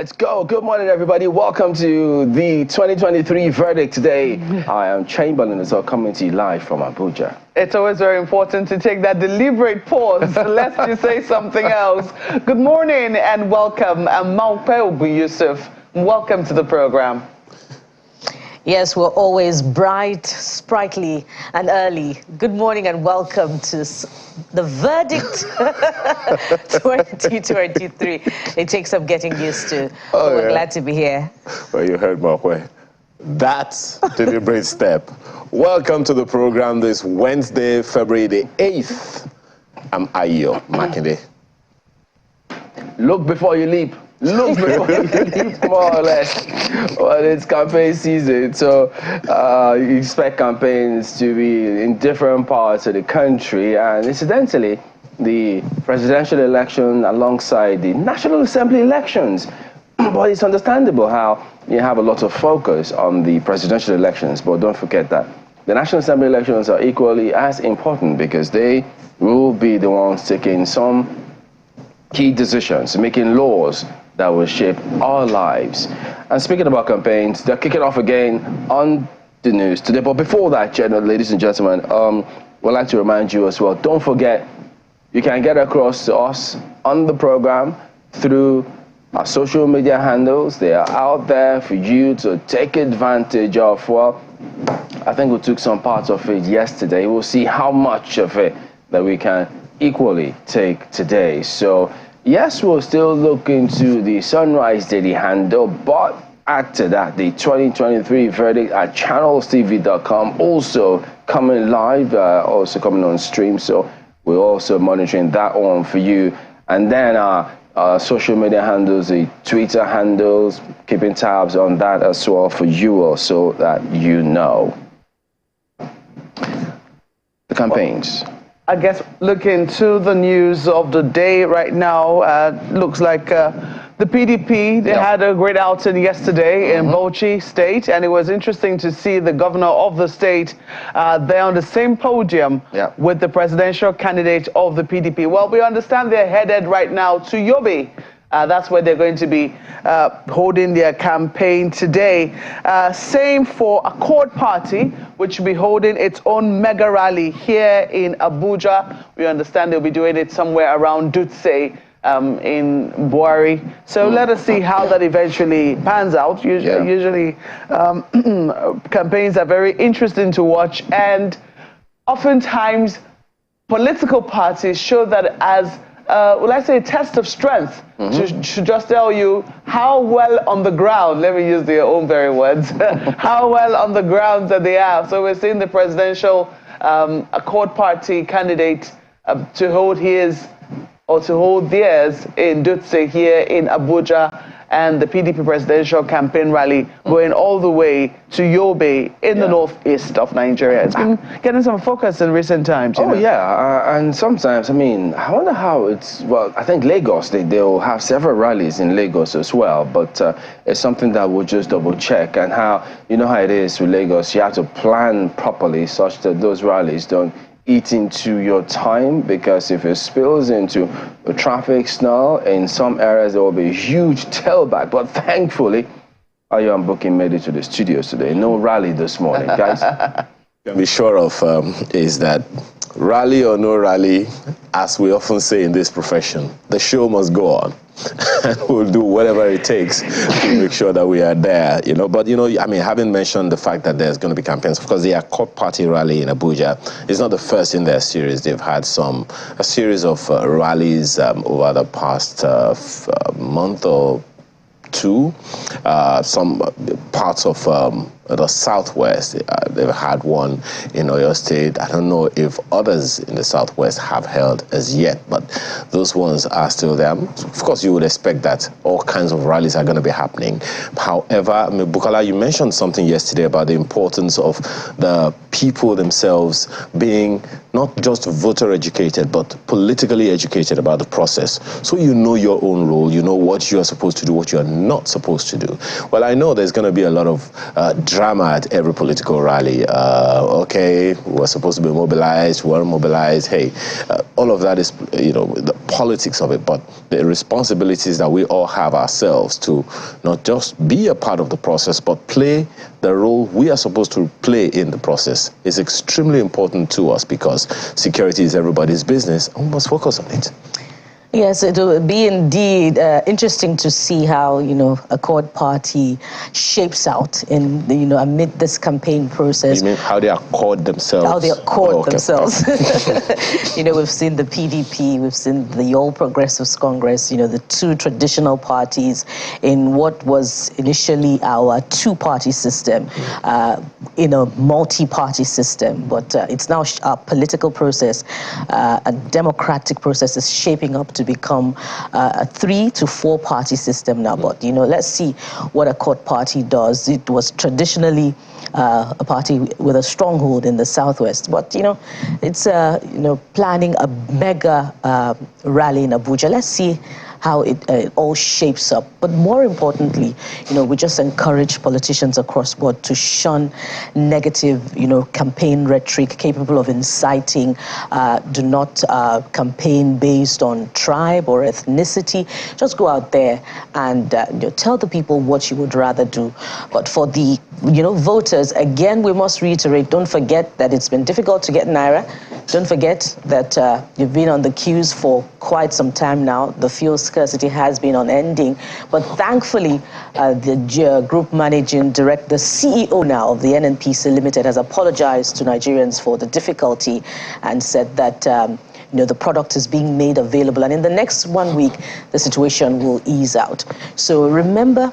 Let's go. Good morning, everybody. Welcome to the 2023 verdict today. I am Chamberlain, as well, coming to you live from Abuja. It's always very important to take that deliberate pause lest you say something else. Good morning and welcome. I'm Maupe Ogun Yusuf. Welcome to the program. Yes, we're always bright, sprightly, and early. Good morning and welcome to the verdict 2023. It takes some getting used to. But we're glad to be here. Well, you heard Mokwe. That's deliberate step. Welcome to the program this Wednesday, February the 8th. I'm Ayo Makinde. Look before you leap. Look before you leap, more or less. Well, it's campaign season, so you expect campaigns to be in different parts of the country, and incidentally, the presidential election alongside the National Assembly elections. But it's understandable how you have a lot of focus on the presidential elections, but don't forget that the National Assembly elections are equally as important because they will be the ones taking some key decisions, making laws that will shape our lives. And speaking about campaigns, they're kicking off again on the news today. But before that, ladies and gentlemen, we'd like to remind you as well, don't forget, you can get across to us on the program through our social media handles. They are out there for you to take advantage of. Well, I think we took some parts of it yesterday. We'll see how much of it that we can equally take today. So yes, we'll still look into the Sunrise Daily handle, but after that, the 2023 verdict at channelstv.com also coming live, also coming on stream. So we're also monitoring that one for you. And then our social media handles, the Twitter handles, keeping tabs on that as well for you also that you know. The campaigns. I guess looking to the news of the day right now, looks like the PDP, they had a great outing yesterday in Bauchi State, and it was interesting to see the governor of the state there on the same podium with the presidential candidate of the PDP. Well, we understand they're headed right now to Yobe. That's where they're going to be holding their campaign today. Same for Accord Party, which will be holding its own mega rally here in Abuja. We understand they'll be doing it somewhere around Dutse in Buari. So let us see how that eventually pans out. Usually campaigns are very interesting to watch, and oftentimes political parties show that as well, I say a test of strength to just tell you how well on the ground, let me use their own very words, how well on the ground that they are. So we're seeing the presidential Accord Party candidate to hold his or to hold theirs in Dutse here in Abuja, and the PDP presidential campaign rally going all the way to Yobe in the northeast of Nigeria. It's been getting some focus in recent times. You know? And sometimes, I mean, I wonder how it's, well, I think Lagos, they'll have several rallies in Lagos as well, but it's something that we'll just double check, and how, you know how it is with Lagos, you have to plan properly such that those rallies don't eat into your time, because if it spills into a traffic snarl in some areas, there will be a huge tailback. But thankfully, Ayo Booking made it to the studios today. No rally this morning, guys. Can be sure of is that rally or no rally, as we often say in this profession, the show must go on. And we'll do whatever it takes to make sure that we are there, you know. But, you know, I mean, having mentioned the fact that there's going to be campaigns, of course, the Accord Party rally in Abuja is not the first in their series. They've had a series of rallies over the past month or two. Some parts of the southwest, they've had one in Oyo State. I don't know if others in the southwest have held as yet, but those ones are still there. Of course, you would expect that all kinds of rallies are going to be happening. However, I mean, Bukola, you mentioned something yesterday about the importance of the people themselves being not just voter educated, but politically educated about the process. So you know your own role, you know what you are supposed to do, what you are not supposed to do. Well, I know there's going to be a lot of drama at every political rally. Okay, we're supposed to be mobilized, we're mobilized. Hey, all of that is, the politics of it, but the responsibilities that we all have ourselves to not just be a part of the process, but play the role we are supposed to play in the process is extremely important to us, because security is everybody's business, and we must focus on it. Yes, it will be indeed interesting to see how, Accord Party shapes out in, amid this campaign process. You mean how they accord themselves? How they accord themselves. We've seen the PDP, we've seen the All Progressives Congress, the two traditional parties in what was initially our two-party system, in a multi-party system. But it's now a political process, a democratic process is shaping up to become a 3 to 4 party system now. But let's see what Accord Party does. It was traditionally a party with a stronghold in the southwest, but it's planning a mega rally in Abuja. Let's see how it all shapes up. But more importantly, we just encourage politicians across board to shun negative, campaign rhetoric capable of inciting. Do not campaign based on tribe or ethnicity. Just go out there and tell the people what you would rather do. But for the voters, again, we must reiterate, don't forget that it's been difficult to get Naira. Don't forget that you've been on the queues for quite some time now. The fuel scarcity has been unending. But thankfully, the group managing director, the CEO now of the NNPC Limited, has apologized to Nigerians for the difficulty and said that the product is being made available. And in the next 1 week, the situation will ease out. So remember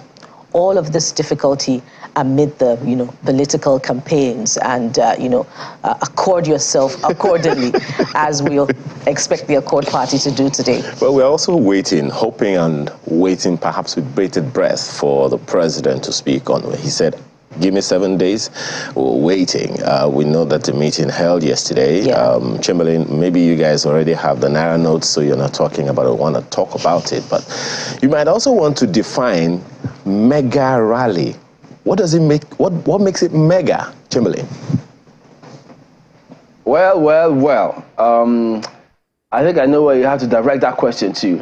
all of this difficulty amid the political campaigns, and accord yourself accordingly, as we'll expect the Accord Party to do today. Well, we're also waiting, hoping and waiting, perhaps with bated breath, for the president to speak on. He said, give me 7 days. We're waiting. We know that the meeting held yesterday. Yeah. Chamberlain, maybe you guys already have the Naira notes, so you're not talking about it, want to talk about it. But you might also want to define mega rally. What does it make? What makes it mega, Chamberlain? Well. I think I know where you have to direct that question to.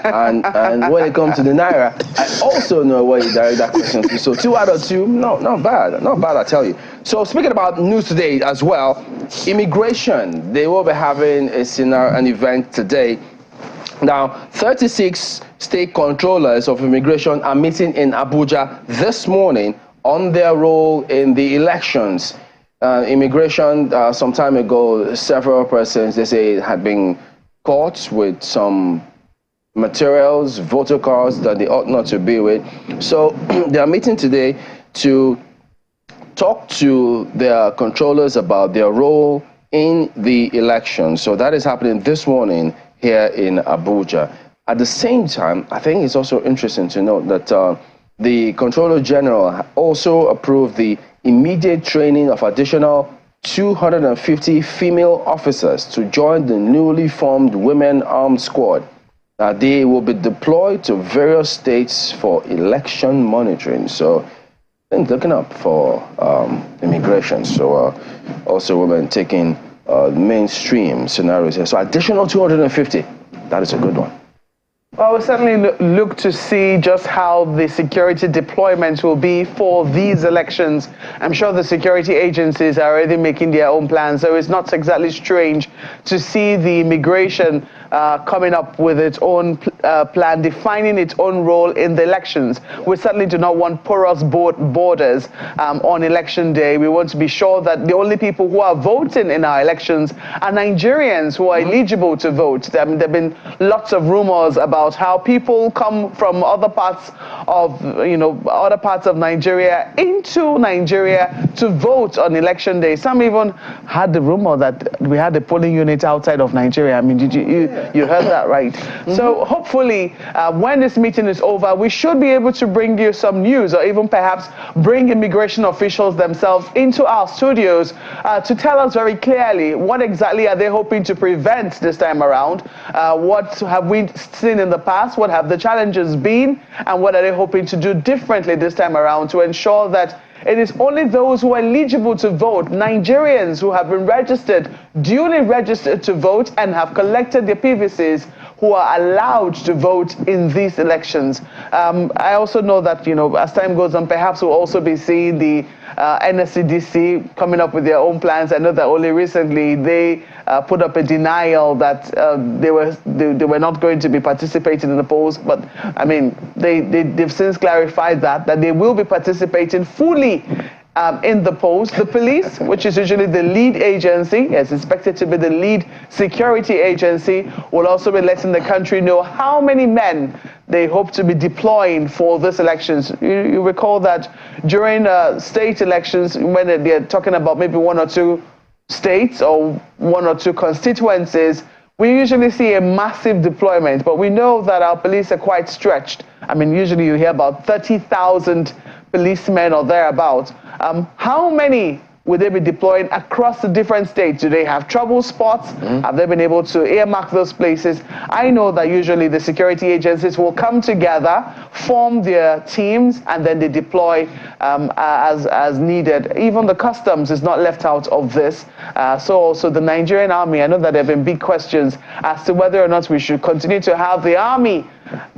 and when it comes to the Naira, I also know where you direct that question to. So 2 out of 2, not bad, I tell you. So speaking about news today as well, immigration, they will be having an event today. Now, 36 state controllers of immigration are meeting in Abuja this morning on their role in the elections. Immigration, some time ago, several persons, they say, had been caught with some materials, voter cards that they ought not to be with. So they are meeting today to talk to their controllers about their role in the election. So that is happening this morning here in Abuja. At the same time, I think it's also interesting to note that the Controller General also approved the immediate training of additional 250 female officers to join the newly formed Women Armed Squad. They will be deployed to various states for election monitoring. So I think looking up for immigration. So also women taking mainstream scenarios here. So additional 250, that is a good one. Well, we'll certainly look to see just how the security deployment will be for these elections. I'm sure the security agencies are already making their own plans, so it's not exactly strange to see the immigration coming up with its own plan, defining its own role in the elections. We certainly do not want porous borders on election day. We want to be sure that the only people who are voting in our elections are Nigerians who are eligible to vote. There have been lots of rumors about how people come from other parts of, Nigeria into Nigeria to vote on election day. Some even had the rumor that we had a polling unit outside of Nigeria. I mean, did you heard that right? Mm-hmm. So hopefully, when this meeting is over, we should be able to bring you some news, or even perhaps bring immigration officials themselves into our studios to tell us very clearly what exactly are they hoping to prevent this time around. What have we seen in the past? What have the challenges been? And what are they hoping to do differently this time around to ensure that it is only those who are eligible to vote, Nigerians who have been registered, duly registered to vote and have collected their PVCs, who are allowed to vote in these elections. I also know that, as time goes on, perhaps we'll also be seeing the NSCDC coming up with their own plans. I know that only recently they put up a denial that they were not going to be participating in the polls, but I mean they've since clarified that they will be participating fully in the polls. The police, which is usually the lead agency, is expected to be the lead security agency, will also be letting the country know how many men they hope to be deploying for these elections. You recall that during state elections, when they're talking about maybe 1 or 2 states or 1 or 2 constituencies, we usually see a massive deployment, but we know that our police are quite stretched. I mean, usually you hear about 30,000 policemen or thereabouts. How many will they be deploying across the different states? Do they have trouble spots? Have they been able to earmark those places? I know that usually the security agencies will come together, form their teams, and then they deploy as needed. Even the customs is not left out of this. So also the Nigerian army, I know that there have been big questions as to whether or not we should continue to have the army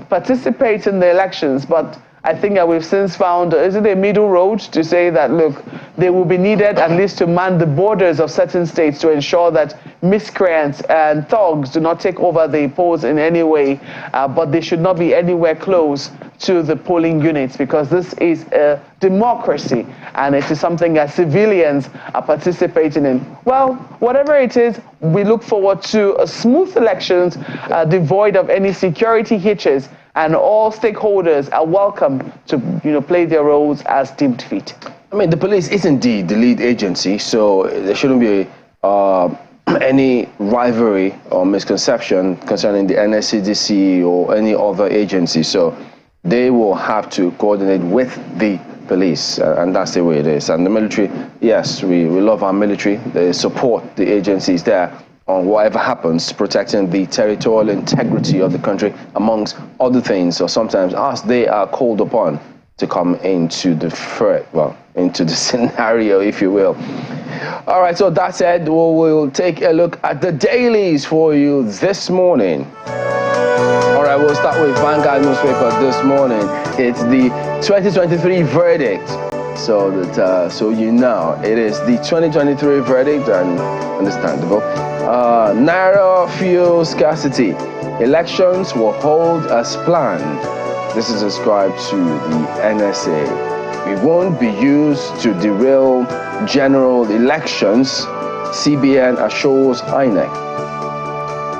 participate in the elections, but I think that we've since found, is it a middle road to say that, look, they will be needed at least to man the borders of certain states to ensure that miscreants and thugs do not take over the polls in any way, but they should not be anywhere close to the polling units, because this is a democracy and it is something that civilians are participating in. Well, whatever it is, we look forward to a smooth elections devoid of any security hitches, and all stakeholders are welcome to play their roles as deemed fit. I mean, the police is indeed the lead agency, so there shouldn't be any rivalry or misconception concerning the NSCDC or any other agency. So they will have to coordinate with the police, and that's the way it is. And the military, yes, we love our military. They support the agencies there on whatever happens, protecting the territorial integrity of the country, amongst other things. So sometimes as they are called upon to come into the into the scenario, if you will. All right, so that said, we'll take a look at the dailies for you this morning. All right, we'll start with Vanguard newspaper this morning. It's the 2023 verdict. So that it is the 2023 verdict, and understandable. Naira fuel scarcity. Elections will hold as planned. This is ascribed to the NSA. It won't be used to derail general elections, CBN assures INEC.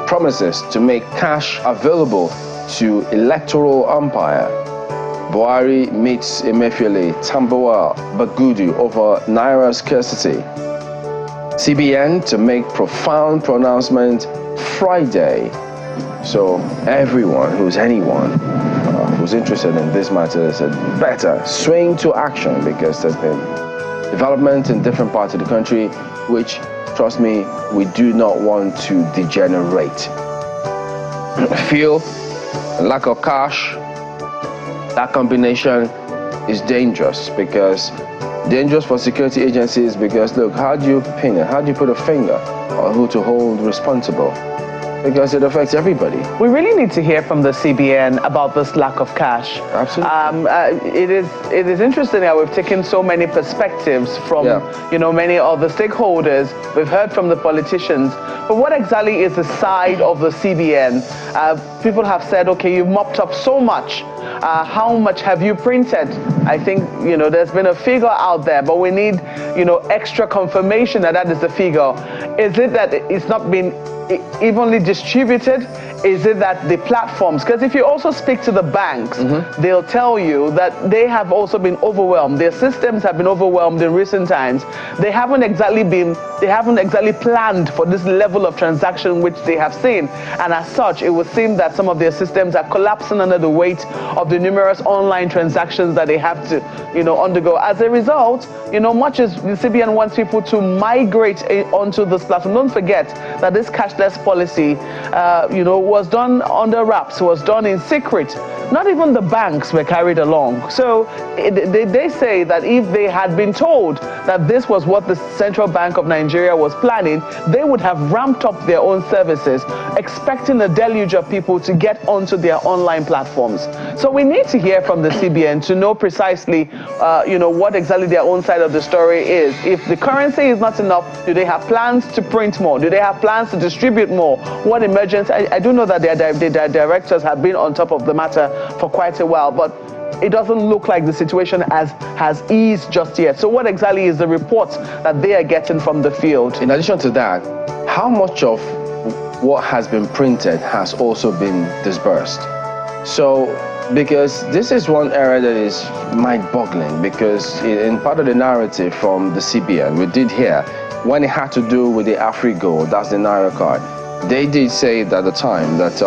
Promises to make cash available to electoral umpire. Buhari meets Emefiele, Tambuwal, Bagudu over Naira scarcity. CBN to make profound pronouncement Friday. So anyone who's interested in this matter said better swing to action, because there's been development in different parts of the country which, trust me, we do not want to degenerate. Fuel, lack of cash, that combination is dangerous for security agencies, because look, how do you pin it? How do you put a finger on who to hold responsible? Because it affects everybody. We really need to hear from the CBN about this lack of cash. Absolutely. It is interesting how we've taken so many perspectives from many of the stakeholders. We've heard from the politicians. But what exactly is the side of the CBN? People have said, okay, you've mopped up so much. How much have you printed? I think there's been a figure out there, but we need extra confirmation that is the figure. Is it that it's not been evenly distributed? Is it that the platforms, because if you also speak to the banks, they'll tell you that they have also been overwhelmed. Their systems have been overwhelmed in recent times. They haven't exactly planned for this level of transaction which they have seen, and as such it would seem that some of their systems are collapsing under the weight of the numerous online transactions that they have to undergo. As a result, much as the CBN wants people to migrate onto this platform, don't forget that this cashless policy was done under wraps, was done in secret. not even the banks were carried along. So they say that if they had been told that this was what the Central Bank of Nigeria was planning, they would have ramped up their own services, expecting a deluge of people to get onto their online platforms. So we need to hear from the CBN to know precisely, what exactly their own side of the story is. If the currency is not enough, do they have plans to print more? Do they have plans to distribute more? What emergency? I do know that their directors have been on top of the matter for quite a while, but it doesn't look like the situation has eased just yet. So what exactly is the reports that they are getting from the field? In addition to that, how much of what has been printed has also been disbursed? So, because this is one area that is mind-boggling, because in part of the narrative from the CBN, we did hear when it had to do with the AfriGo, that's the Naira card, they did say at the time that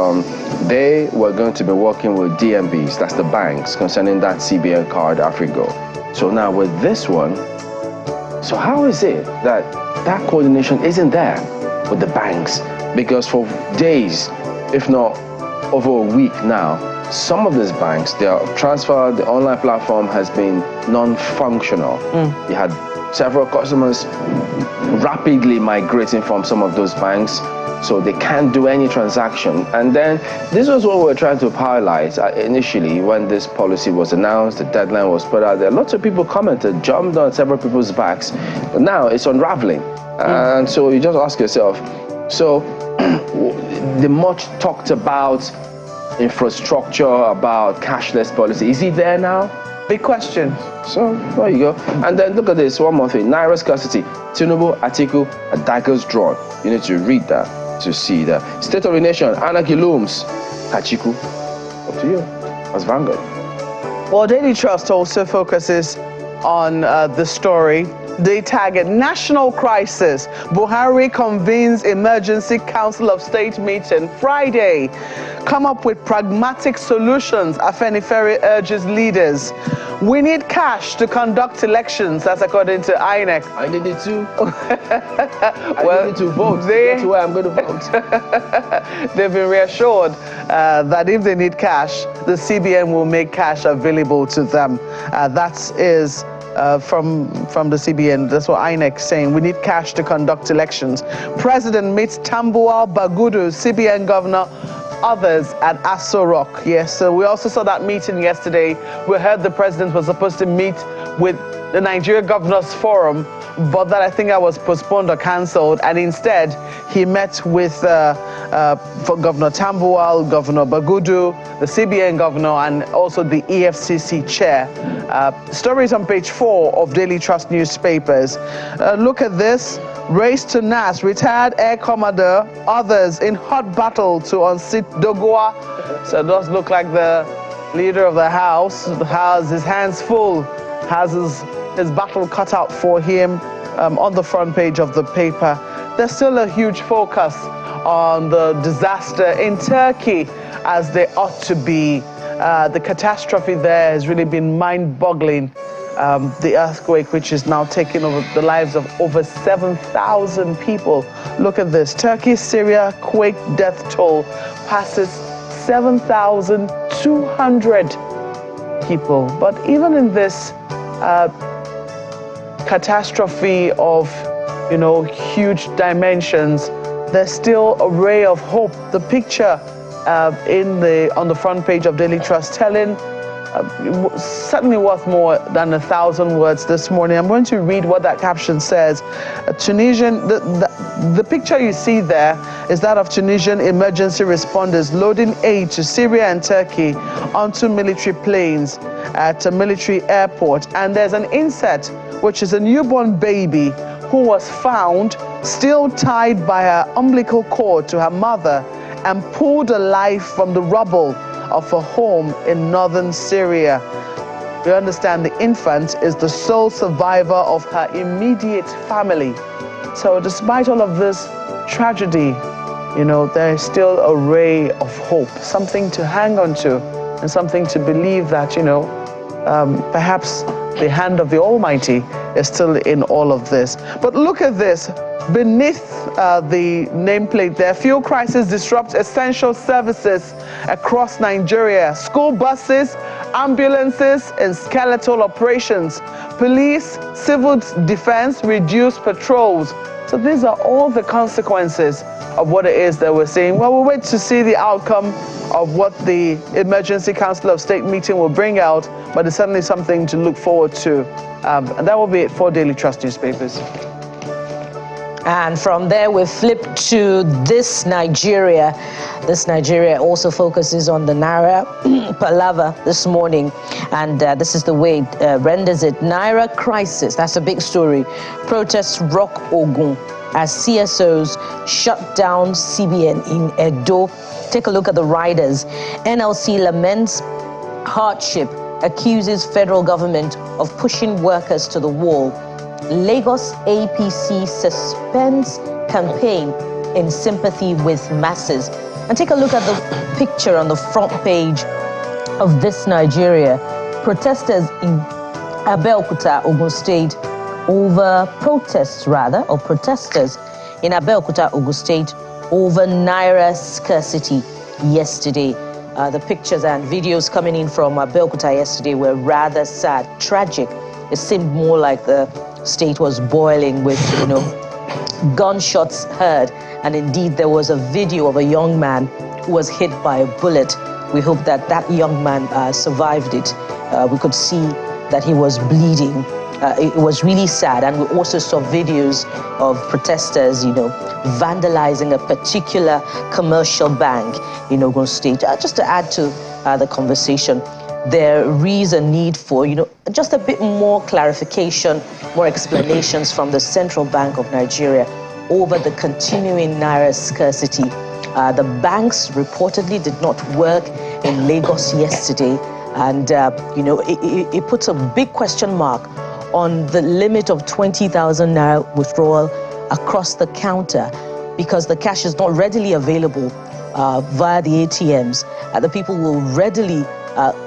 they were going to be working with DMBs, that's the banks, concerning that CBN card, AfriGo. So now with this one, so how is it that that coordination isn't there with the banks? Because for days, if not over a week now, some of these banks, their transfer, the online platform has been non-functional. You had several customers rapidly migrating from some of those banks, so they can't do any transaction. And then this was what we were trying to highlight initially when this policy was announced, the deadline was put out there. Lots of people commented, jumped on several people's backs, but now it's unraveling. And so you just ask yourself, so the much talked about infrastructure, about cashless policy, is it there now? Big question. So there you go. And then look at this, one more thing. Naira scarcity. Tinubu, Atiku, a daggers drawn. You need to read that to see that. State of the nation, anarchy looms. Kachiku. Up to you. As Vanguard. Well, Daily Trust also focuses on the story. They tag it national crisis. Buhari convenes emergency council of state meeting Friday. Come up with pragmatic solutions, Afenifere urges leaders. We need cash to conduct elections, that's according to INEC. I need it too. I need to vote. That's where I'm going to vote. They've been reassured that if they need cash, the CBN will make cash available to them. That is from the CBN. That's what INEC is saying. We need cash to conduct elections. President meets Tambuwal Bagudu, CBN governor, others at Aso Rock. Yes, so we also saw that meeting yesterday. We heard the president was supposed to meet with the Nigeria Governors Forum, but that I think was postponed or cancelled, and instead he met with Governor Tambuwal, Governor Bagudu, the CBN governor, and also the EFCC chair. Stories on page 4 of Daily Trust newspapers. Look at this. Race to NAS, retired Air Commodore, others in hot battle to unseat Dogua. So it does look like the leader of the House has his hands full, has his battle cut out for him on the front page of the paper. There's still a huge focus on the disaster in Turkey, as there ought to be. The catastrophe there has really been mind-boggling. The earthquake, which is now taking over the lives of over 7,000 people. Look at this. Turkey, Syria quake death toll passes 7,200 people. But even in this catastrophe of, huge dimensions, there's still a ray of hope. The picture on the front page of Daily Trust telling certainly worth more than 1,000 words this morning. I'm going to read what that caption says. The picture you see there is that of Tunisian emergency responders loading aid to Syria and Turkey onto military planes at a military airport. And there's an insert, which is a newborn baby who was found still tied by her umbilical cord to her mother and pulled alive from the rubble of a home in northern Syria. We understand the infant is the sole survivor of her immediate family. So despite all of this tragedy, there is still a ray of hope, something to hang on to, and something to believe that, perhaps the hand of the Almighty is still in all of this. But look at this. Beneath the nameplate there, fuel crisis disrupts essential services across Nigeria. School buses, ambulances, and skeletal operations. Police, civil defense reduce patrols. So these are all the consequences of what it is that we're seeing. Well, we'll wait to see the outcome of what the Emergency Council of State meeting will bring out, but it's certainly something to look forward to. And that will be it for Daily Trust newspapers. And from there, we flip to this Nigeria. This Nigeria also focuses on the Naira palaver this morning. And this is the way it renders it. Naira crisis, that's a big story. Protests rock Ogun as CSOs shut down CBN in Edo. Take a look at the riders. NLC laments hardship, accuses federal government of pushing workers to the wall. Lagos APC suspends campaign in sympathy with masses. And take a look at the picture on the front page of this Nigeria. Protesters in Abeokuta, Ogun State, protesters in Abeokuta, Ogun State, over Naira scarcity yesterday. The pictures and videos coming in from Abeokuta yesterday were rather sad, tragic. It seemed more like the state was boiling with, gunshots heard. And indeed, there was a video of a young man who was hit by a bullet. We hope that that young man survived it. We could see that he was bleeding. It was really sad. And we also saw videos of protesters, vandalizing a particular commercial bank in Ogun State. Just to add to the conversation, there is a need for, just a bit more clarification, more explanations from the Central Bank of Nigeria over the continuing Naira scarcity. The banks reportedly did not work in Lagos yesterday. And, it puts a big question mark on the limit of 20,000 Naira withdrawal across the counter, because the cash is not readily available via the ATMs. The people will readily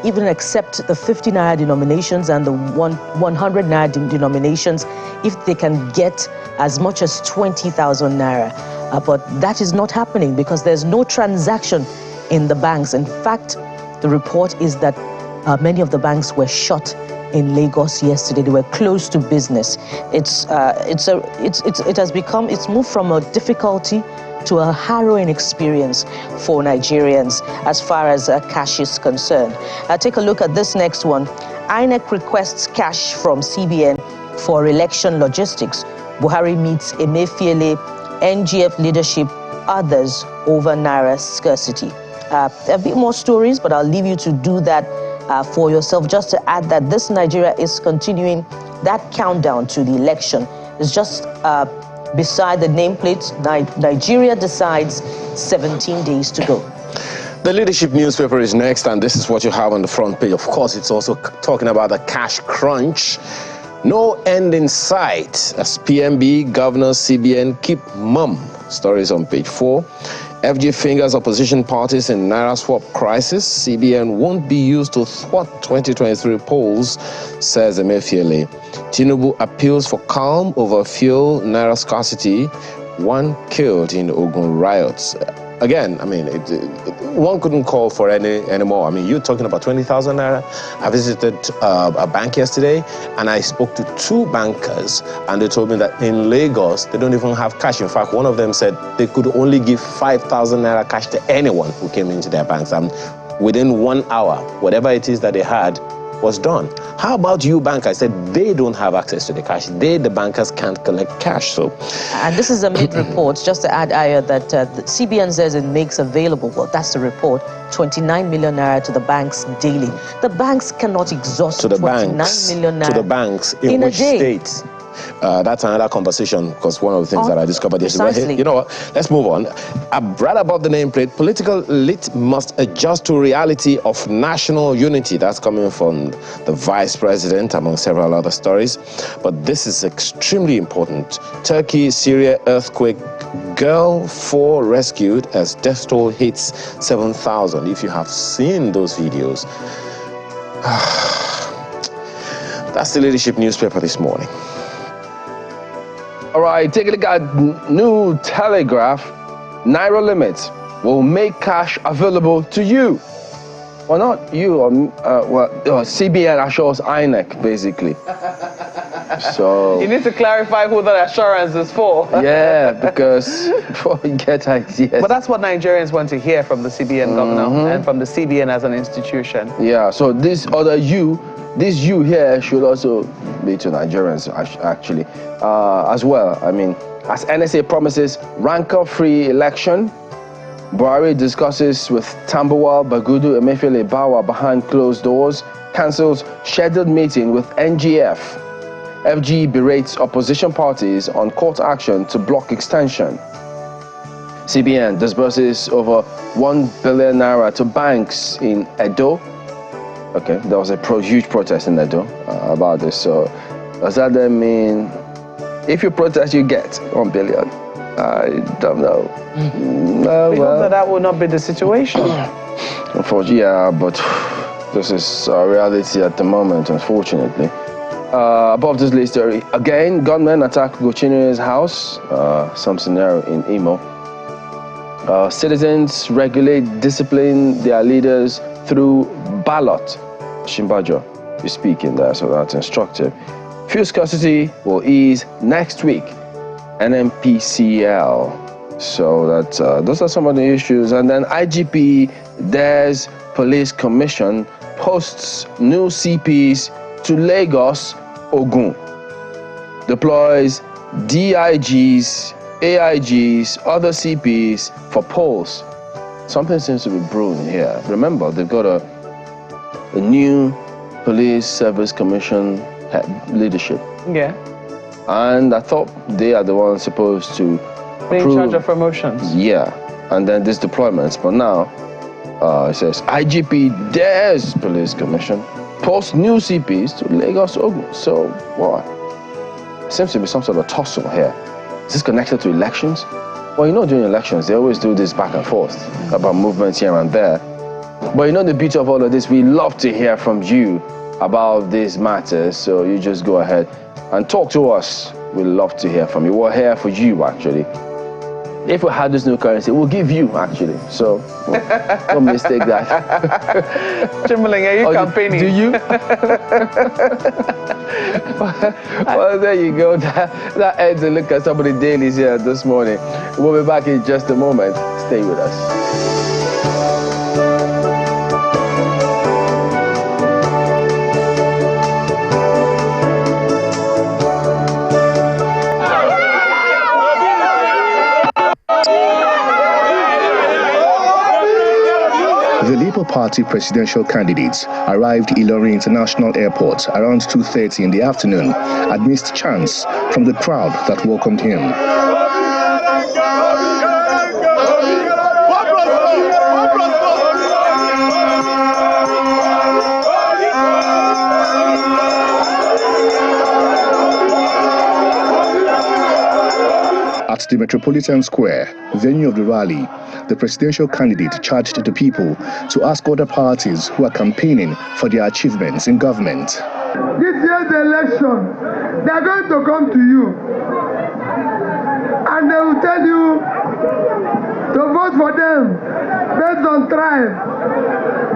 even accept the 50 Naira denominations and the 100 Naira denominations if they can get as much as 20,000 Naira. But that is not happening because there's no transaction in the banks. In fact, the report is that many of the banks were shut in Lagos yesterday. They were closed to business. It's moved from a difficulty to a harrowing experience for Nigerians as far as cash is concerned. Take a look at this next one. INEC requests cash from CBN for election logistics. Buhari meets Emefiele, NGF leadership, others over Naira scarcity. A bit more stories, but I'll leave you to do that for yourself. Just to add that this Nigeria is continuing that countdown to the election. It's just beside the nameplate, Nigeria decides, 17 days to go. The Leadership newspaper is next, and this is what you have on the front page. Of course, it's also talking about the cash crunch. No end in sight as PMB, governors, CBN keep mum. Stories on page 4. FG fingers opposition parties in Naira swap crisis. CBN won't be used to thwart 2023 polls, says Emefiele. Tinubu appeals for calm over fuel Naira scarcity. One killed in Ogun riots. Again, I mean, one couldn't call for any more. I mean, you're talking about 20,000 Naira. I visited a bank yesterday, and I spoke to 2 bankers, and they told me that in Lagos, they don't even have cash. In fact, one of them said they could only give 5,000 Naira cash to anyone who came into their banks. And within 1 hour, whatever it is that they had was done. How about you, bank? I said they don't have access to the cash. The bankers can't collect cash. So, and this is a mid-report. Just to add, Aya, that the CBN says it makes available. Well, that's the report. 29 million Naira to the banks daily. The banks cannot exhaust 29 million Naira to the banks in which states? That's another conversation, because one of the things that I discovered yesterday. You know what? Let's move on. Right above the nameplate, political elite must adjust to reality of national unity. That's coming from the vice president, among several other stories. But this is extremely important. Turkey, Syria earthquake. Girl 4 rescued as death toll hits 7,000. If you have seen those videos, That's the leadership newspaper this morning. All right, take a look at New Telegraph. Naira limits will make cash available to you. Well, not you, CBN assures INEC, basically. So You need to clarify who that assurance is for. yeah, because before we get ideas. But that's what Nigerians want to hear from the CBN governor and from the CBN as an institution. Yeah, so this you here should also be to Nigerians actually as well. I mean, as NSA promises rancor-free election, Buhari discusses with Tambuwal, Bagudu, Emefiele, Bawa behind closed doors, cancels scheduled meeting with NGF. FG berates opposition parties on court action to block extension. CBN disburses over 1 billion naira to banks in Edo. Okay, there was a huge protest in Edo about this. So does that then mean if you protest, you get 1 billion? I don't know. We hope that will not be the situation. Unfortunately, yeah, but this is reality at the moment, unfortunately. Above this list, again, gunmen attack Gochini's house, some scenario in Imo. Citizens regulate, discipline their leaders through ballot. Shimbajo is speaking there, so that's instructive. Fuel scarcity will ease next week. NMPCL. So that those are some of the issues. And then IGP Dares Police Commission posts new CPs to Lagos, Ogun. Deploys DIGs, AIGs, other CPs for polls. Something seems to be brewing here. Remember, they've got a new Police Service Commission leadership. Yeah. And I thought they are the ones supposed to be in charge of promotions. Yeah, and then these deployments. But now it says IGP Dares Police Commission post new CPs to Lagos, Ogun. So what? Seems to be some sort of tussle here. Is this connected to elections? Well, you know, during elections they always do this back and forth about movements here and there. But you know the beauty of all of this, we love to hear from you about these matters. So you just go ahead and talk to us. We love to hear from you. We're here for you, actually. If we had this new currency, we'll give you, actually. So don't mistake that. Chimbaling, are you campaigning? Do you? Well, there you go. That ends a look at some of the dailies here this morning. We'll be back in just a moment. Stay with us. The Labour Party presidential candidates arrived Ilorin International Airport around 2:30 in the afternoon amidst chants from the crowd that welcomed him. At the Metropolitan Square, venue of the rally, the presidential candidate charged the people to ask other parties who are campaigning for their achievements in government. This year's election, they are going to come to you and they will tell you to vote for them based on tribe.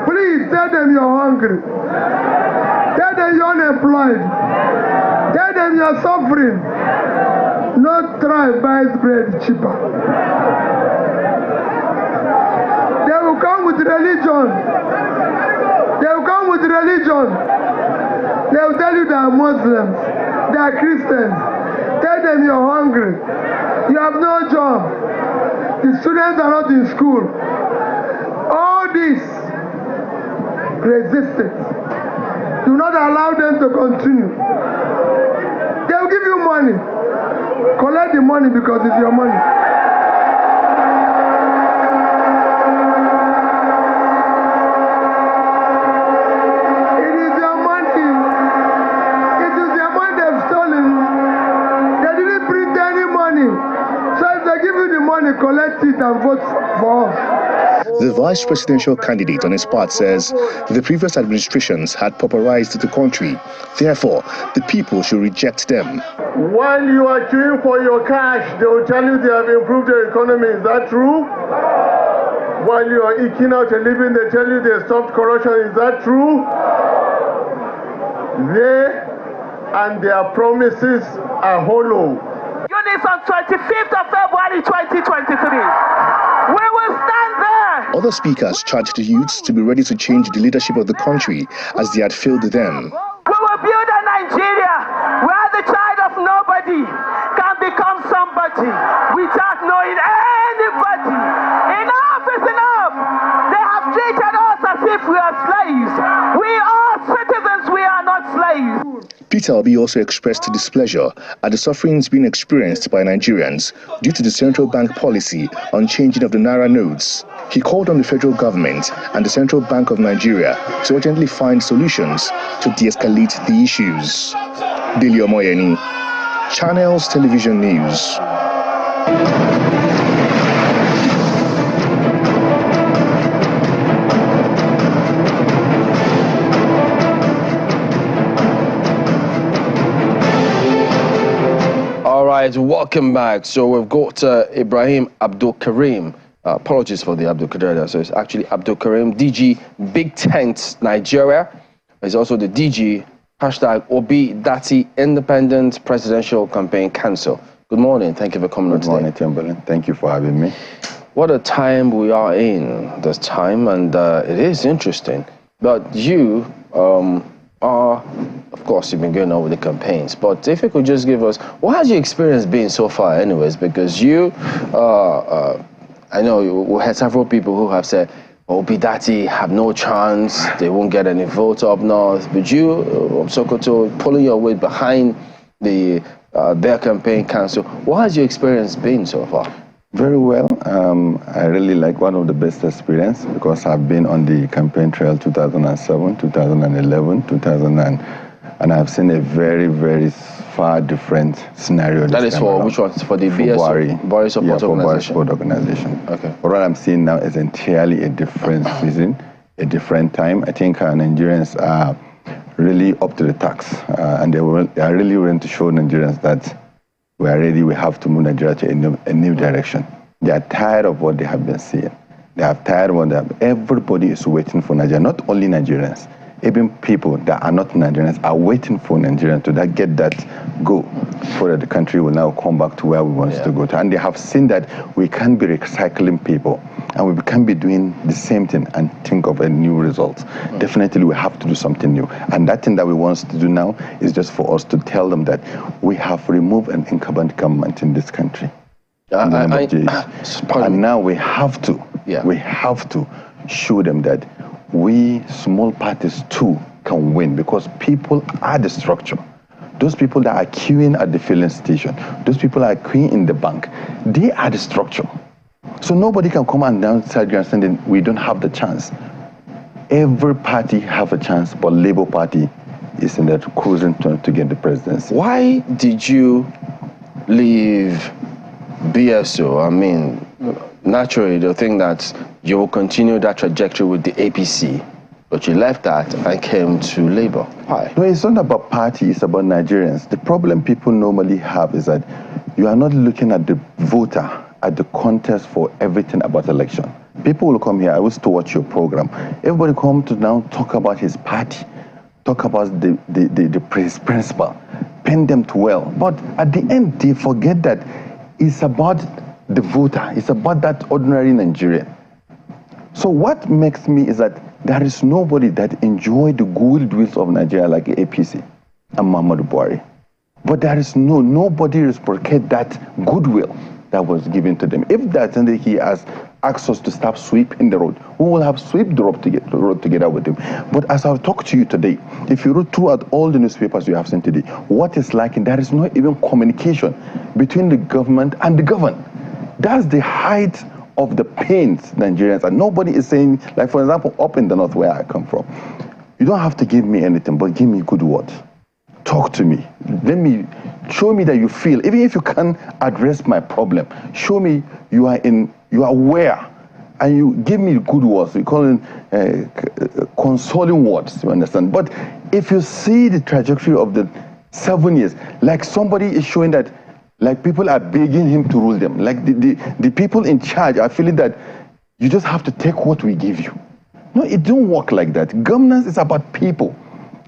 Please tell them you're hungry. Tell them you're unemployed. Tell them you're suffering. No tribe buys bread cheaper. They will come with religion. They will come with religion. They will tell you they are Muslims. They are Christians. Tell them you're hungry. You have no job. The students are not in school. All this, resist it. Do not allow them to continue. They will give you money. Collect the money because it's your money. It is your money. It is your money they've stolen. They didn't print any money. So if they give you the money, collect it and vote for us. The vice presidential candidate on his part says the previous administrations had pauperized the country. Therefore, the people should reject them. While you are queuing for your cash, they will tell you they have improved the economy. Is that true? While you are eking out a living, they tell you they stopped corruption. Is that true? They and their promises are hollow. Units on 25th of February 2023. We will stand there. Other speakers charged the youths to be ready to change the leadership of the country as they had failed them. We will build a Nigeria where the child of nobody can become somebody without knowing anybody. Enough is enough. They have treated us as if we are slaves. We are citizens, we are not slaves. Peter Obi also expressed displeasure at the sufferings being experienced by Nigerians due to the central bank policy on changing of the Naira notes. He called on the federal government and the Central Bank of Nigeria to urgently find solutions to de-escalate the issues. Dili Omoyeni, Channels Television News. All right, welcome back. So we've got Ibrahim Abdul Karim. Apologies for the Abdul Karim. So it's actually Abdul Karim, DG Big Tent Nigeria. He's also the DG hashtag Obi Dati Independent Presidential Campaign Council. Good morning. Thank you for coming on today. Good morning, Timberland. Thank you for having me. What a time we are in this time, and it is interesting. But you are, of course, you've been going on with the campaigns. But if you could just give us, what has your experience been so far, anyways? Because you, I know we had several people who have said, Obi Dati have no chance, they won't get any votes up north. But you, Sokoto, pulling your weight behind the their campaign council. What has your experience been so far? Very well. I really like one of the best experience because I've been on the campaign trail 2007, 2011, and I've seen a very, very far different scenario. That is for which one? For the BS Boris Support Organization. Okay. But what I'm seeing now is entirely a different season, a different time. I think Nigerians are really up to the task, and they are really willing to show Nigerians that we are ready. We have to move Nigeria to a new direction. They are tired of what they have been seeing. They are tired of what they have. Everybody is waiting for Nigeria, not only Nigerians. Even people that are not Nigerians are waiting for Nigeria to get that go, so that the country will now come back to where we want to go to. And they have seen that we can't be recycling people, and we can't be doing the same thing and think of a new result. Definitely, we have to do something new. And that thing that we want to do now is just for us to tell them that we have removed an incumbent government in this country. And now we have to show them that we small parties too can win, because people are the structure. Those people that are queuing at the filling station, those people that are queuing in the bank, they are the structure. So nobody can come and downside you and say that we don't have the chance. Every party have a chance, but Labour Party is in that cruising to get the presidency. Why did you leave BSO? I mean, naturally, the thing that you will continue that trajectory with the APC, but you left that and came to Labour. Why? No, it's not about party, it's about Nigerians. The problem people normally have is that you are not looking at the voter, at the contest for everything about election. People will come here, I used to watch your program. Everybody come to now talk about his party, talk about the principle, pin them to well. But at the end, they forget that it's about the voter, it's about that ordinary Nigerian. So what makes me is that there is nobody that enjoyed the goodwill of Nigeria like APC and Muhammadu Buhari. But there is nobody reciprocate that goodwill that was given to them. If that's something he has asked us to stop sweeping the road, we will have swept the road together with him. But as I've talked to you today, if you read throughout all the newspapers you have seen today, what is lacking, there is no even communication between the government and the governed. That's the height of the pains Nigerians, and nobody is saying, like for example, up in the north where I come from, you don't have to give me anything, but give me good words. Talk to me. Show me that you feel, even if you can't address my problem, show me you are aware and you give me good words. We call it consoling words, you understand? But if you see the trajectory of the 7 years, like somebody is showing that, like people are begging him to rule them. Like the people in charge are feeling that you just have to take what we give you. No, it don't work like that. Governance is about people.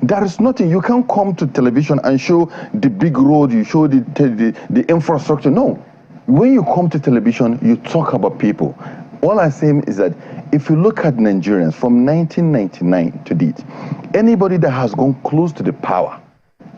There is nothing, you can't come to television and show the big road, you show the infrastructure. No. When you come to television, you talk about people. All I'm saying is that if you look at Nigerians from 1999 to date, anybody that has gone close to the power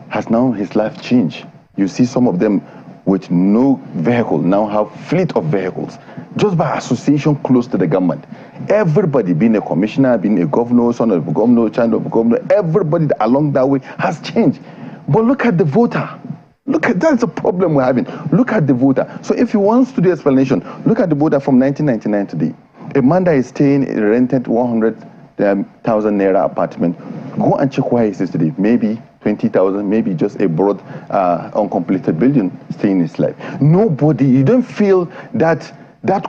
has now his life changed. You see some of them with no vehicle now have fleet of vehicles just by association close to the government. Everybody, being a commissioner, being a governor, son of a governor, child of a governor, everybody along that way has changed. But look at the voter. Look at, that's the problem we're having. Look at the voter. So if you want to do explanation, look at the voter from 1999 today. A man that is staying in a rented 100,000 naira apartment, go and check where he is today. Maybe 20,000, maybe just a broad, uncompleted building staying his life. Nobody, you don't feel that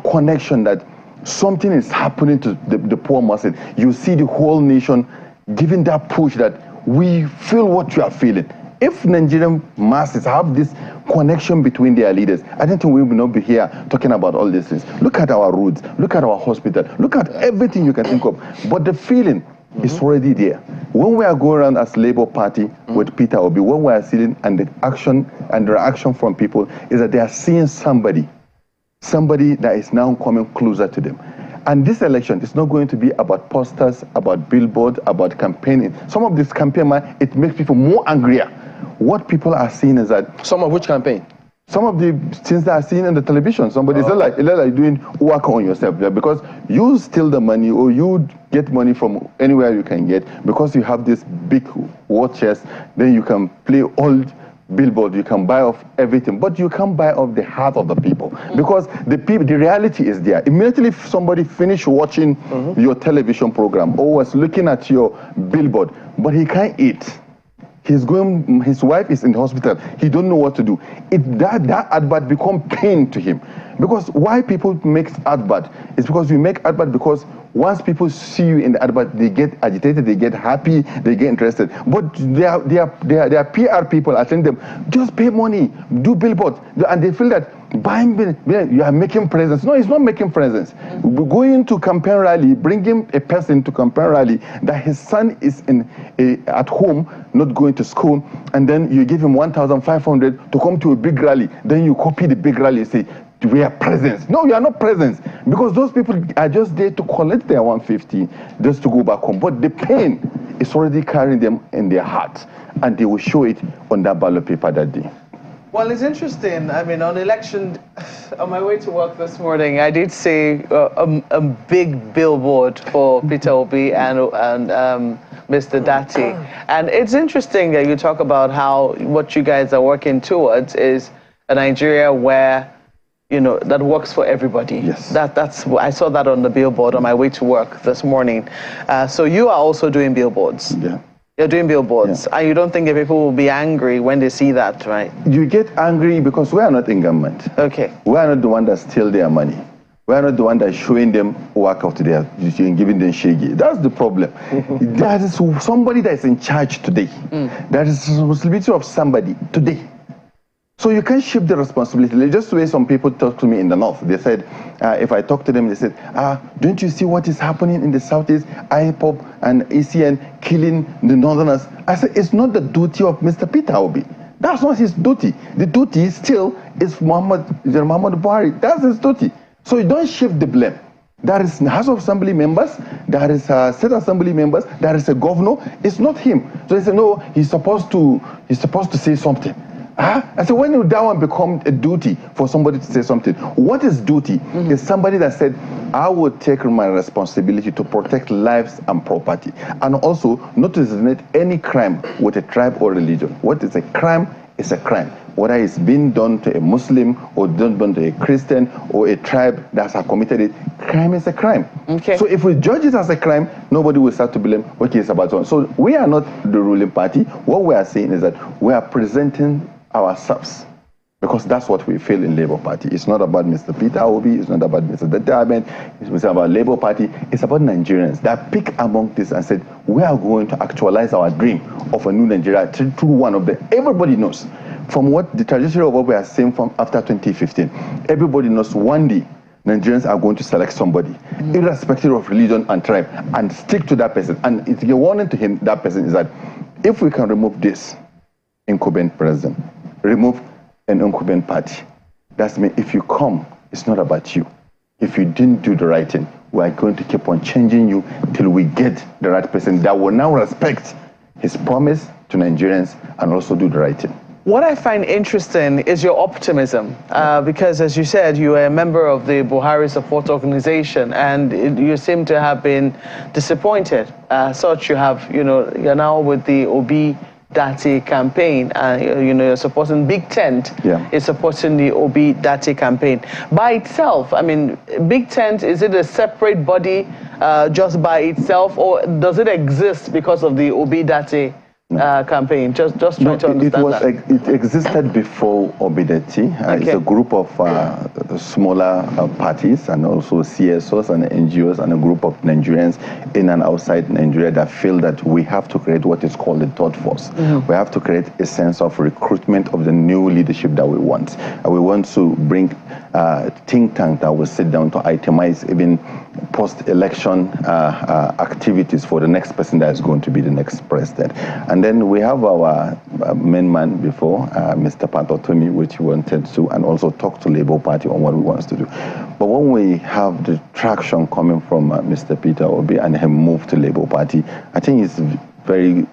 connection that something is happening to the poor masses. You see the whole nation giving that push that we feel what you are feeling. If Nigerian masses have this connection between their leaders, I don't think we will not be here talking about all these things. Look at our roads, look at our hospital, look at everything you can think of. But the feeling is already there. When we are going around as Labour Party with Peter Obi, what we are seeing and the action and the reaction from people is that they are seeing somebody that is now coming closer to them. And this election is not going to be about posters, about billboard, about campaigning. Some of this campaign, it makes people more angrier. What people are seeing is that... Some of which campaign? Some of the things that are seen on the television. Somebody said like doing work on yourself because you steal the money or you get money from anywhere you can get because you have this big war chest, then you can play all billboard, you can buy off everything, but you can't buy off the heart of the people because the reality is there. Immediately if somebody finish watching your television program or was looking at your billboard, but he can't eat. His wife is in the hospital. He don't know what to do. That advert become pain to him. Because why people make advert is because we make advert because once people see you in the advert, they get agitated, they get happy, they get interested. But their PR people are telling them, just pay money, do billboard. And they feel that buying, you are making presence. No, it's not making presence. Going to campaign rally, bringing a person to campaign rally that his son is at home, not going to school, and then you give him 1,500 to come to a big rally. Then you copy the big rally and say, we are presence. No, you are not presence because those people are just there to collect their 150 just to go back home. But the pain is already carrying them in their heart, and they will show it on that ballot paper that day. Well, it's interesting. I mean, on election, on my way to work this morning, I did see a big billboard for Peter Obi and Mr. Dati. And it's interesting that you talk about how what you guys are working towards is a Nigeria where, you know, that works for everybody. Yes. That's I saw that on the billboard on my way to work this morning. So you are also doing billboards. Yeah. You're doing billboards, and you don't think that people will be angry when they see that, right? You get angry because we are not in government. Okay. We are not the one that steal their money. We are not the one that's showing them work out there and giving them shaggy. That's the problem. There is somebody that is in charge today. That is the responsibility of somebody today. So you can't shift the responsibility. Just the way some people talk to me in the north. They said, if I talk to them, they said, don't you see what is happening in the southeast? IPOP and ACN killing the northerners. I said, it's not the duty of Mr. Peter Obi. That's not his duty. The duty still is Muhammad Buhari. That's his duty. So you don't shift the blame. There is House of Assembly members, there is State Assembly members, there is a governor. It's not him. So they say, no, he's supposed to say something. I said, when that one become a duty for somebody to say something, what is duty? Is somebody that said, I will take my responsibility to protect lives and property, and also not to designate any crime with a tribe or religion. What is a crime is a crime. Whether it's been done to a Muslim or done to a Christian or a tribe that has committed it, crime is a crime. Okay. So if we judge it as a crime, nobody will start to blame, okay, it's about one. So we are not the ruling party. What we are saying is that we are presenting ourselves Because that's what we feel in Labour Party. It's not about Mr. Peter Obi, it's not about Mr. Detaben, it's about Labour Party, it's about Nigerians that pick among this and said, we are going to actualize our dream of a new Nigeria through one of the, everybody knows, from what the trajectory of what we are seeing from after 2015, everybody knows one day Nigerians are going to select somebody, irrespective of religion and tribe, and stick to that person. And it's a warning to him, that person, is that if we can remove this incumbent president, remove an incumbent party, that's mean if you come, it's not about you. If you didn't do the right thing, we are going to keep on changing you till we get the right person that will now respect his promise to Nigerians and also do the right thing. What I find interesting is your optimism, because as you said, you are a member of the Buhari Support Organization, and you seem to have been disappointed. Such you have, you're now with the Obi Dati campaign, you're supporting Big Tent is supporting the Obi Dati campaign. By itself, I mean, Big Tent, is it a separate body just by itself, or does it exist because of the Obi Dati campaign? Just trying to understand that. It existed before Obidati. It's a group of smaller parties and also CSOs and NGOs and a group of Nigerians in and outside Nigeria that feel that we have to create what is called the third force. We have to create a sense of recruitment of the new leadership that we want. And we want to bring think tank that will sit down to itemize even post-election activities for the next person that is going to be the next president. And then we have our main man before, Mr. Pantotomi, which we wanted to, and also talk to Labour Party on what we want to do. But when we have the traction coming from Mr. Peter Obi and him move to Labour Party, I think it's very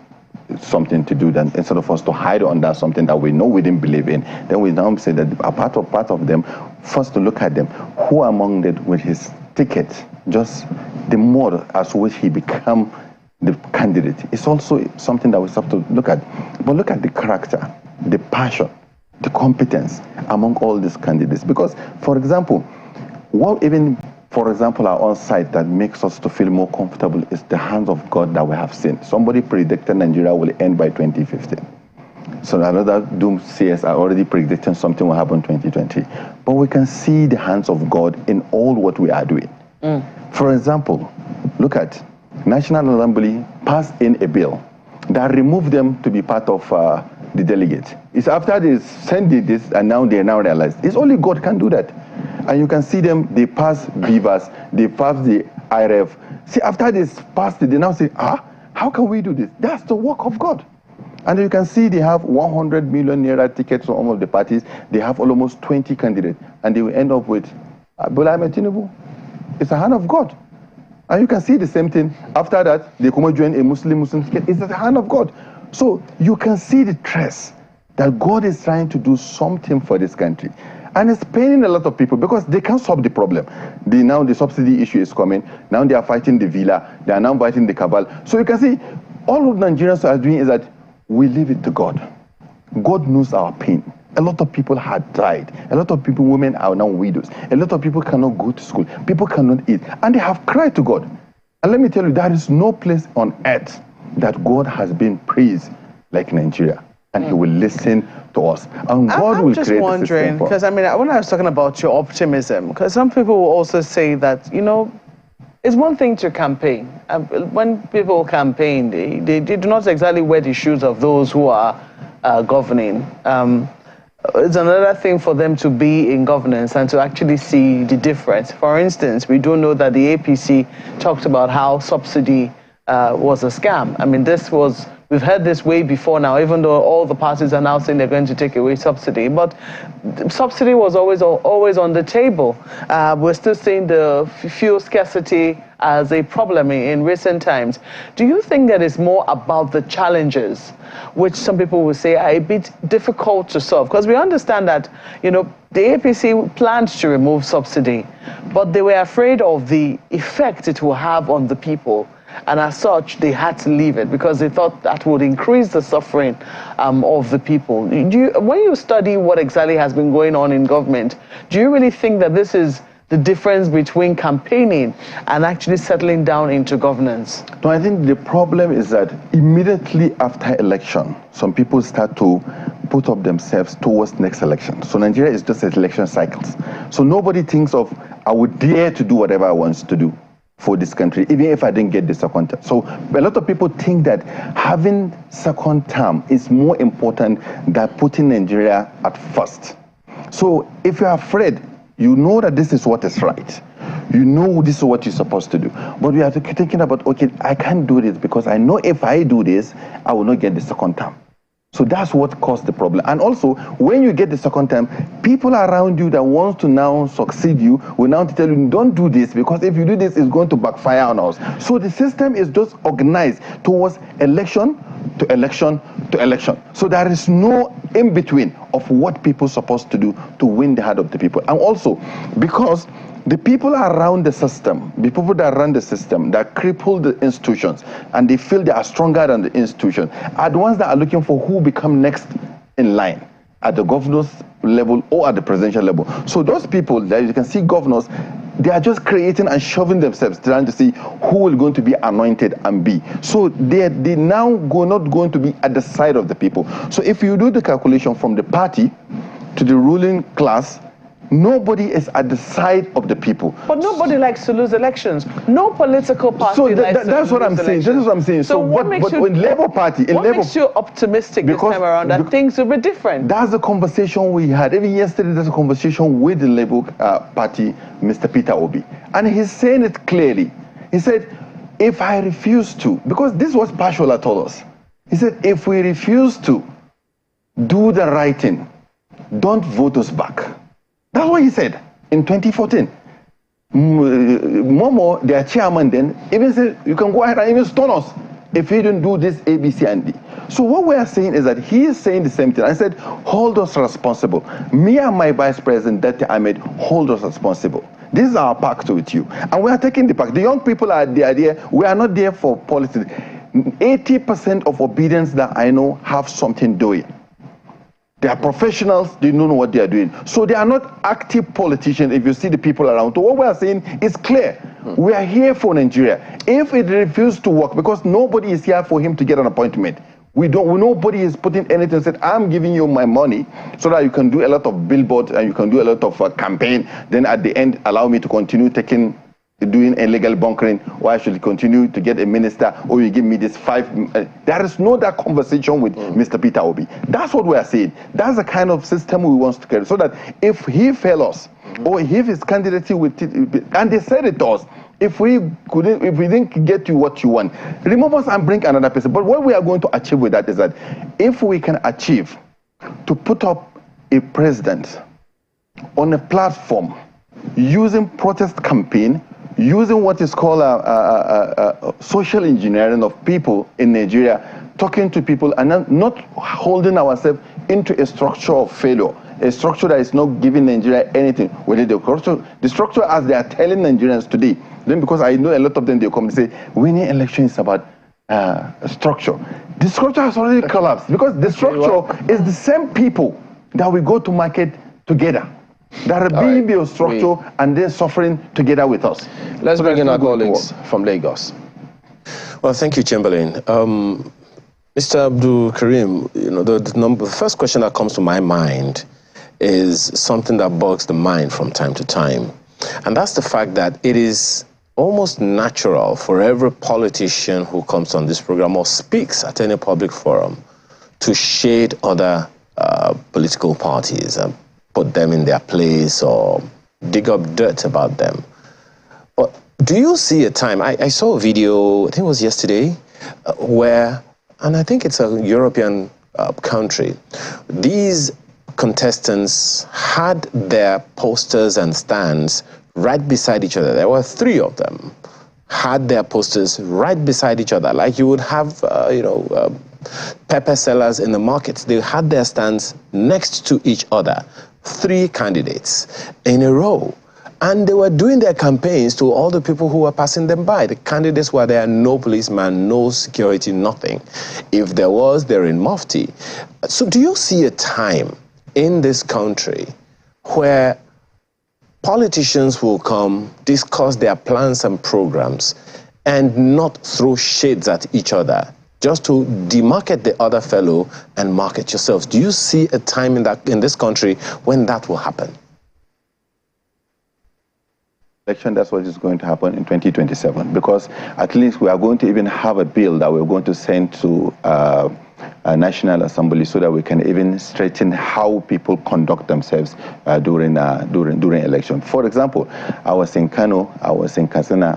something to do that instead of us to hide under something that we know we didn't believe in, then we now say that a part of them, first to look at them, who among them with his ticket, just the mode as which he become the candidate. It's also something that we have to look at. But look at the character, the passion, the competence among all these candidates. Because, for example, what even, for example, our own side that makes us to feel more comfortable is the hands of God that we have seen. Somebody predicted Nigeria will end by 2015. So another doomsayers are already predicting something will happen in 2020. But we can see the hands of God in all what we are doing. For example, look at National Assembly passed in a bill that removed them to be part of the delegate. It's after they sent this and now they now realize it's only God can do that. And you can see them, they pass Beavers, they pass the IRF. See, after they passed it, they now say, how can we do this? That's the work of God. And you can see they have 100 million naira tickets on all of the parties. They have almost 20 candidates. And they will end up with Bola Ahmed Tinubu. It's a hand of God. And you can see the same thing. After that, they come and join a Muslim ticket. It's the hand of God. So you can see the trace that God is trying to do something for this country. And it's paining a lot of people because they can't solve the problem. Now the subsidy issue is coming. Now they are fighting the villa. They are now fighting the cabal. So you can see all of Nigerians are doing is that we leave it to God. God knows our pain. A lot of people had died. A lot of people, women are now widows. A lot of people cannot go to school. People cannot eat. And they have cried to God. And let me tell you, there is no place on earth that God has been praised like Nigeria. And he will listen to us. And God will create a system for us. I'm just wondering, because I mean, when I was talking about your optimism, because some people will also say that, it's one thing to campaign. When people campaign, they do not exactly wear the shoes of those who are governing. It's another thing for them to be in governance and to actually see the difference. For instance, we do know that the APC talked about how subsidy was a scam. I mean, we've heard this way before now, even though all the parties are now saying they're going to take away subsidy. But subsidy was always on the table. We're still seeing the fuel scarcity as a problem in recent times. Do you think that it's more about the challenges, which some people will say are a bit difficult to solve? Because we understand that, the APC planned to remove subsidy, but they were afraid of the effect it will have on the people. And as such, they had to leave it because they thought that would increase the suffering of the people. When you study what exactly has been going on in government, do you really think that this is the difference between campaigning and actually settling down into governance? No, I think the problem is that immediately after election, some people start to put up themselves towards next election. So Nigeria is just election cycles. So nobody thinks of, I would dare to do whatever I want to do for this country, even if I didn't get the second term. So a lot of people think that having second term is more important than putting Nigeria at first. So if you're afraid, you know that this is what is right. You know this is what you're supposed to do. But we are thinking about, okay, I can't do this because I know if I do this, I will not get the second term. So that's what caused the problem. And also, when you get the second term, people around you that want to now succeed you will now tell you, don't do this, because if you do this, it's going to backfire on us. So the system is just organized towards election to election to election. So there is no in-between of what people are supposed to do to win the heart of the people. And also, because the people around the system, the people that run the system, that cripple the institutions, and they feel they are stronger than the institution, are the ones that are looking for who become next in line at the governor's level or at the presidential level. So those people that you can see governors, they are just creating and shoving themselves, trying to see who is going to be anointed and be. So they now not going to be at the side of the people. So if you do the calculation from the party to the ruling class, nobody is at the side of the people. But nobody likes to lose elections. No political party so likes to that's what I'm lose saying. elections. This is what I'm saying. So what makes you, in Labour Party, makes you optimistic this time around that things will be different? That's the conversation we had. Even yesterday, there's a conversation with the Labour Party, Mr. Peter Obi. And he's saying it clearly. He said, if I refuse to, because this was Pashola told us. He said, if we refuse to do the right thing, don't vote us back. That's what he said in 2014. Momo, their chairman then, even said, you can go ahead and even stone us if you don't do this A, B, C, and D. So what we are saying is that he is saying the same thing. I said, hold us responsible. Me and my vice president, Dr. Ahmed, hold us responsible. This is our pact with you. And we are taking the pact. The young people are the idea, we are not there for politics. 80% of obedience that I know have something doing. They are professionals, they don't know what they are doing. So they are not active politicians if you see the people around. So what we are saying is clear. We are here for Nigeria. If it refuses to work, because nobody is here for him to get an appointment. Nobody is putting anything, said, I'm giving you my money so that you can do a lot of billboards and you can do a lot of campaign. Then at the end, allow me to continue doing illegal bunkering, or I should continue to get a minister, or you give me this 5. There is no that conversation with Mr. Peter Obi. That's what we are saying. That's the kind of system we want to carry. So that if he fails us, or if his candidacy with it, and they said it to us, if we didn't get you what you want, remove us and bring another person. But what we are going to achieve with that is that if we can achieve to put up a president on a platform using protest campaign, using what is called social engineering of people in Nigeria, talking to people and not holding ourselves into a structure of failure, a structure that is not giving Nigeria anything. Whether the structure as they are telling Nigerians today, then because I know a lot of them, they come and say, winning election is about structure. The structure has already collapsed because the structure is the same people that we go to market together. That are being built structure and then suffering together with us. Let's bring in our colleagues from Lagos. Well, thank you, Chamberlain. Mr. Abdul Karim, the first question that comes to my mind is something that bugs the mind from time to time. And that's the fact that it is almost natural for every politician who comes on this program or speaks at any public forum to shade other political parties and put them in their place or dig up dirt about them. But do you see a time, I saw a video, I think it was yesterday, where, and I think it's a European country, these contestants had their posters and stands right beside each other. There were 3 of them, had their posters right beside each other, like you would have, pepper sellers in the markets. They had their stands next to each other. 3 candidates in a row, and they were doing their campaigns to all the people who were passing them by. The candidates were there, no policeman, no security, nothing. If there was, they're in mufti. So do you see a time in this country where politicians will come, discuss their plans and programs, and not throw shades at each other, just to demarket the other fellow and market yourselves. Do you see a time in this country when that will happen? Election, that's what is going to happen in 2027, because at least we are going to even have a bill that we're going to send to a National Assembly so that we can even straighten how people conduct themselves during election. For example, I was in Kano, I was in Katsina,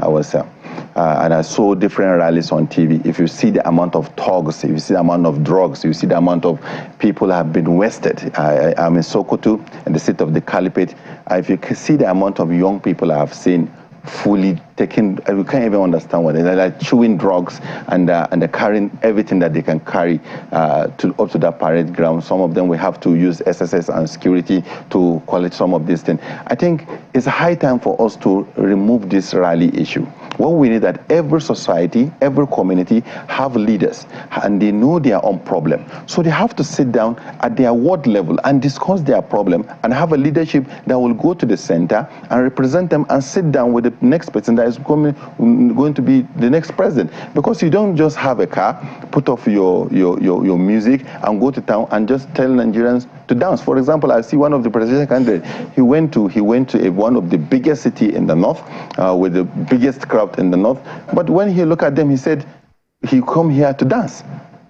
and I saw different rallies on TV. If you see the amount of thugs, if you see the amount of drugs, you see the amount of people have been wasted. I'm in Sokoto, in the seat of the Caliphate. If you can see the amount of young people I have seen fully taken, we can't even understand what they're like, chewing drugs and they're carrying everything that they can carry up to that parade ground. Some of them we have to use SSS and security to collect some of these things. I think it's high time for us to remove this rally issue. What we need that every society, every community have leaders and they know their own problem. So they have to sit down at their ward level and discuss their problem and have a leadership that will go to the center and represent them and sit down with the next person that is going to be the next president. Because you don't just have a car, put off your music and go to town and just tell Nigerians to dance. For example, I see one of the presidential candidates, he went to one of the biggest city in the north with the biggest crowd in the north. But when he looked at them, he said, he come here to dance.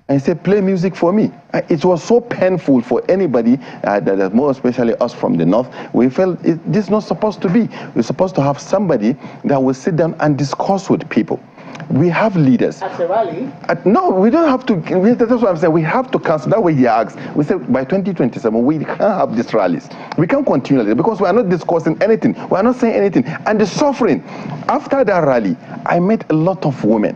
And he said, play music for me. It was so painful for anybody, that more especially us from the north. We felt this is not supposed to be. We're supposed to have somebody that will sit down and discuss with people. We have leaders. At a rally? No, we don't have to. That's what I'm saying. We have to cancel. That way he asks. We said by 2027, we can't have these rallies. We can't continue this because we are not discussing anything. We are not saying anything. And the suffering. After that rally, I met a lot of women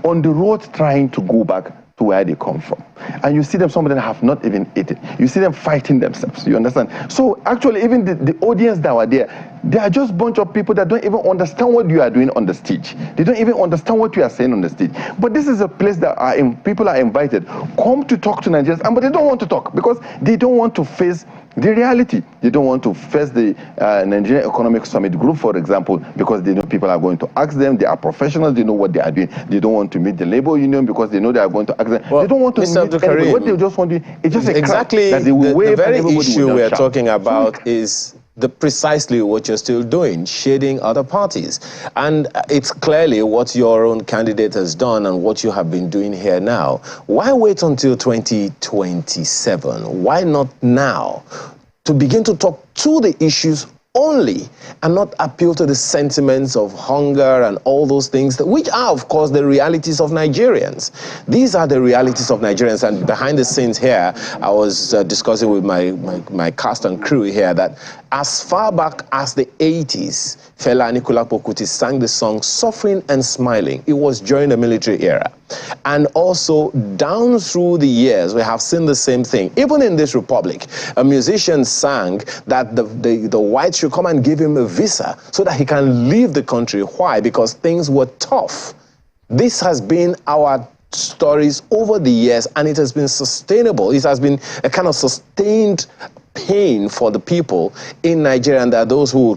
on the road trying to go back to where they come from. And you see them, some of them have not even eaten. You see them fighting themselves, you understand? So actually, even the audience that were there, they are just a bunch of people that don't even understand what you are doing on the stage. They don't even understand what you are saying on the stage. But this is a place that people are invited, come to talk to Nigerians, but they don't want to talk because they don't want to face the reality. They don't want to face the Nigerian Economic Summit group, for example, because they know people are going to ask them. They are professionals. They know what they are doing. They don't want to meet the labor union because they know they are going to ask them. Well, they don't want to meet anybody. What they just want to do is just exactly that they will wave. The very issue we are talking about is precisely what you're still doing, shading other parties. And it's clearly what your own candidate has done and what you have been doing here now. Why wait until 2027? Why not now to begin to talk to the issues only and not appeal to the sentiments of hunger and all those things, which are, of course, the realities of Nigerians. These are the realities of Nigerians. And behind the scenes here, I was discussing with my cast and crew here that as far back as the 80s, Fela Anikulapo Kuti sang the song Suffering and Smiling. It was during the military era. And also down through the years, we have seen the same thing. Even in this republic, a musician sang that the whites should come and give him a visa so that he can leave the country. Why? Because things were tough. This has been our stories over the years, and it has been sustainable. It has been a kind of sustained pain for the people in Nigeria, and there are those who,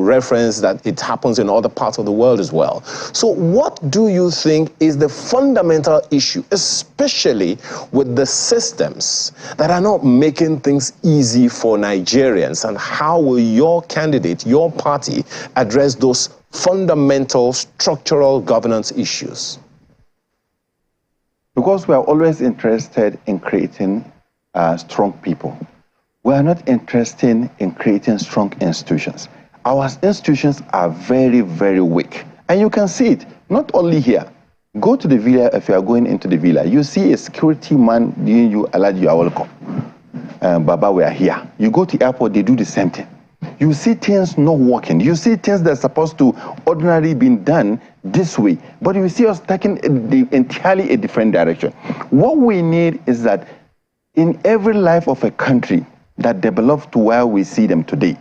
reference that it happens in other parts of the world as well. So what do you think is the fundamental issue, especially with the systems that are not making things easy for Nigerians, and how will your candidate, your party, address those fundamental structural governance issues? Because we are always interested in creating strong people. We are not interested in creating strong institutions. Our institutions are very, very weak. And you can see it, not only here. Go to the villa, if you are going into the villa, you see a security man giving you, Alaji, you are welcome. Baba, we are here. You go to the airport, they do the same thing. You see things not working. You see things that are supposed to ordinarily be done this way. But you see us taking entirely a different direction. What we need is that in every life of a country that developed to where we see them today,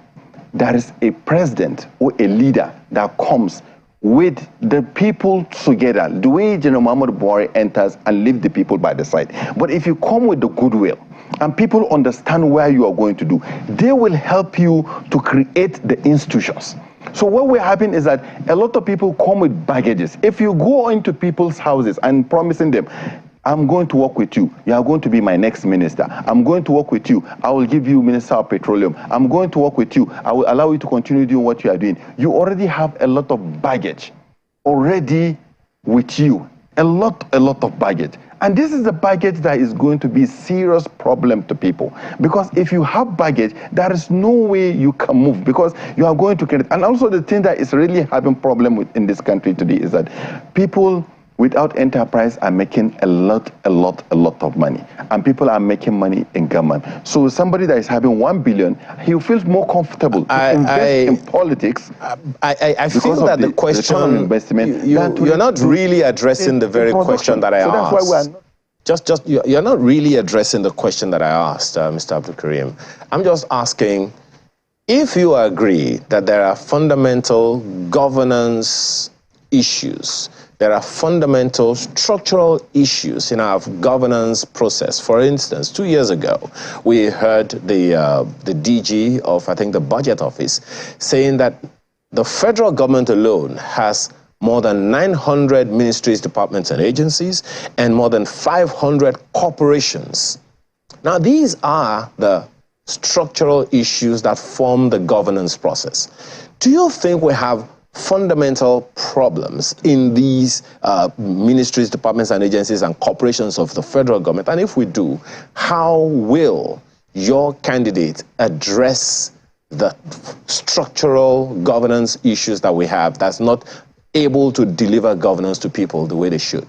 there is a president or a leader that comes with the people together, the way General Muhammad Buhari enters and leaves the people by the side. But if you come with the goodwill and people understand where you are going to do, they will help you to create the institutions. So what will happen is that a lot of people come with baggages. If you go into people's houses and promising them, I'm going to work with you. You are going to be my next minister. I'm going to work with you. I will give you Minister of Petroleum. I'm going to work with you. I will allow you to continue doing what you are doing. You already have a lot of baggage already with you. A lot of baggage. And this is the baggage that is going to be a serious problem to people. Because if you have baggage, there is no way you can move because you are going to get it. And also the thing that is really having problem with in this country today is that people without enterprise are making a lot of money. And people are making money in government. So somebody that is having 1 billion, he feels more comfortable to invest in politics. I feel that the question, investment, you're not really addressing the very question that I asked. So that's why we are you're not really addressing the question that I asked, Mr. Abdul Karim. I'm just asking, if you agree that there are fundamental governance issues, there are fundamental structural issues in our governance process. For instance, 2 years ago, we heard the DG of, I think, the Budget Office saying that the federal government alone has more than 900 ministries, departments, and agencies, and more than 500 corporations. Now, these are the structural issues that form the governance process. Do you think we have fundamental problems in these ministries, departments, and agencies and corporations of the federal government? And if we do, how will your candidate address the structural governance issues that we have that's not able to deliver governance to people the way they should?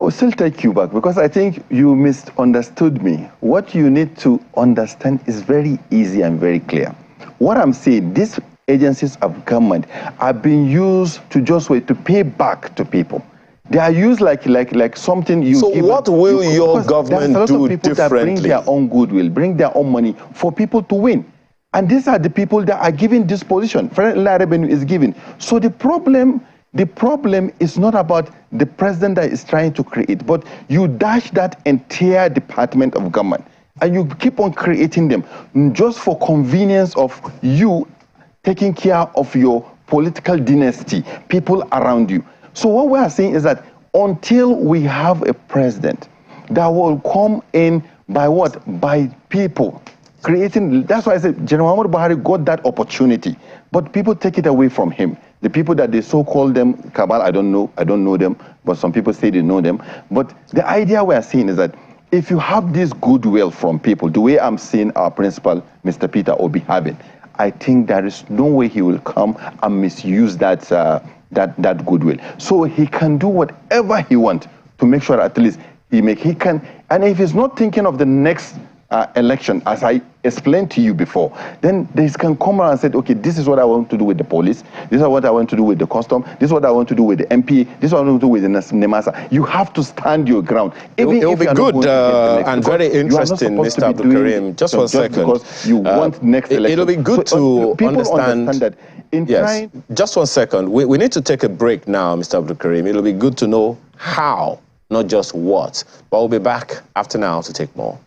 I'll still take you back because I think you misunderstood me. What you need to understand is very easy and very clear. What I'm saying, these agencies of government are being used to just wait to pay back to people. They are used like something you give. So what will your government do differently? There's a lot of people that bring their own goodwill, bring their own money for people to win. And these are the people that are given this position. Federal revenue is given. So the problem is not about the president that is trying to create, but you dash that entire department of government and you keep on creating them just for convenience of you taking care of your political dynasty, people around you. So what we are saying is that until we have a president that will come in by what? By people. Creating, that's why I said General Muhammadu Buhari got that opportunity, but people take it away from him. The people that they so-called them, cabal, I don't know them, but some people say they know them. But the idea we are seeing is that if you have this goodwill from people, the way I'm seeing our principal, Mr. Peter Obi, having, I think there is no way he will come and misuse that goodwill. So he can do whatever he wants to make sure at least he can, and if he's not thinking of the next election, as I explained to you before, then they can come around and say, okay, this is what I want to do with the police, this is what I want to do with the custom, this is what I want to do with the MP, this is what I want to do with the NEMASA. You have to stand your ground. It will be good and very interesting, Mr. Abdul Karim. Just one second. Because you want next election. It'll be good to understand that. Yes, just one second. We need to take a break now, Mr. Abdul Karim. It'll be good to know how, not just what. But we'll be back after now to take more.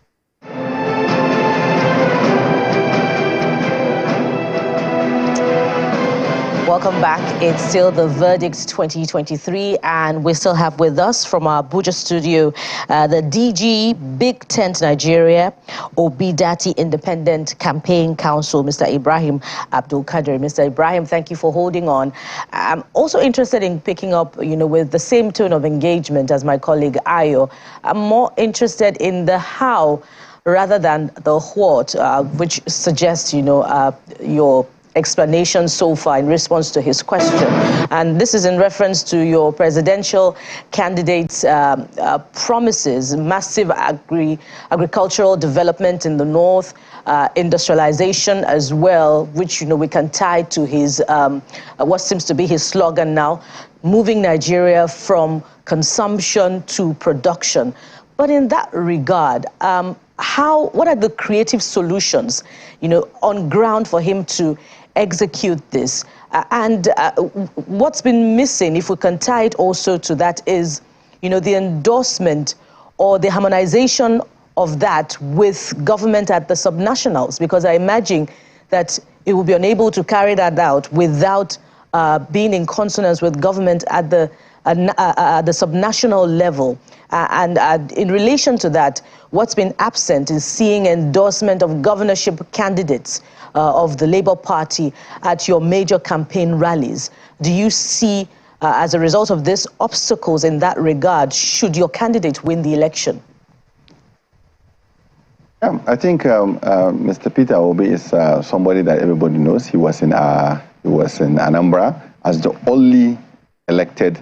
Welcome back. It's still the Verdict 2023, and we still have with us from our Abuja studio the DG, Big Tent Nigeria, Obidati Independent Campaign Council, Mr. Ibrahim Abdul Kadir. Mr. Ibrahim, thank you for holding on. I'm also interested in picking up, with the same tone of engagement as my colleague Ayo. I'm more interested in the how rather than the what, which suggests, your explanation so far in response to his question. And this is in reference to your presidential candidate's promises, massive agricultural development in the north, industrialization as well, which we can tie to his what seems to be his slogan now, moving Nigeria from consumption to production. But in that regard, what are the creative solutions, on ground for him to execute this? And what's been missing, if we can tie it also to that, is, the endorsement or the harmonization of that with government at the subnationals, because I imagine that it will be unable to carry that out without being in consonance with government at the subnational level. And in relation to that, what's been absent is seeing endorsement of governorship candidates of the Labour Party at your major campaign rallies. Do you see, as a result of this, obstacles in that regard, should your candidate win the election? Yeah, I think Mr. Peter Obi is somebody that everybody knows. He was in Anambra as the only elected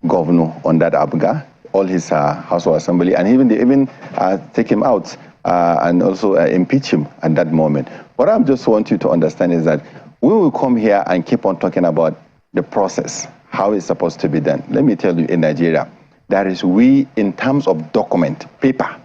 governor on that ABGA, all his House of Assembly, and they even take him out and also impeach him at that moment. What I just want you to understand is that we will come here and keep on talking about the process, how it's supposed to be done. Let me tell you, in Nigeria, there is in terms of document, paper,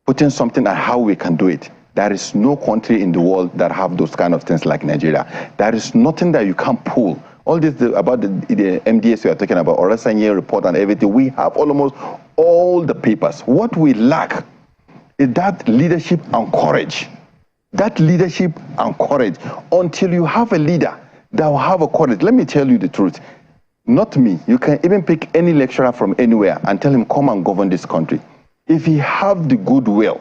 putting something on how we can do it. There is no country in the world that have those kind of things like Nigeria. There is nothing that you can't pull. All this about the MDS we are talking about, Orasanye report and everything, we have almost all the papers. What we lack is that leadership and courage. That leadership and courage. Until you have a leader that will have a courage. Let me tell you the truth. Not me. You can even pick any lecturer from anywhere and tell him, come and govern this country. If he have the goodwill,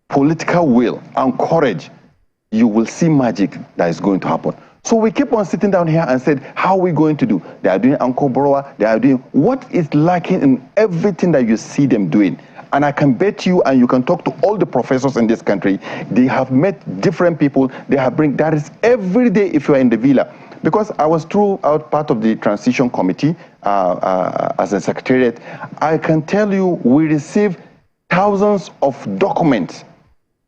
political will, and courage, you will see magic that is going to happen. So we keep on sitting down here and said, how are we going to do? They are doing Uncle Borowa, they are doing what is lacking in everything that you see them doing. And I can bet you, and you can talk to all the professors in this country, they have met different people, they have that is every day if you are in the villa. Because I was throughout part of the transition committee as a secretariat, I can tell you we receive thousands of documents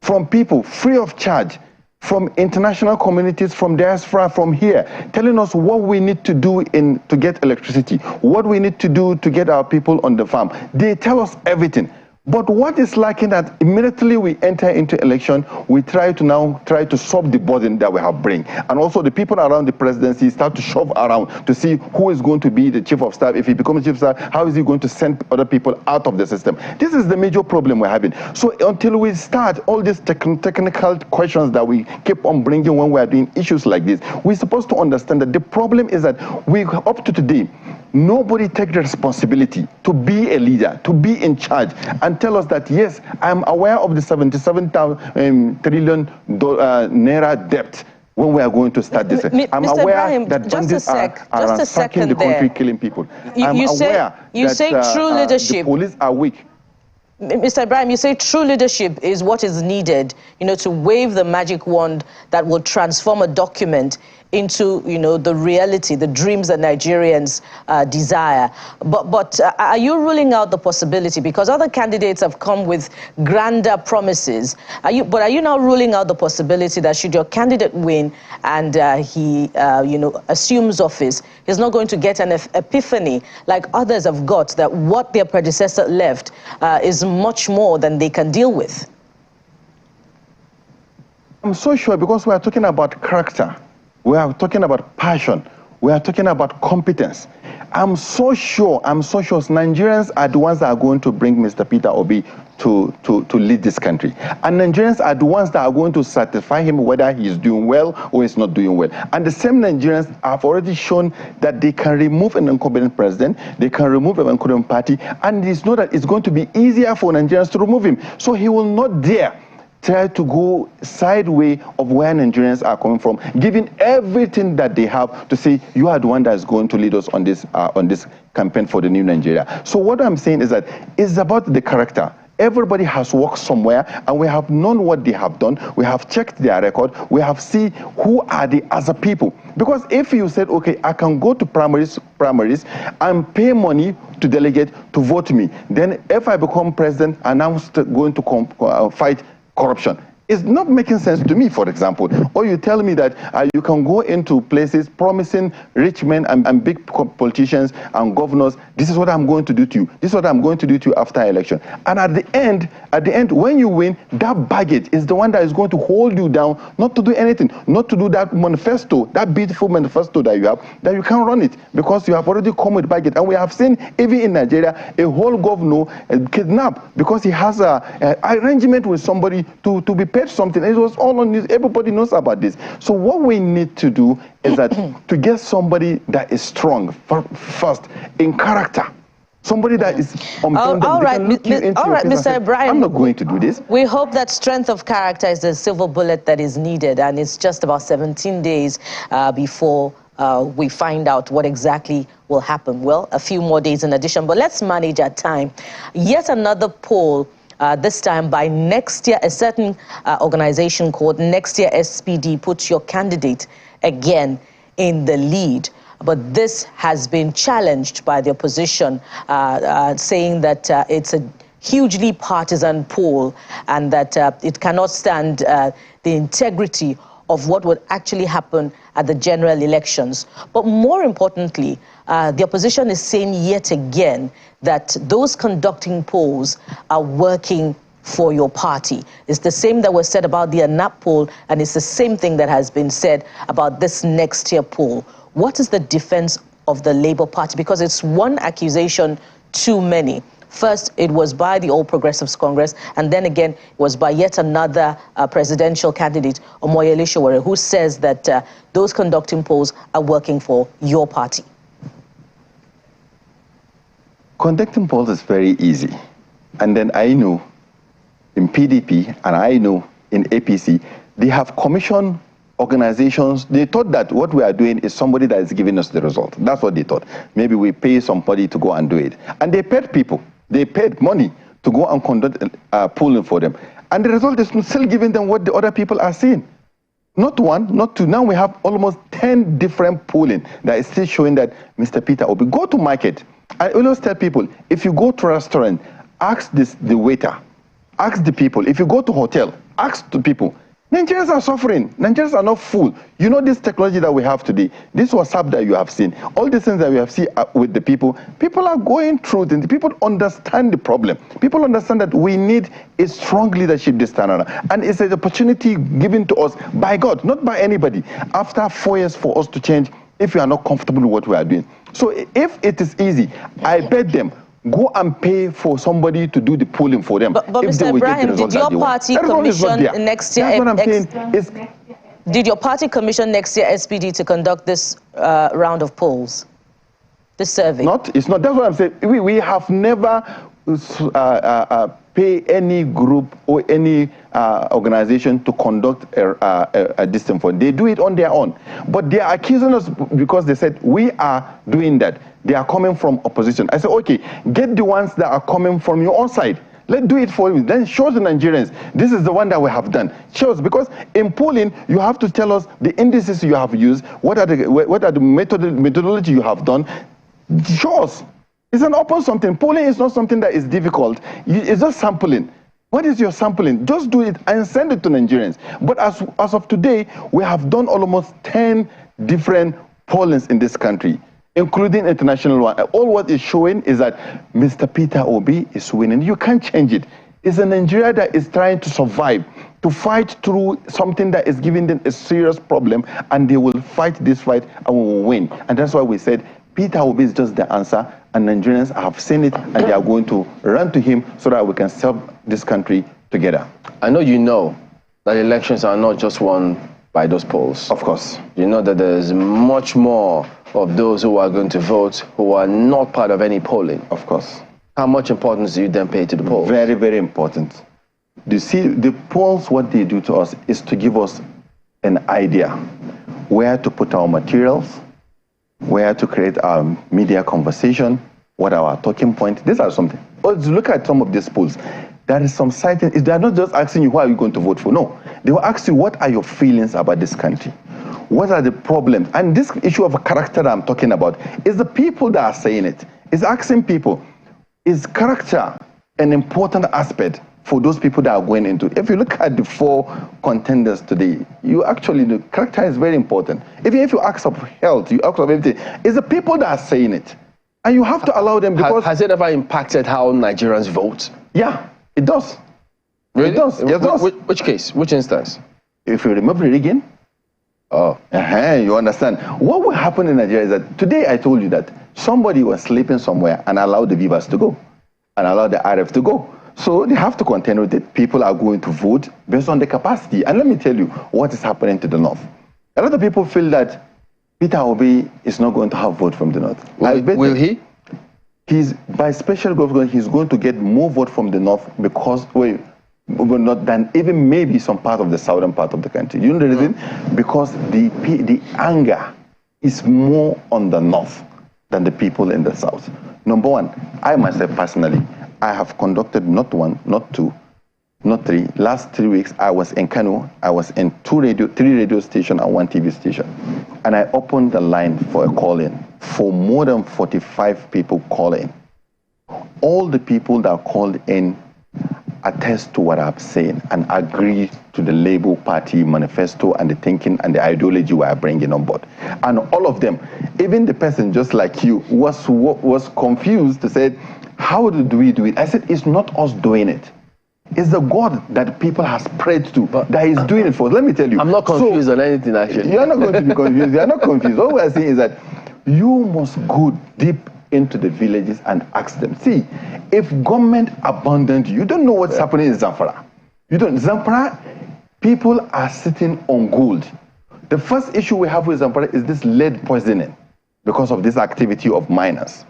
from people free of charge, from international communities, from diaspora, from here, telling us what we need to do to get electricity, what we need to do to get our people on the farm. They tell us everything. But what is lacking that immediately we enter into election, we try to solve the burden that we have bring. And also the people around the presidency start to shove around to see who is going to be the chief of staff. If he becomes chief of staff, how is he going to send other people out of the system? This is the major problem we're having. So until we start all these technical questions that we keep on bringing when we are doing issues like this, we're supposed to understand that the problem is that up to today, nobody takes the responsibility to be a leader, to be in charge, and tell us that, yes, I'm aware of the 77 trillion naira debt when we are going to start this. I'm Mr. aware Ibrahim, that bandits are ransacking the country, killing people. I'm aware that the police are weak. Mr. Ibrahim, you say true leadership is what is needed, to wave the magic wand that will transform a document into, the reality, the dreams that Nigerians desire. But are you ruling out the possibility, because other candidates have come with grander promises, are you now ruling out the possibility that should your candidate win and he, assumes office, he's not going to get an epiphany like others have got, that what their predecessor left is much more than they can deal with? I'm so sure, because we are talking about character. We are talking about passion. We are talking about competence. I'm so sure Nigerians are the ones that are going to bring Mr. Peter Obi to lead this country. And Nigerians are the ones that are going to certify him whether he is doing well or he's not doing well. And the same Nigerians have already shown that they can remove an incompetent president, they can remove an incompetent party, and it's not that it's going to be easier for Nigerians to remove him. So he will not dare try to go sideways of where Nigerians are coming from, giving everything that they have to say, you are the one that is going to lead us on this campaign for the new Nigeria. So what I'm saying is that it's about the character. Everybody has worked somewhere, and we have known what they have done. We have checked their record. We have seen who are the other people. Because if you said, okay, I can go to primaries and pay money to delegate to vote me, then if I become president, I'm now going to fight corruption. It's not making sense to me, for example. Or you tell me that you can go into places promising rich men and big politicians and governors, this is what I'm going to do to you. This is what I'm going to do to you after election. And at the end, when you win, that baggage is the one that is going to hold you down, not to do anything, not to do that manifesto, that beautiful manifesto that you have, that you can't run it because you have already come with baggage. And we have seen, even in Nigeria, a whole governor kidnapped because he has an arrangement with somebody to be paid paid something. It was all on news. Everybody knows about this. So what we need to do is that to get somebody that is strong first in character. Somebody that is all right, Mr. Ibrahim. I'm not going to do this. We hope that strength of character is the silver bullet that is needed, and it's just about 17 days before we find out what exactly will happen. Well, a few more days in addition, but let's manage our time. Yet another poll, this time by Next Year, a certain organization called Next Year SPD puts your candidate again in the lead. But this has been challenged by the opposition, saying that it's a hugely partisan poll and that it cannot stand the integrity of what would actually happen at the general elections. But more importantly, the opposition is saying yet again that those conducting polls are working for your party. It's the same that was said about the ANAP poll, and it's the same thing that has been said about this Next Year poll. What is the defense of the Labour Party? Because it's one accusation too many. First, it was by the All Progressives Congress, and then again, it was by yet another presidential candidate, Omoyele Sowore, who says that those conducting polls are working for your party. Conducting polls is very easy. And then I know in PDP and I know in APC, they have commissioned organizations. They thought that what we are doing is somebody that is giving us the result. That's what they thought. Maybe we pay somebody to go and do it. And they paid people. They paid money to go and conduct polling for them. And the result is still giving them what the other people are seeing. Not one, not two. Now we have almost 10 different polling that is still showing that Mr. Peter Obi. Go to market. I always tell people, if you go to a restaurant, ask the waiter, ask the people. If you go to hotel, ask the people. Nigerians are suffering. Nigerians are not full. You know this technology that we have today, this WhatsApp that you have seen, all these things that we have seen with the people are going through things. People understand the problem. People understand that we need a strong leadership this time around. And it's an opportunity given to us by God, not by anybody. After 4 years for us to change, if we are not comfortable with what we are doing. So if it is easy, I bet them, go and pay for somebody to do the polling for them. But Mr. Ibrahim, did your party commission Next Year? That's what I'm saying. Did your party commission Next Year SPD to conduct this round of polls, this survey? It's not. That's what I'm saying. We have never pay any group or any organization to conduct a distance for. They do it on their own. But they are accusing us because they said we are doing that. They are coming from opposition. I said, okay, get the ones that are coming from your own side. Let's do it for you. Then show the Nigerians, this is the one that we have done. Shows, because in polling, you have to tell us the indices you have used, what are the methodology you have done. Show us. It's an open something. Polling is not something that is difficult. It's just sampling. What is your sampling? Just do it and send it to Nigerians. But as of today, we have done almost 10 different pollings in this country, including international one. All what is showing is that Mr. Peter Obi is winning. You can't change it. It's a Nigeria that is trying to survive, to fight through something that is giving them a serious problem, and they will fight this fight and we will win. And that's why we said Peter Obi is just the answer, and Nigerians have seen it, and they are going to run to him so that we can serve this country together. I know you know that elections are not just won by those polls. Of course. You know that there's much more of those who are going to vote who are not part of any polling. Of course. How much importance do you then pay to the polls? Very, very important. You see, the polls, what they do to us is to give us an idea where to put our materials, where to create our media conversation, what are our talking points. These are something. Let's look at some of these polls. There is some citing. They're not just asking you who are you going to vote for. No. They will ask you what are your feelings about this country. What are the problems? And this issue of character that I'm talking about is the people that are saying it. It's asking people, is character an important aspect for those people that are going into? If you look at the 4 contenders today, the character is very important. Even if you ask of health, you ask of everything, it's the people that are saying it. And you have to allow them, because... Has it ever impacted how Nigerians vote? Yeah, it does. Really? It does. It does. Which case? Which instance? If you remove the rigging, you understand. What will happen in Nigeria is that today I told you that somebody was sleeping somewhere and allowed the Vivas to go and allowed the RF to go. So they have to contend with it. People are going to vote based on the capacity. And let me tell you what is happening to the North. A lot of people feel that Peter Obi is not going to have vote from the North. Will he? He's, by special government, he's going to get more vote from the North because, not than even maybe some part of the southern part of the country. You know the reason? Because the anger is more on the North than the people in the South. Number one, I myself personally, I have conducted not one, not two, not three. Last 3 weeks, I was in Kano. I was in three radio stations and 1 TV station. And I opened the line for a call-in for more than 45 people calling. All the people that called in attest to what I'm saying and agree to the Labour Party manifesto and the thinking and the ideology we are bringing on board. And all of them, even the person just like you, was confused to say, how do we do it? I said, it's not us doing it. It's the God that people has prayed to that is doing it for us. Let me tell you. I'm not confused on anything, actually. You're not going to be confused. You're not confused. All we're saying is that you must go deep into the villages and ask them. See, if government abandoned you, you don't know what's happening in Zamfara. You don't. Zamfara, people are sitting on gold. The first issue we have with Zamfara is this lead poisoning because of this activity of miners.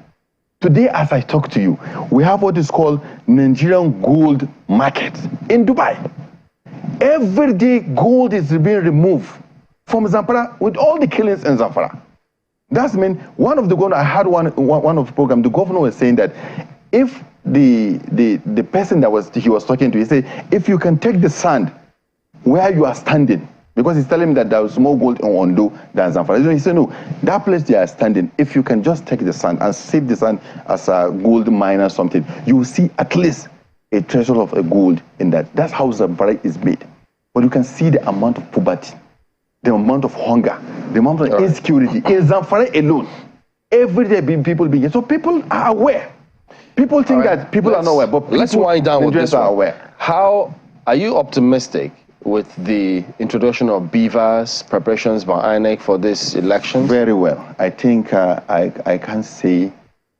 Today, as I talk to you, we have what is called Nigerian gold market in Dubai. Every day, gold is being removed from Zamfara with all the killings in Zamfara. That's mean one of the governors, I had one of the program, the governor was saying that if the person that he was talking to, he said, if you can take the sand where you are standing, because he's telling me that there was more gold in Ondo than Zamfara. He said, no, that place they are standing, if you can just take the sand and save the sand as a gold mine or something, you will see at least a treasure of a gold in that. That's how Zamfara is made. But you can see the amount of poverty, the amount of hunger, the amount of insecurity. In Zamfara alone, every day people begin. So people are aware. People think that people are not aware, but let's wind down with this are aware. How are you optimistic with the introduction of beavers, preparations by INEC for this election? Very well. I think I can say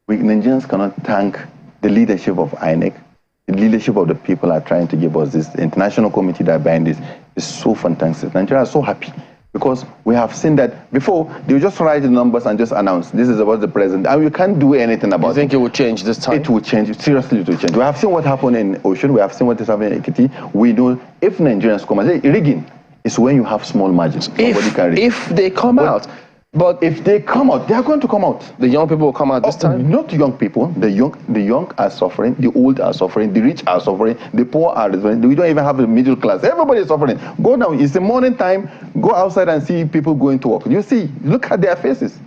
Nigerians cannot thank the leadership of INEC. The leadership of the people are trying to give us this. The international committee that behind this is so fantastic. Nigeria is so happy because we have seen that before they would just write the numbers and just announce this is about the president, and we can't do anything about it. You think it will change this time? It will change. Seriously, it will change. We have seen what happened in Ocean. We have seen what is happening in Ekiti. We know if Nigerians come and say rigging is when you have small margins. If they come out. But if they come out, they are going to come out. The young people will come out this time? Not young people. The young are suffering. The old are suffering. The rich are suffering. The poor are suffering. We don't even have a middle class. Everybody is suffering. Go now. It's the morning time. Go outside and see people going to work. You see, look at their faces.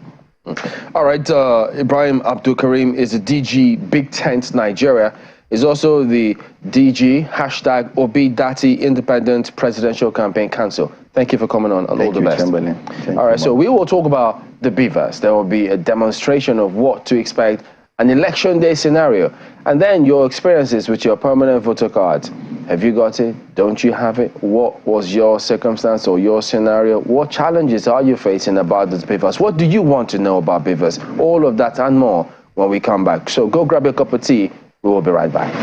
All right. Ibrahim Abdul Karim is the DG Big Tent Nigeria. Is also the DG # Obidati Independent Presidential Campaign Council. Thank you for coming on, and all the best. All right, so we will talk about the beavers. There will be a demonstration of what to expect, an election day scenario, and then your experiences with your permanent voter cards. Have you got it? Don't you have it? What was your circumstance or your scenario? What challenges are you facing about the beavers? What do you want to know about beavers? All of that and more when we come back. So go grab your cup of tea. We will be right back.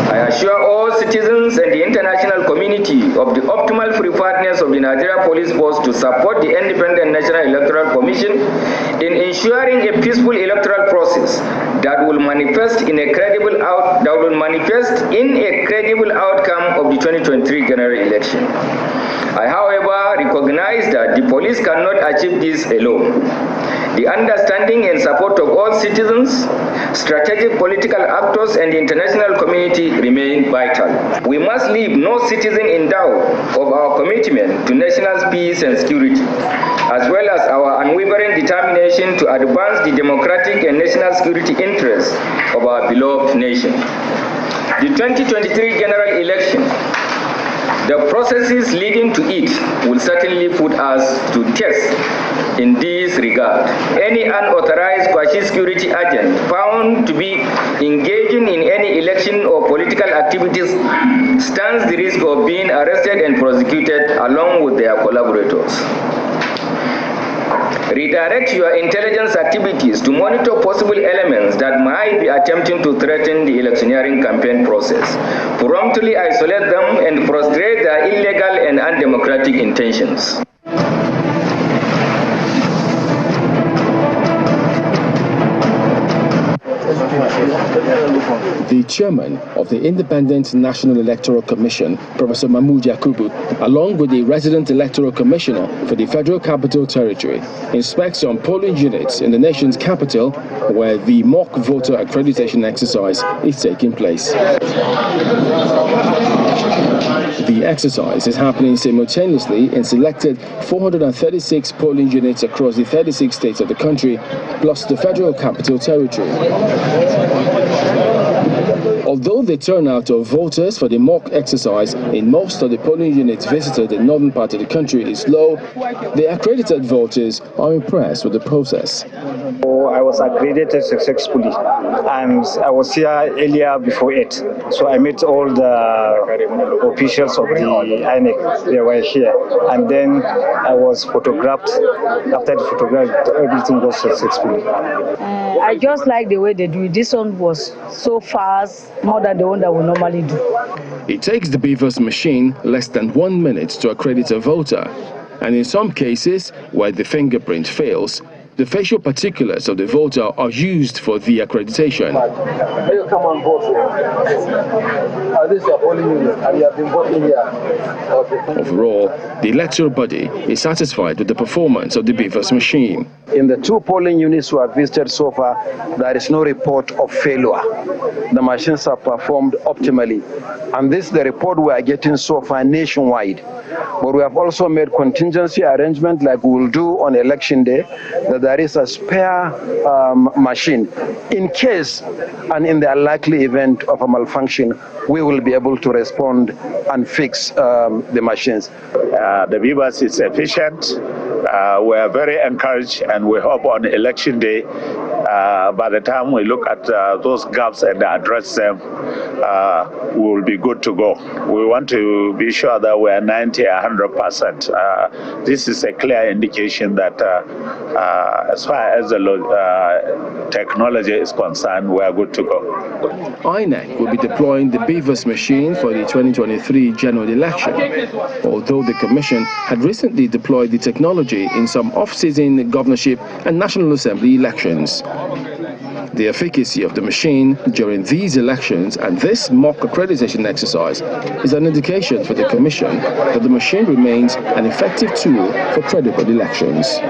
I assure all citizens and the international community of the optimal preparedness of the Nigeria Police Force to support the Independent National Electoral Commission in ensuring a peaceful electoral process that will manifest in a credible outcome of the 2023 general election. I, however, recognize that the police cannot achieve this alone. The understanding and support of all citizens, strategic political actors, and the international community remain vital. We must leave no citizen in doubt of our commitment to national peace and security, as well as our unwavering determination to advance the democratic and national security interests of our beloved nation. The 2023 general election, the processes leading to it will certainly put us to test in this regard. Any unauthorized quasi-security agent found to be engaging in any election or political activities stands the risk of being arrested and prosecuted along with their collaborators. Redirect your intelligence activities to monitor possible elements that might be attempting to threaten the electioneering campaign process. Promptly isolate them and frustrate their illegal and undemocratic intentions. The chairman of the Independent National Electoral Commission, Professor Mahmoud Yakubu, along with the resident electoral commissioner for the Federal Capital Territory, inspects some polling units in the nation's capital where the mock voter accreditation exercise is taking place. The exercise is happening simultaneously in selected 436 polling units across the 36 states of the country, plus the Federal Capital Territory. Although the turnout of voters for the mock exercise in most of the polling units visited in the northern part of the country is low, the accredited voters are impressed with the process. I was accredited successfully, and I was here earlier before 8. So I met all the officials of the INEC. They were here, and then I was photographed. After the photograph, everything was successful. I just like the way they do it. This one was so fast, more than the one that we normally do. It takes the Beavers machine less than 1 minute to accredit a voter, and in some cases, where the fingerprint fails, the facial particulars of the voter are used for the accreditation. Come on, vote. This is your polling unit, and you have been voting here. Overall, the electoral body is satisfied with the performance of the Beavers machine. In the 2 polling units we have visited so far, there is no report of failure. The machines have performed optimally, and this is the report we are getting so far nationwide. But we have also made contingency arrangement like we will do on election day, that there is a spare machine. In case and in the unlikely event of a malfunction, we will be able to respond and fix the machines. The Beavers is efficient. We are very encouraged, and we hope on election day, by the time we look at those gaps and address them, we will be good to go. We want to be sure that we are 100%. This is a clear indication that as far as the technology is concerned, we are good to go. INEC will be deploying the Beavers machine for the 2023 general election, although the Commission had recently deployed the technology in some off-season governorship and National Assembly elections. The efficacy of the machine during these elections and this mock accreditation exercise is an indication for the Commission that the machine remains an effective tool for credible elections.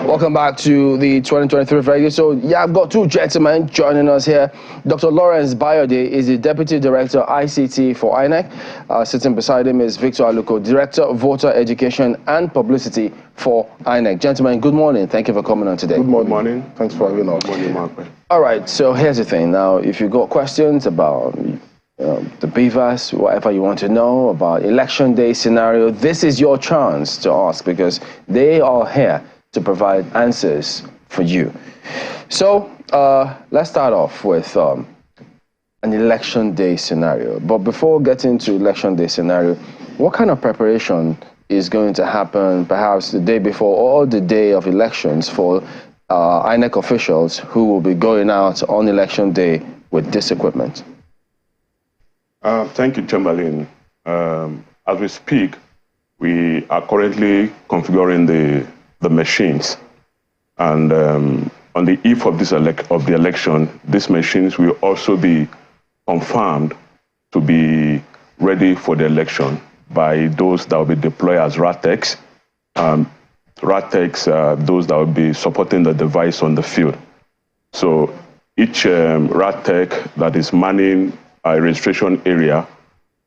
Welcome back to the 2023 radio. So, yeah, I've got 2 gentlemen joining us here. Dr. Lawrence Bayode is the Deputy Director ICT for INEC. Sitting beside him is Victor Aluko, Director of Voter Education and Publicity for INEC. Gentlemen, good morning. Thank you for coming on today. Good morning. Thanks for having us. Good morning, Mark. All right, so here's the thing. Now, if you've got questions about the Beavers, whatever you want to know about election day scenario, this is your chance to ask, because they are here to provide answers for you. So let's start off with an election day scenario. But before getting to election day scenario, what kind of preparation is going to happen perhaps the day before or the day of elections for INEC officials who will be going out on election day with this equipment? Thank you, Chamberlain. As we speak, we are currently configuring the machines, and on the eve of the election, these machines will also be confirmed to be ready for the election by those that will be deployed as RATEX. Those that will be supporting the device on the field. So each RATEC that is manning a registration area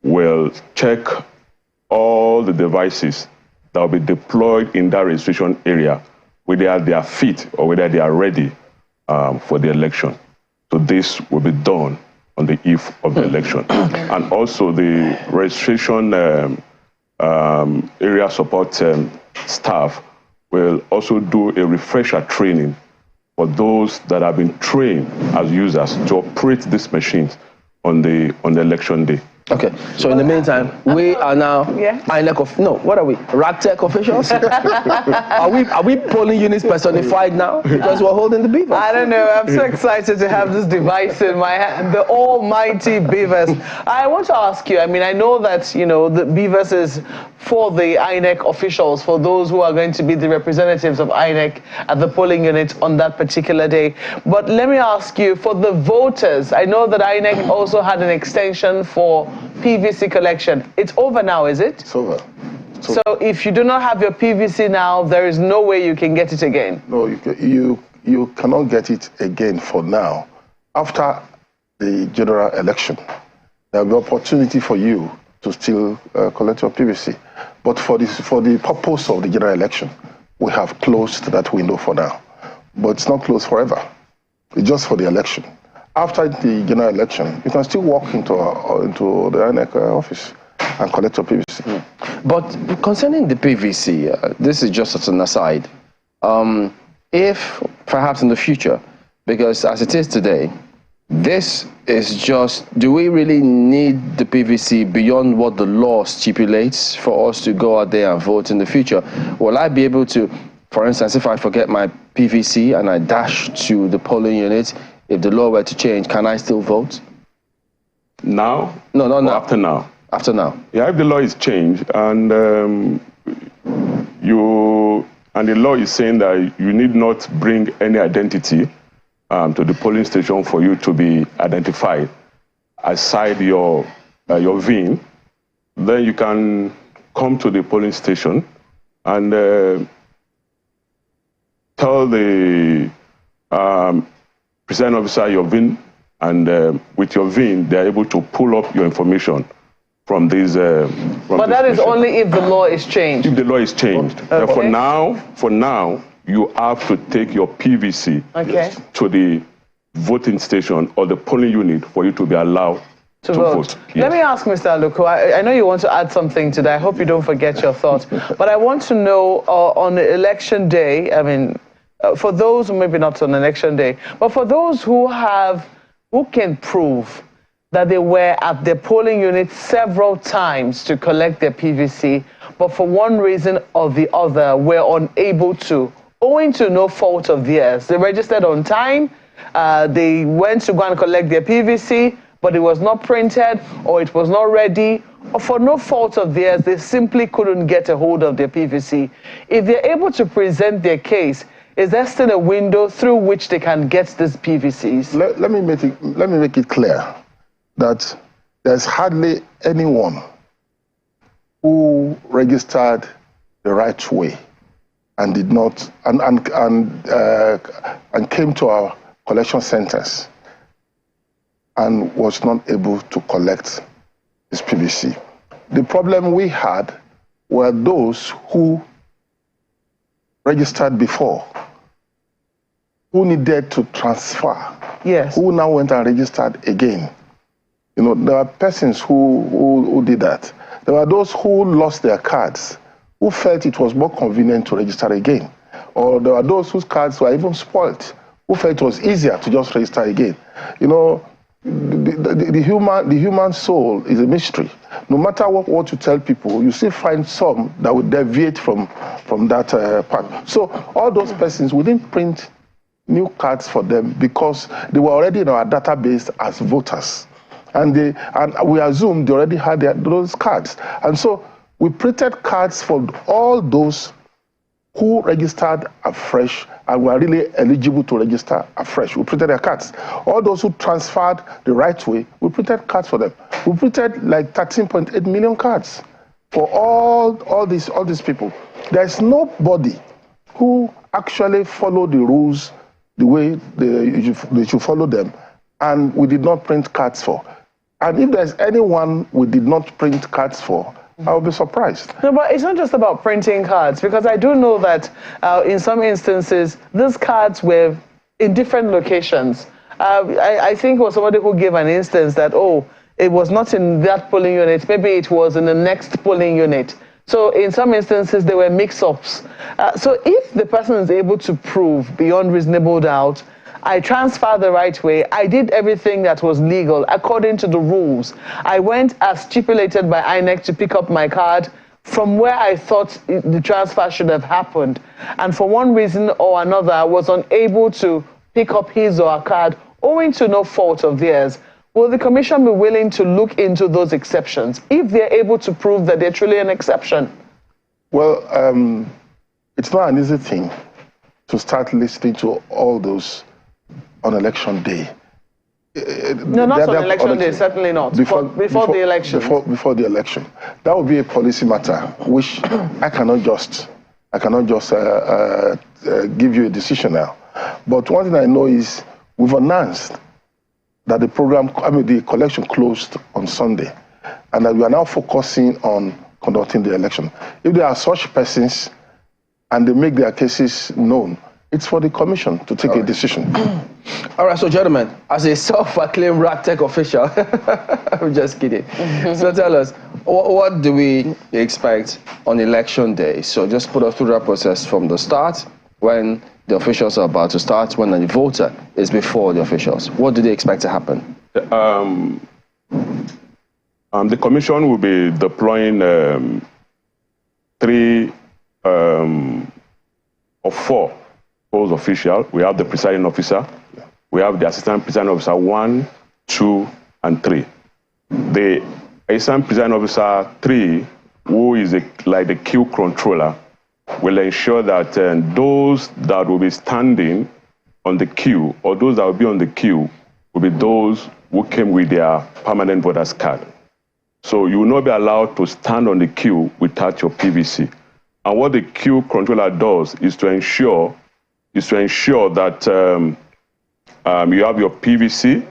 will check all the devices that will be deployed in that registration area, whether they are fit or whether they are ready for the election. So this will be done on the eve of the election. And also the registration area support staff will also do a refresher training for those that have been trained as users to operate these machines on the election day. Okay, so in the meantime, we are now INEC what are we? RAGTEC officials? are we polling units personified now? Because we're holding the beavers. I don't know. I'm so excited to have this device in my hand, the almighty beavers. I want to ask you, I mean, I know that, you know, the beavers is for the INEC officials, for those who are going to be the representatives of INEC at the polling unit on that particular day. But let me ask you, for the voters, I know that INEC also had an extension for PVC collection. It's over now, is it? It's over. So if you do not have your PVC now, there is no way you can get it again? No, you cannot get it again for now. After the general election, there will be opportunity for you to still collect your PVC. But for the purpose of the general election, we have closed that window for now. But it's not closed forever. It's just for the election. After the general election, you can still walk into the INEC office and collect your PVC. But concerning the PVC, this is just as an aside. If perhaps in the future, because as it is today, this is just, do we really need the PVC beyond what the law stipulates for us to go out there and vote in the future? Will I be able to, for instance, if I forget my PVC and I dash to the polling unit, if the law were to change, can I still vote? Now? No, not now. After now. After now. Yeah, if the law is changed and the law is saying that you need not bring any identity to the polling station for you to be identified aside your VIN, then you can come to the polling station and tell the presiding officer your VIN, and with your VIN, they're able to pull up your information from these. But that is only if the law is changed. If the law is changed. Okay. For now, you have to take your PVC to the voting station or the polling unit for you to be allowed to vote. Yes. Let me ask Mr. Aluko, I know you want to add something to that. I hope you don't forget your thoughts. But I want to know on the election day, I mean, for those, maybe not on election day, but for those who can prove that they were at their polling unit several times to collect their PVC, but for one reason or the other were unable to, owing to no fault of theirs. They registered on time, they went to go and collect their PVC, but it was not printed or it was not ready, or for no fault of theirs, they simply couldn't get a hold of their PVC. If they're able to present their case, is there still a window through which they can get these PVCs? Let me make it clear that there's hardly anyone who registered the right way and did not and came to our collection centers and was not able to collect his PVC. The problem we had were those who registered before, who needed to transfer, who now went and registered again. You know, there are persons who did that. There were those who lost their cards, who felt it was more convenient to register again. Or there were those whose cards were even spoiled, who felt it was easier to just register again. You know, the human soul is a mystery. No matter what you tell people, you still find some that would deviate from that part. So all those persons, we didn't print new cards for them because they were already in our database as voters. And we assumed they already had those cards. And so we printed cards for all those who registered afresh and were really eligible to register afresh. We printed their cards. All those who transferred the right way, we printed cards for them. We printed like 13.8 million cards for all these people. There's nobody who actually followed the rules the way they should follow them, and we did not print cards for. And if there's anyone we did not print cards for, I will be surprised. No, but it's not just about printing cards, because I do know that in some instances, these cards were in different locations. I think it was somebody who gave an instance that, oh, it was not in that polling unit, maybe it was in the next polling unit. So in some instances, there were mix-ups. So if the person is able to prove beyond reasonable doubt, I transferred the right way, I did everything that was legal according to the rules. I went as stipulated by INEC to pick up my card from where I thought the transfer should have happened. And for one reason or another, I was unable to pick up his or her card owing to no fault of theirs. Will the Commission be willing to look into those exceptions if they're able to prove that they're truly an exception? Well, it's not an easy thing to start listening to all those on election day. No, not on election day, certainly not. Before the election. Before the election. That would be a policy matter, which I cannot just give you a decision now. But one thing I know is we've announced that the collection closed on Sunday, and that we are now focusing on conducting the election. If there are such persons and they make their cases known, it's for the Commission to take a decision. All right, so gentlemen, as a self-acclaimed RATEC official, I'm just kidding. So tell us, what do we expect on election day? So just put us through that process from the start, when the officials are about to start, when the voter is before the officials. What do they expect to happen? The Commission will be deploying 3 or 4 polls officials. We have the presiding officer, we have the assistant presiding officer 1, 2, and 3. The assistant presiding officer 3, who is like the queue controller, will ensure that those that will be standing on the queue, or those that will be on the queue, will be those who came with their permanent voter's card. So you will not be allowed to stand on the queue without your PVC. And what the queue controller does is to ensure that you have your PVC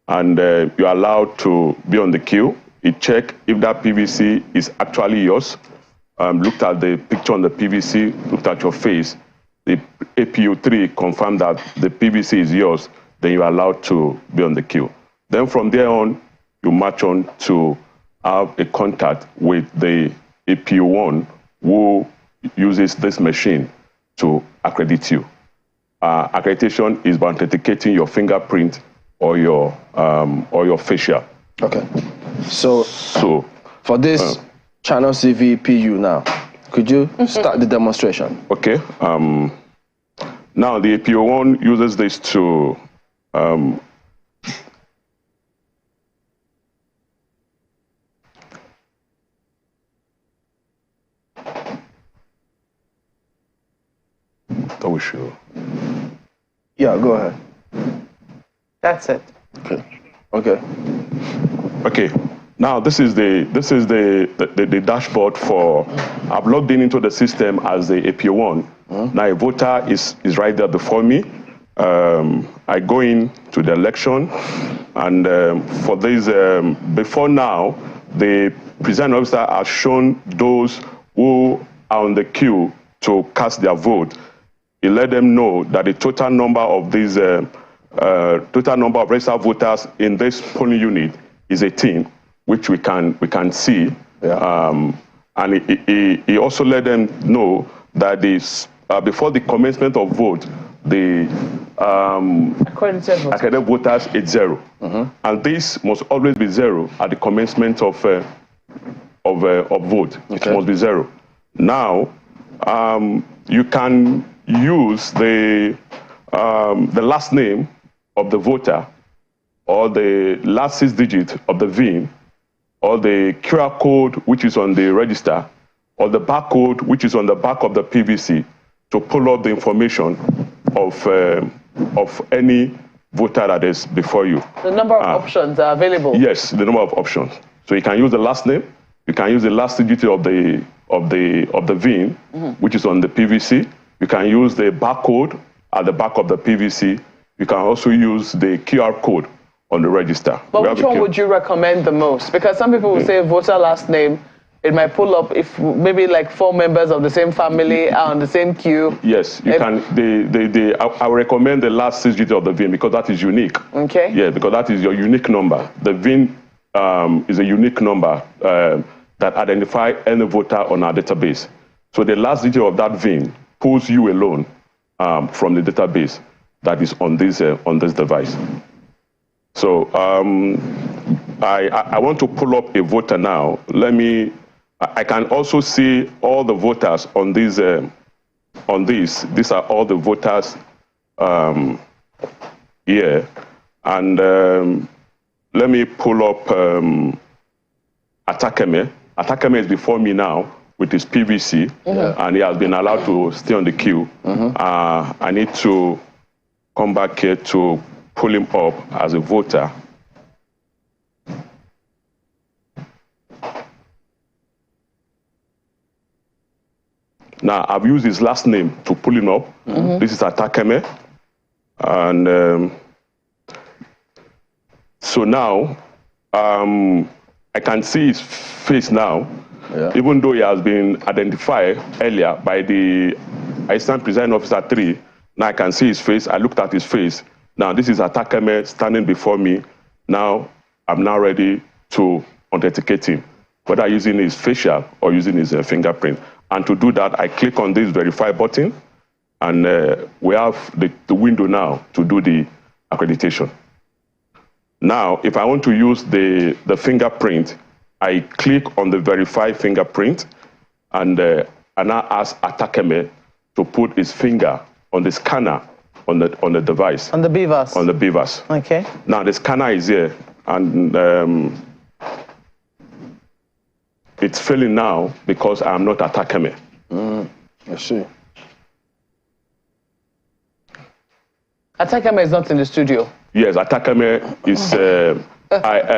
and you're allowed to be on the queue. It checks if that PVC is actually yours. Looked at the picture on the PVC, looked at your face. The APU3 confirmed that the PVC is yours, then you're allowed to be on the queue. Then from there on, you march on to have a contact with the APU1 who uses this machine to accredit you. Accreditation is by authenticating your fingerprint or your facial. Okay. So for this Channel CV PU now, could you start the demonstration? Okay. Now the APO1 uses this to that we should. Yeah, go ahead. That's it. Okay. Now this is the dashboard for. I've logged into the system as the APO1. Now a voter is right there before me. I go in to the election, and for this before now, the presiding officer has shown those who are on the queue to cast their vote. He let them know that the total number of these registered voters in this polling unit is 18, which we can see. Yeah. And he also let them know that before the commencement of vote, the accredited voters is 0, and this must always be 0 at the commencement of vote. It must be 0. Now you can use the last name of the voter, or the last 6 digits of the VIN, or the QR code which is on the register, or the barcode which is on the back of the PVC, to pull up the information of any voter that is before you. The number of options are available. Yes, the number of options. So you can use the last name, you can use the last digit of the VIN, which is on the PVC. You can use the barcode at the back of the PVC. You can also use the QR code on the register. But which one would you recommend the most? Because some people will say voter last name. It might pull up if maybe like 4 members of the same family are on the same queue. Yes, you can. I would recommend the last 6 digits of the VIN because that is unique. Okay. Yeah, because that is your unique number. The VIN is a unique number. that identify any voter on our database. So the last digit of that VIN pulls you alone from the database that is on this device. So I want to pull up a voter now. I can also see all the voters on this. These are all the voters here. And let me pull up Atakeme. Atakeme is before me now with his PVC, and he has been allowed to stay on the queue. I need to come back here to pull him up as a voter. Now, I've used his last name to pull him up. This is Atakeme. And so now, I can see his face now, even though he has been identified earlier by the Assistant Presiding Officer 3. Now I can see his face. I looked at his face. Now this is Atakeme standing before me. Now I'm now ready to authenticate him, whether using his facial or using his fingerprint. And to do that, I click on this verify button, and we have the window now to do the accreditation. Now, if I want to use the fingerprint, I click on the verify fingerprint, and I now ask Atakeme to put his finger on the scanner on the device. On the BVAS? On the BVAS. Okay. Now, the scanner is here, and it's failing now because I'm not Atakeme. I see. Atakeme is not in the studio. Yes, Atakeme is.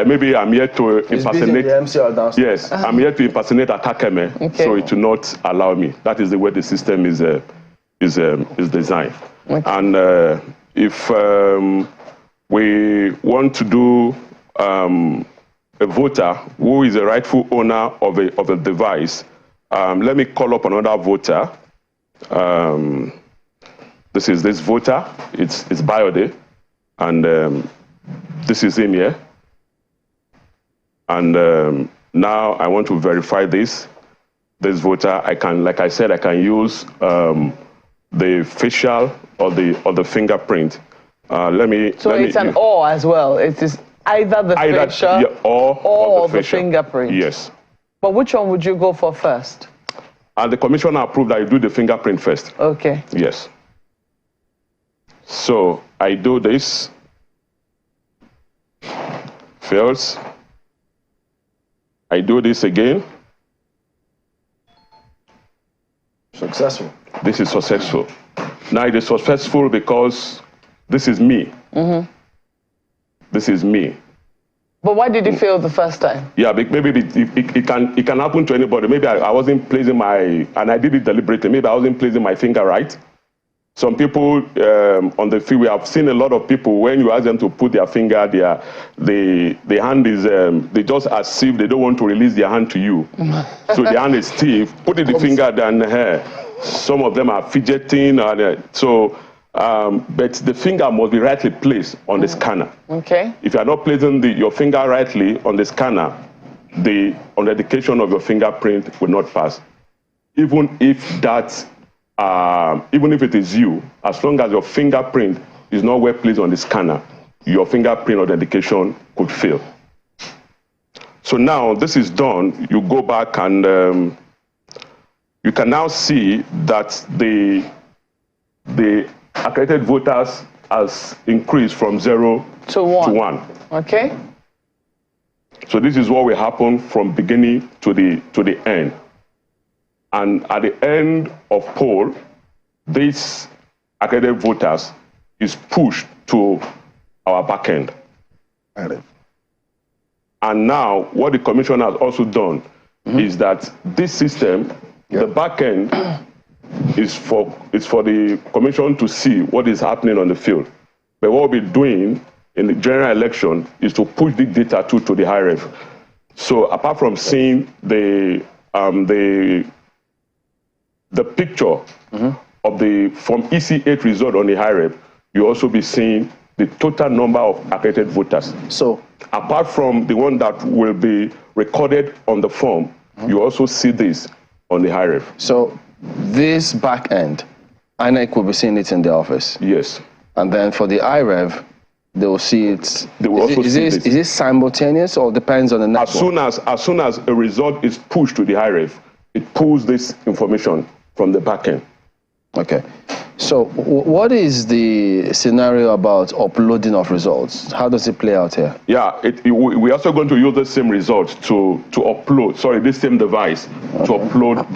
Maybe I'm here to impersonate. Yes, I'm here to impersonate Atakeme, so it will not allow me. That is the way the system is designed. Okay. And if we want to do a voter who is a rightful owner of a device, let me call up another voter. This is this voter. It's Biode, and this is him here. And now I want to verify this voter. I can, like I said, I can use the facial or the fingerprint. It's an or as well. It is either the facial or the fingerprint. Yes. But which one would you go for first? The commissioner approved that you do the fingerprint first. Okay. Yes. So I do this. Fails. I do this again. Successful. This is successful. Now it is successful because this is me. This is me. But why did you fail the first time? Yeah, maybe it can happen to anybody. Maybe I wasn't placing and I did it deliberately. Maybe I wasn't placing my finger right. Some people on the field, we have seen a lot of people, when you ask them to put their finger, the hand is, they just as if they don't want to release their hand to you. So the hand is stiff, putting the finger down here. Some of them are fidgeting, but the finger must be rightly placed on the scanner. Okay. If you are not placing your finger rightly on the scanner, the authentication of your fingerprint will not pass. Even if it is you, as long as your fingerprint is not well placed on the scanner, your fingerprint authentication could fail. So now this is done. You go back and you can now see that the accredited voters has increased from 0 to 1. Okay. So this is what will happen from beginning to the end. And at the end of poll, these accredited voters is pushed to our back end. And now what the commission has also done is that this system, the back end, is for the commission to see what is happening on the field. But what we'll be doing in the general election is to push the data to the high ref. So apart from seeing the picture of from EC8 result on the high rep, you also be seeing the total number of accredited voters. So apart from the one that will be recorded on the form, You also see this on the high-ref. So this back end, INEC will be seeing it in the office? Yes. And then for the IREV, they will see it. They will also see this. Is it simultaneous or depends on the network? As soon as a result is pushed to the high-ref, it pulls this information from the back end. Okay. So what is the scenario about uploading of results? How does it play out here? Yeah, we're also going to use the same result to upload, sorry, this same device to upload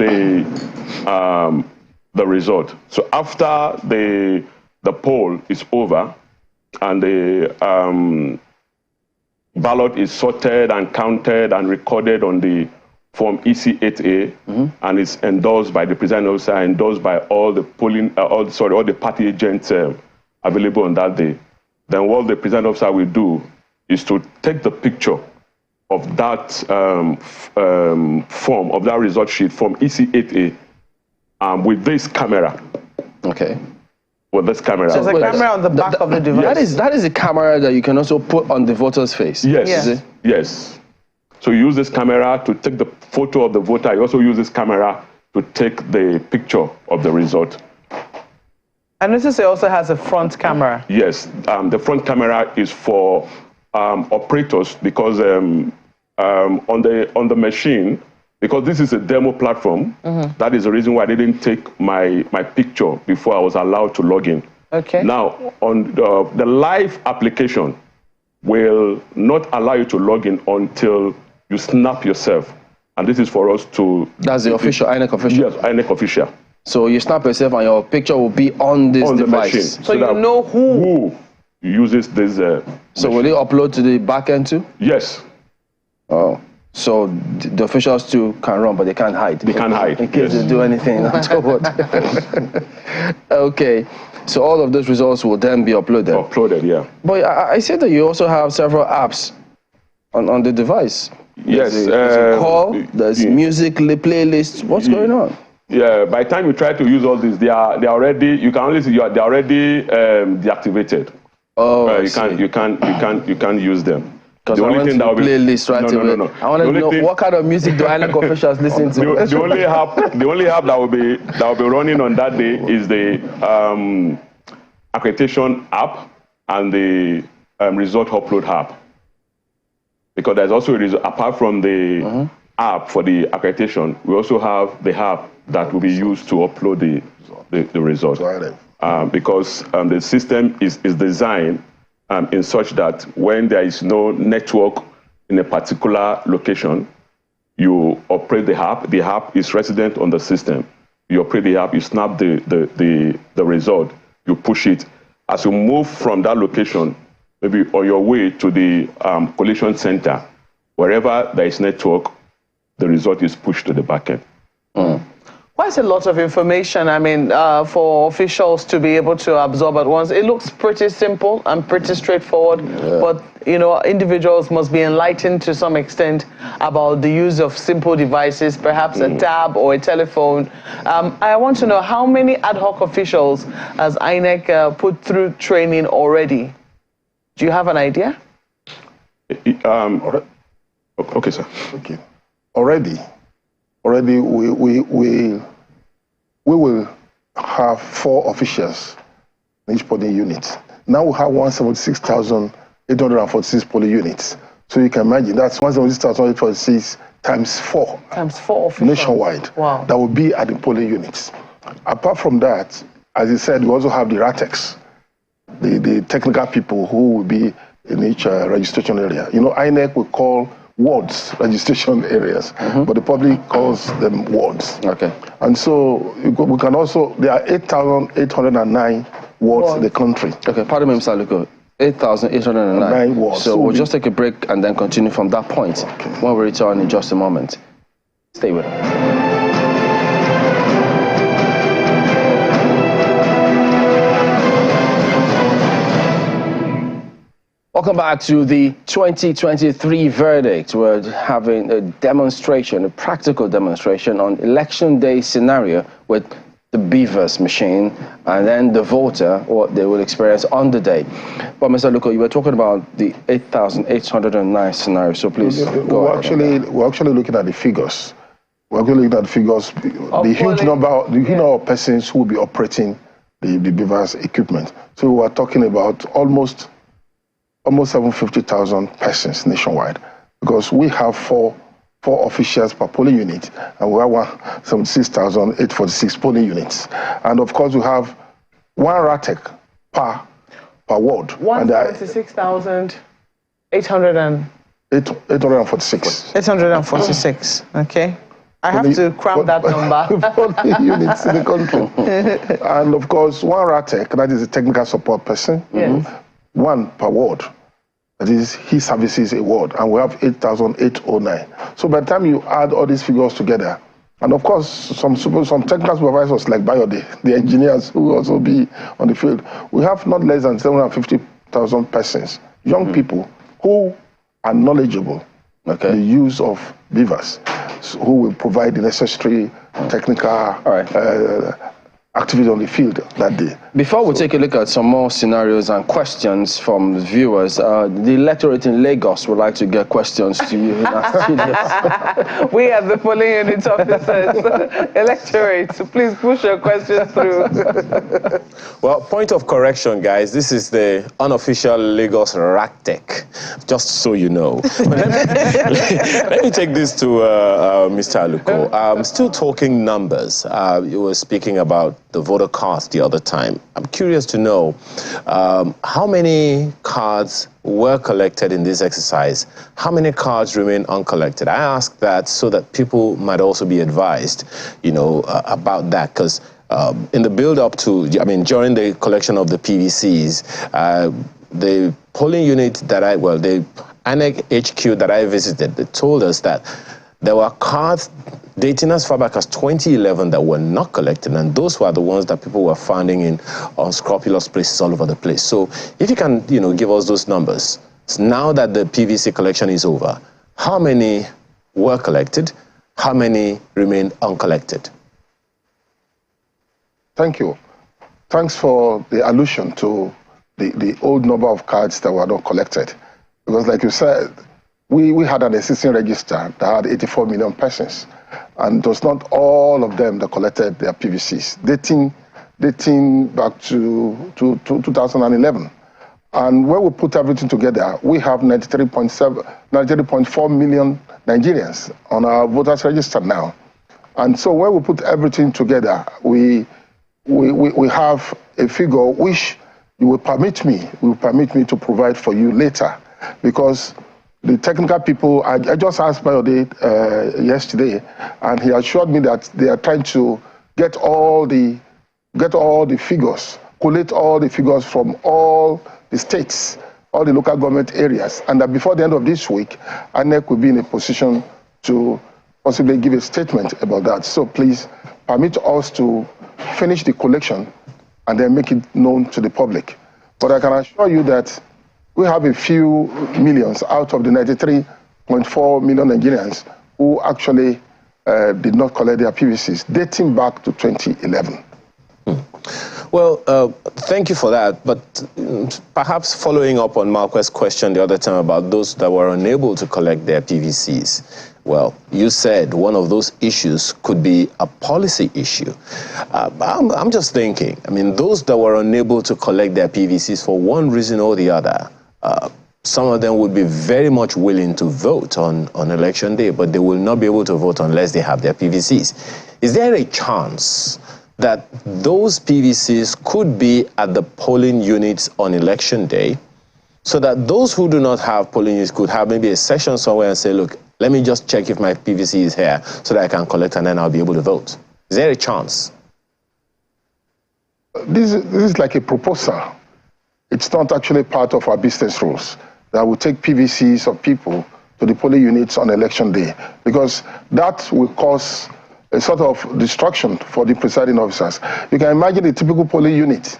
the result. So after the poll is over and the ballot is sorted and counted and recorded on the Form EC8A, and it's endorsed by the presiding officer, endorsed by all the all the party agents available on that day. Then what the presiding officer will do is to take the picture of that form, of that result sheet, Form EC8A, with this camera. Okay. With this camera. So there's a camera on the back of the device. That is a camera that you can also put on the voter's face. Yes. Yes. So you use this camera to take the photo of the voter. You also use this camera to take the picture of the result. And notice it also has a front camera. Yes, the front camera is for operators because on the machine, because this is a demo platform, that is the reason why I didn't take my picture before I was allowed to log in. Okay. Now, on the live application will not allow you to log in until you snap yourself. And this is for us to... That's the official, INEC official? Yes, INEC official. So you snap yourself and your picture will be on this device? So you know who uses this... so will it upload to the back end too? Yes. Oh. So the officials too can run, but they can't hide? They can't hide. In case they do anything untoward. Okay. So all of those results will then be uploaded? Uploaded, yeah. But I see that you also have several apps on the device. Yes. There's a call, there's music, playlist. What's going on? Yeah, by the time you try to use all this, they are already, you can only see they're already deactivated. Oh, you can't use them. Because I went to the playlist right away. No. I want to know what kind of music do INEC officials listen to? The only app that will be running on that day is the Accreditation app and the result upload app. Because there's also a result, apart from the app for the accreditation, we also have the app that will be used to upload the result. Because the system is designed in such that when there is no network in a particular location, you operate the app is resident on the system. You operate the app, you snap the result, you push it. As you move from that location, maybe on your way to the collation center, wherever there is network, the result is pushed to the backend. Quite a lot of information, I mean, for officials to be able to absorb at once. It looks pretty simple and pretty straightforward, but, you know, individuals must be enlightened to some extent about the use of simple devices, perhaps a tab or a telephone. I want to know how many ad hoc officials has INEC put through training already? Do you have an idea? Okay, sir. Okay. Already we will have 4 officials in each polling unit. Now we have 176,846 polling units. So you can imagine that's 176,846 times 4. Times 4 officials. Nationwide. Wow. That will be at the polling units. Apart from that, as you said, we also have the RATEX, the technical people who will be in each registration area. You know, INEC will call wards registration areas, but the public calls them wards. Okay. And so we can also, there are 8,809 wards in the country. Okay, pardon me, Mr. Aluko. 8,809 wards. So we'll just take a break and then continue from that point when we return in just a moment. Stay with us. Welcome back to the 2023 verdict. We're having a demonstration, a practical demonstration on election day scenario with the beavers machine and then the voter, what they will experience on the day. But Mr. Luko, you were talking about the 8,809 scenario, so please go ahead. We're actually looking at the figures. We're going to look at figures, the huge number of persons who will be operating the beavers equipment. So we're talking about almost 750,000 persons nationwide, because we have four officials per polling unit, and we have 76,846 polling units. And of course, we have one RATEC per ward. 176,846. 846, okay. I have to cram that number. Polling units in the country. And of course, one RATEC, that is a technical support person, one per ward. That is, he services a ward, and we have 8,809. So by the time you add all these figures together, and of course, some technical supervisors like Bayode, the engineers who will also be on the field, we have not less than 750,000 persons, young people who are knowledgeable the use of beavers, who will provide the necessary technical activity on the field that day. Before we take a look at some more scenarios and questions from viewers, the electorate in Lagos would like to get questions to you in our studios. We are the polling unit officers. Electorate, please push your questions through. Well, point of correction, guys. This is the unofficial Lagos RATEC, just so you know. Let me take this to Mr. Aluko. Still talking numbers. You were speaking about the voter cards the other time. I'm curious to know how many cards were collected in this exercise. How many cards remain uncollected? I ask that so that people might also be advised, about that, because in the build-up to, during the collection of the PVCs, the polling unit that the INEC HQ that I visited, they told us that there were cards dating as far back as 2011 that were not collected, and those were the ones that people were finding in unscrupulous places all over the place. So if you can, give us those numbers. Now that the PVC collection is over, how many were collected? How many remain uncollected? Thank you. Thanks for the allusion to the old number of cards that were not collected. Because like you said, we had an existing register that had 84 million persons, and it was not all of them that collected their PVCs, dating back to 2011. And when we put everything together, we have 93.4 million Nigerians on our voters register now. And so when we put everything together, we have a figure which will permit me to provide for you later, because the technical people, I just asked Bayode yesterday, and he assured me that they are trying to get all the figures, collate all the figures from all the states, all the local government areas, and that before the end of this week, INEC will be in a position to possibly give a statement about that. So please permit us to finish the collection and then make it known to the public. But I can assure you that we have a few millions out of the 93.4 million Nigerians who actually did not collect their PVCs, dating back to 2011. Well, thank you for that. But perhaps following up on Malquest's question the other time about those that were unable to collect their PVCs, well, you said one of those issues could be a policy issue. I'm just thinking, those that were unable to collect their PVCs for one reason or the other, some of them would be very much willing to vote on election day, but they will not be able to vote unless they have their PVCs. Is there a chance that those PVCs could be at the polling units on election day, so that those who do not have polling units could have maybe a session somewhere and say, look, let me just check if my PVC is here so that I can collect and then I'll be able to vote? Is there a chance? This is like a proposal. It's not actually part of our business rules that will take PVCs of people to the polling units on election day, because that will cause a sort of distraction for the presiding officers. You can imagine a typical polling unit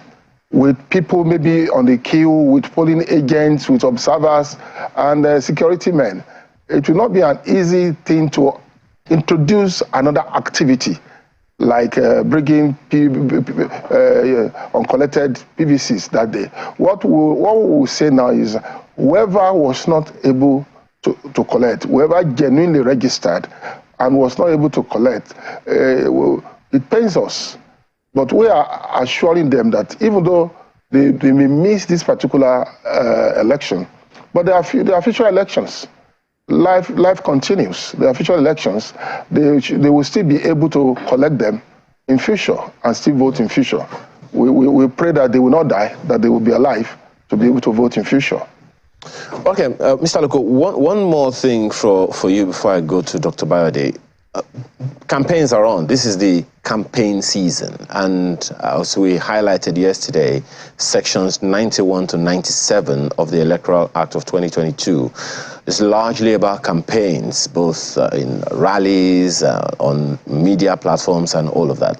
with people maybe on the queue, with polling agents, with observers, and security men. It will not be an easy thing to introduce another activity like bringing uncollected PVCs that day. What we will say now is whoever was not able to collect, whoever genuinely registered and was not able to collect, it pains us. But we are assuring them that even though they may miss this particular election, but there are future elections. Life continues. There are future elections. They will still be able to collect them in future and still vote in future. We pray that they will not die, that they will be alive to be able to vote in future. Okay, Mr. Aluko, one more thing for you before I go to Dr. Bayode. Campaigns are on. This is the campaign season, and as we highlighted yesterday, sections 91 to 97 of the Electoral Act of 2022 is largely about campaigns, both in rallies, on media platforms, and all of that.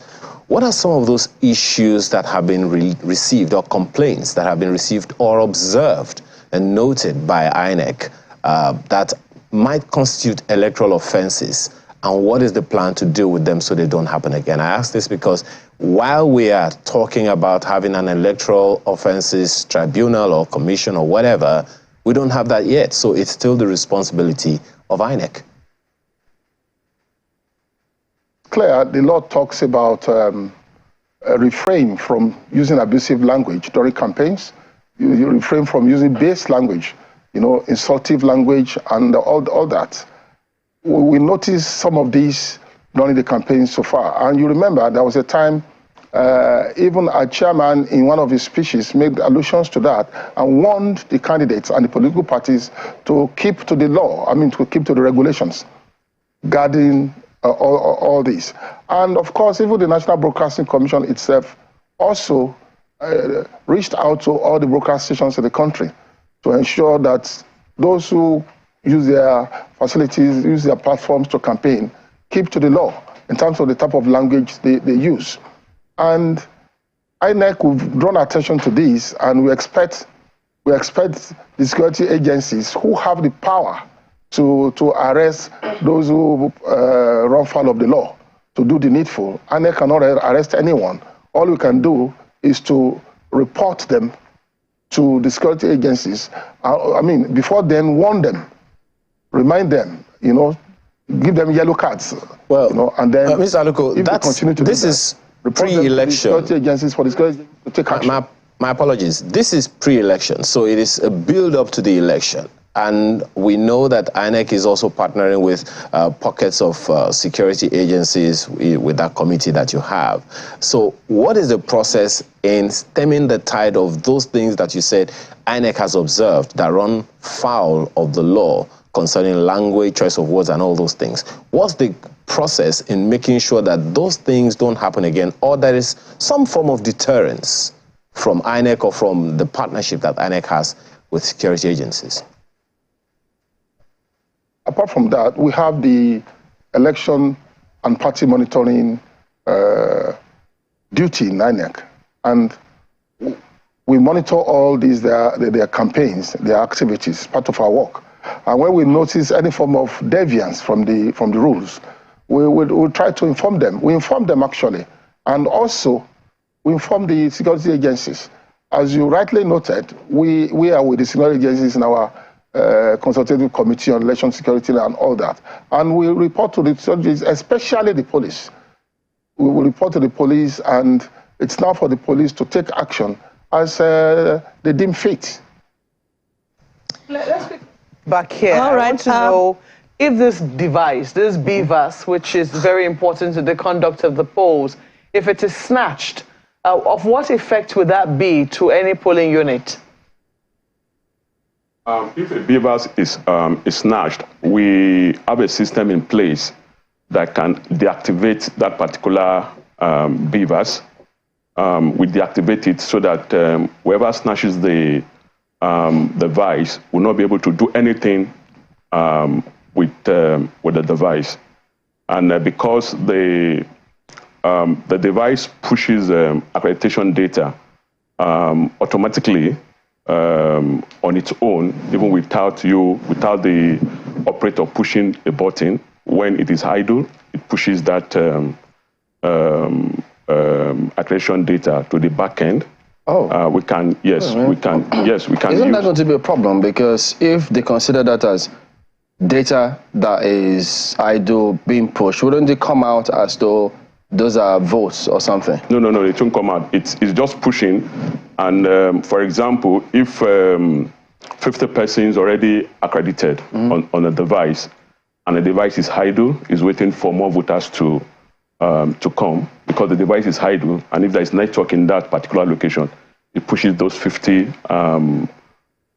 What are some of those issues that have been received, or complaints that have been received or observed and noted by INEC that might constitute electoral offenses? And what is the plan to deal with them so they don't happen again? I ask this because while we are talking about having an electoral offenses tribunal or commission or whatever, we don't have that yet. So it's still the responsibility of INEC. Claire, the law talks about refrain from using abusive language during campaigns. You refrain from using base language, insultive language and all that. We noticed some of these during the campaign so far. And you remember there was a time even our chairman in one of his speeches made allusions to that and warned the candidates and the political parties to keep to the law, to keep to the regulations guarding all this. And of course, even the National Broadcasting Commission itself also reached out to all the broadcast stations in the country to ensure that those who use their facilities, use their platforms to campaign, keep to the law in terms of the type of language they use. And INEC, we've drawn attention to this, and we expect the security agencies who have the power to arrest those who run foul of the law to do the needful. INEC cannot arrest anyone. All we can do is to report them to the security agencies. Before then, warn them, remind them, give them yellow cards. Well, and then Mr. Aluko, this is pre-election. Security agencies for the security to take action. My apologies. This is pre-election, so it is a build-up to the election. And we know that INEC is also partnering with pockets of security agencies with that committee that you have. So what is the process in stemming the tide of those things that you said INEC has observed that run foul of the law concerning language, choice of words, and all those things? What's the process in making sure that those things don't happen again, or there is some form of deterrence from INEC or from the partnership that INEC has with security agencies? Apart from that, we have the election and party monitoring duty in INEC, and we monitor all these, their campaigns, their activities, part of our work. And when we notice any form of deviance from the rules, we'll try to inform them. We inform them actually, and also we inform the security agencies. As you rightly noted, we are with the security agencies in our consultative committee on election security and all that. And we report to the soldiers, especially the police. We will report to the police, and it's now for the police to take action as they deem fit. Let's be back here. All right. I want to know if this device, this BVAS, which is very important to the conduct of the polls, if it is snatched, of what effect would that be to any polling unit? If a BVAS is snatched, we have a system in place that can deactivate that particular BVAS. We deactivate it so that whoever snatches the device will not be able to do anything with the device. And because the device pushes accreditation data automatically on its own, even without the operator pushing a button. When it is idle, it pushes that accreditation data to the back end. We can. Isn't that going to be a problem? Because if they consider that as data that is idle being pushed, wouldn't it come out as though those are votes or something? No, it won't come out. It's just pushing. And for example, if 50 persons already accredited on a device, and the device is idle, is waiting for more voters to come, because the device is idle, and if there is network in that particular location, it pushes those 50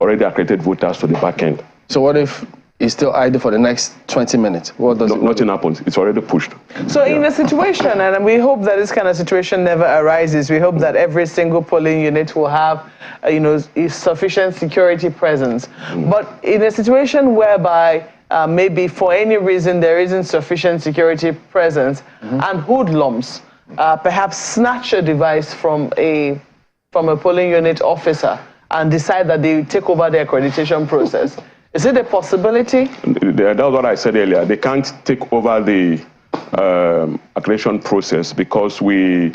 already accredited voters to the back end. So what if it's still idle for the next 20 minutes? What does nothing happens. It's already pushed. So in a situation, and we hope that this kind of situation never arises, we hope that every single polling unit will have, sufficient security presence. But in a situation whereby maybe for any reason there isn't sufficient security presence, and hoodlums perhaps snatch a device from a polling unit officer and decide that they take over the accreditation process. Is it a possibility? That's what I said earlier. They can't take over the accreditation process because the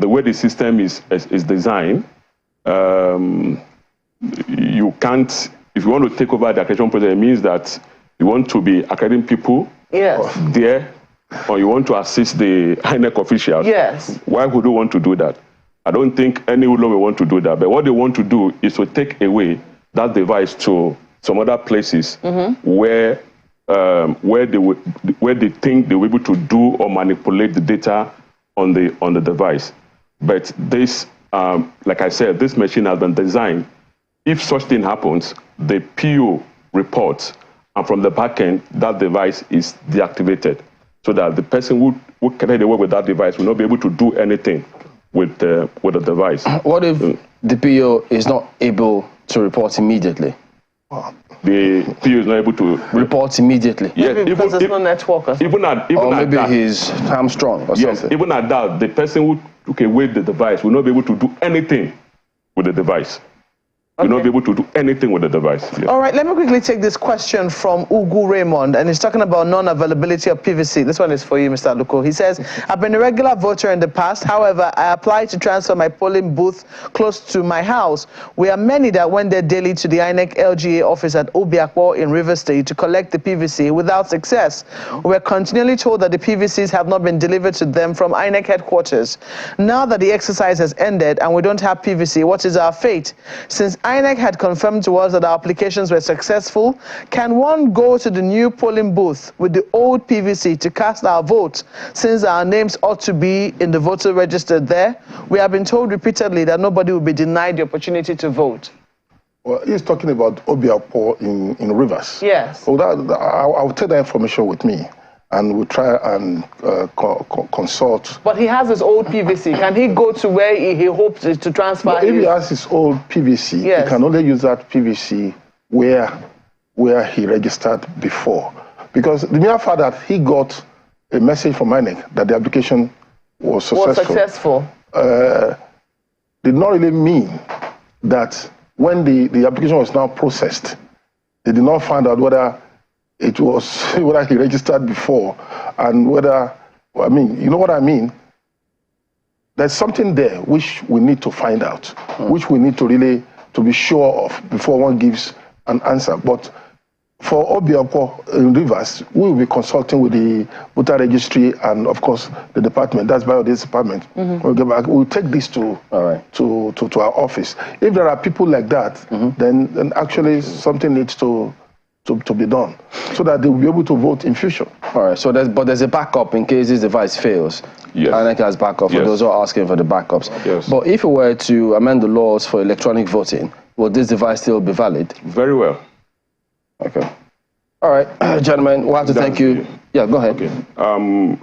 way the system is designed, you can't, if you want to take over the accreditation process, it means that you want to be accrediting people there, or you want to assist the INEC officials. Yes. Why would you want to do that? I don't think any law will want to do that. But what they want to do is to take away that device to some other places where they think they will be able to do or manipulate the data on the device. But this, like I said, this machine has been designed. If such thing happens, the PO reports, and from the back end, that device is deactivated, so that the person who connected with that device will not be able to do anything with the device. What if the PO is not able to report immediately? The PO is not able to report immediately. Maybe because there's no network or something. Or maybe he's hamstrung or something. Even at that, the person who took away the device will not be able to do anything with the device. Will not be able to do anything with the device. Yes. All right, let me quickly take this question from Ugu Raymond, and he's talking about non-availability of PVC. This one is for you, Mr. Aluko. He says, I've been a regular voter in the past. However, I applied to transfer my polling booth close to my house. We are many that went there daily to the INEC LGA office at Obiakpo in River State to collect the PVC without success. We're continually told that the PVCs have not been delivered to them from INEC headquarters. Now that the exercise has ended and we don't have PVC, what is our fate? Since INEC had confirmed to us that our applications were successful, can one go to the new polling booth with the old PVC to cast our vote, since our names ought to be in the voter register there? We have been told repeatedly that nobody will be denied the opportunity to vote. Well, he's talking about Obiakpo in Rivers. Yes. So I'll take that information with me, and we'll try and consult. But he has his old PVC. Can he go to where he hopes to transfer If he has his old PVC, he can only use that PVC where he registered before. Because the mere fact that he got a message from INEC that the application was successful, did not really mean that when the application was now processed, they did not find out whether it was whether he registered before, and whether, I mean, you know what I mean? There's something there which we need to find out, which we need to really to be sure of before one gives an answer. But for Obiakpo in Rivers, we will be consulting with the voter registry and, of course, the department. That's Biodata department. We'll get back. We'll take this to our office. If there are people like that, then actually something needs to be done, so that they will be able to vote in future. All right, so there's a backup in case this device fails. Yes. INEC has backup for those who are asking for the backups. Yes. But if we were to amend the laws for electronic voting, will this device still be valid? Very well. Okay. All right, gentlemen, we'll have to thank you. Yeah, go ahead. Okay.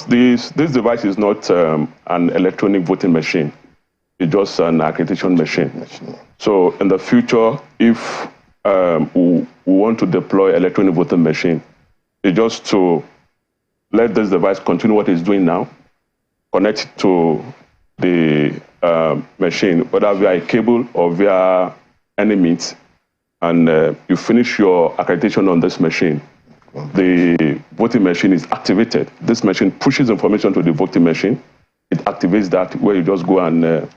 This device is not an electronic voting machine. It's just an accreditation machine. So in the future, if we want to deploy electronic voting machine, it's just to let this device continue what it's doing now, connect to the machine, whether via a cable or via any means, and you finish your accreditation on this machine. The voting machine is activated. This machine pushes information to the voting machine. It activates that, where you just go and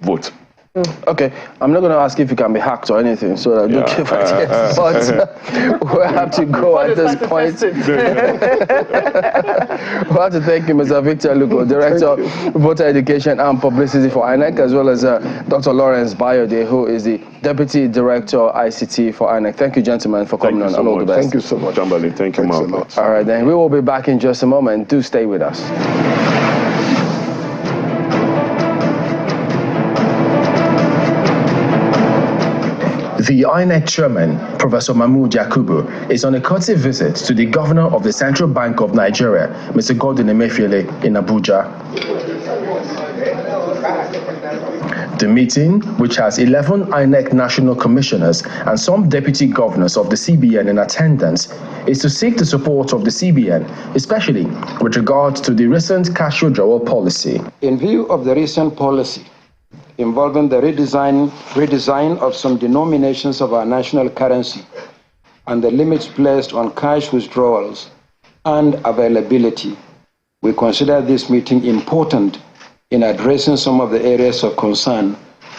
vote. Okay, I'm not going to ask if you can be hacked or anything, so I don't give ideas, but we'll have to go at this point. We'll have to thank you, Mr. Victor Lugo, Director of Voter Education and Publicity for INEC, as well as Dr. Lawrence Bayode, who is the Deputy Director ICT for INEC. Thank you, gentlemen, for coming on. All the best. Thank you so much. Jambali, thank you, Mark. All right, then we will be back in just a moment. Do stay with us. The INEC chairman, Professor Mahmood Yakubu, is on a courtesy visit to the governor of the Central Bank of Nigeria, Mr. Godwin Emefiele, in Abuja. The meeting, which has 11 INEC national commissioners and some deputy governors of the CBN in attendance, is to seek the support of the CBN, especially with regard to the recent cash withdrawal policy. In view of the recent policy involving the redesign of some denominations of our national currency and the limits placed on cash withdrawals and availability, we consider this meeting important in addressing some of the areas of concern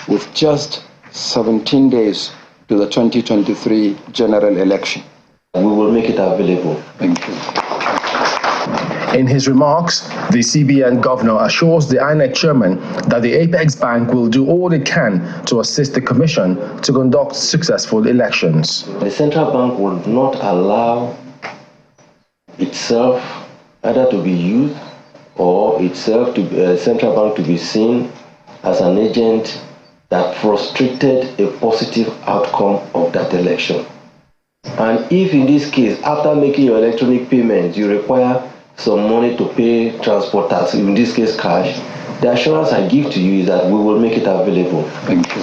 with just 17 days to the 2023 general election. We will make it available. Thank you. In his remarks, the CBN governor assures the INEC chairman that the Apex Bank will do all it can to assist the commission to conduct successful elections. The central bank will not allow itself either to be used or itself to central bank to be seen as an agent that frustrated a positive outcome of that election. And if in this case, after making your electronic payments, you require some money to pay transport tax, in this case cash, the assurance I give to you is that we will make it available. Thank you.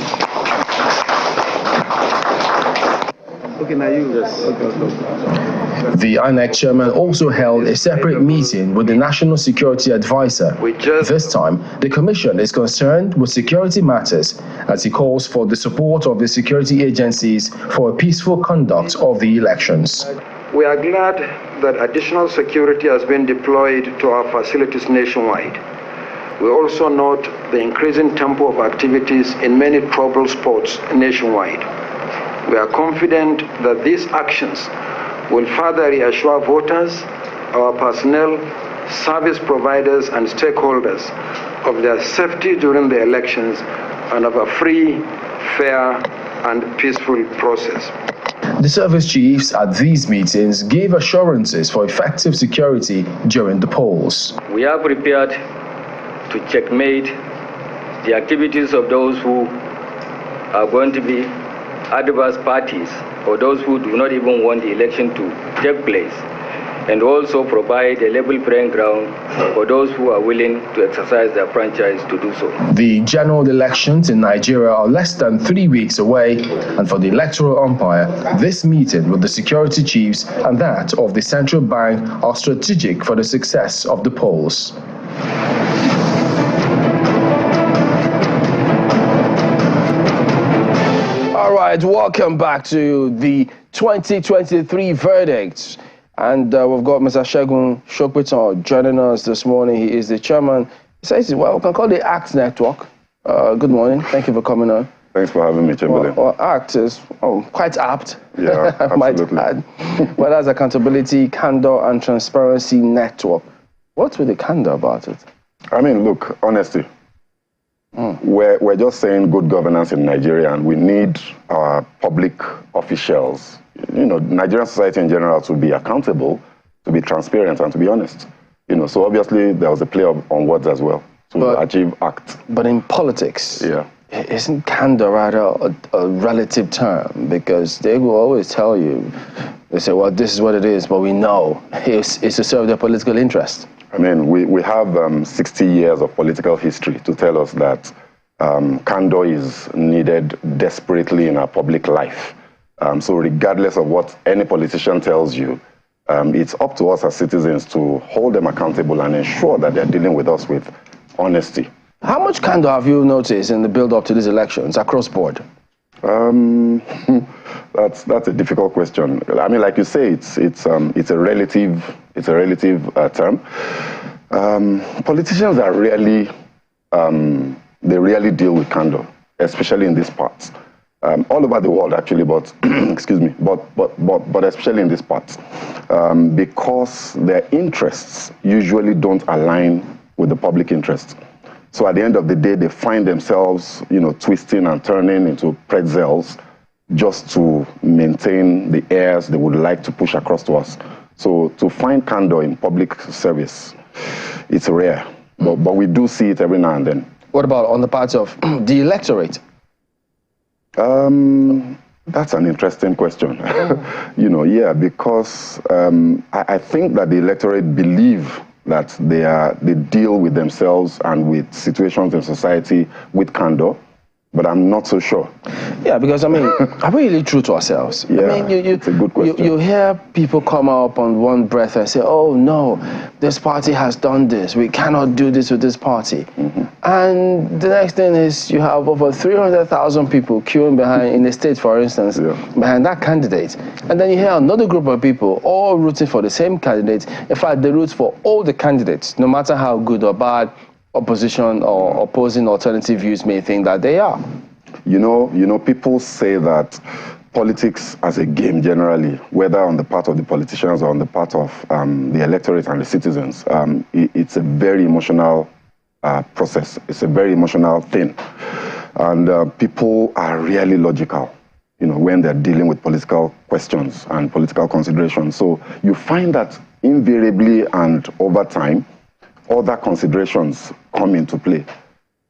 Okay, now you. Yes. The INEC chairman also held a separate meeting with the National Security Advisor. This time, the commission is concerned with security matters as he calls for the support of the security agencies for a peaceful conduct of the elections. We are glad that additional security has been deployed to our facilities nationwide. We also note the increasing tempo of activities in many trouble spots nationwide. We are confident that these actions will further reassure voters, our personnel, service providers, and stakeholders of their safety during the elections and of a free, fair, and peaceful process. The service chiefs at these meetings gave assurances for effective security during the polls. We are prepared to checkmate the activities of those who are going to be adverse parties or those who do not even want the election to take place, and also provide a level playing ground for those who are willing to exercise their franchise to do so. The general elections in Nigeria are less than 3 weeks away, and for the electoral umpire, this meeting with the security chiefs and that of the central bank are strategic for the success of the polls. All right, welcome back to the 2023 verdicts. And we've got Mr. Segun Shokpeton joining us this morning. He is the chairman. He says, well, we can call it ACT Network. Good morning. Thank you for coming on. Thanks for having me, Chamberlain. Well, ACT is quite apt. Yeah, I might absolutely. add. Well, that's Accountability, Candor, and Transparency Network. What's with the candor about it? I mean, look, honesty. We're just saying good governance in Nigeria, and we need our public officials, you know, Nigerian society in general, to be accountable, to be transparent, and to be honest. You know, so obviously there was a play on words as well to achieve ACT. But in politics, yeah, isn't candor rather a relative term? Because they will always tell you, they say, well, this is what it is, but we know it's to serve their political interest. I mean, we have 60 years of political history to tell us that candor is needed desperately in our public life. So regardless of what any politician tells you, it's up to us as citizens to hold them accountable and ensure that they're dealing with us with honesty. How much candor have you noticed in the build-up to these elections across board? That's a difficult question. I mean, like you say, it's a relative term. Politicians are really they rarely deal with candor, especially in these parts. All over the world, actually, but excuse me, but especially in these parts, because their interests usually don't align with the public interest. So at the end of the day, they find themselves, twisting and turning into pretzels just to maintain the airs they would like to push across to us. So to find candor in public service, it's rare, but we do see it every now and then. What about on the part of the electorate? That's an interesting question. Yeah, because I think that the electorate believe that they deal with themselves and with situations in society with candor, but I'm not so sure. Yeah, because I mean, are we really true to ourselves? Yeah, I mean, it's a good question. You hear people come up on one breath and say, oh no, this party has done this, we cannot do this with this party. And the next thing is you have over 300,000 people queuing behind, in the state for instance, behind that candidate. And then you hear another group of people all rooting for the same candidate. In fact, they root for all the candidates, no matter how good or bad opposition or opposing alternative views may think that they are. You know, people say that politics as a game generally, whether on the part of the politicians or on the part of the electorate and the citizens, it's a very emotional process. It's a very emotional thing. And people are really logical, when they're dealing with political questions and political considerations. So you find that invariably and over time, other considerations come into play.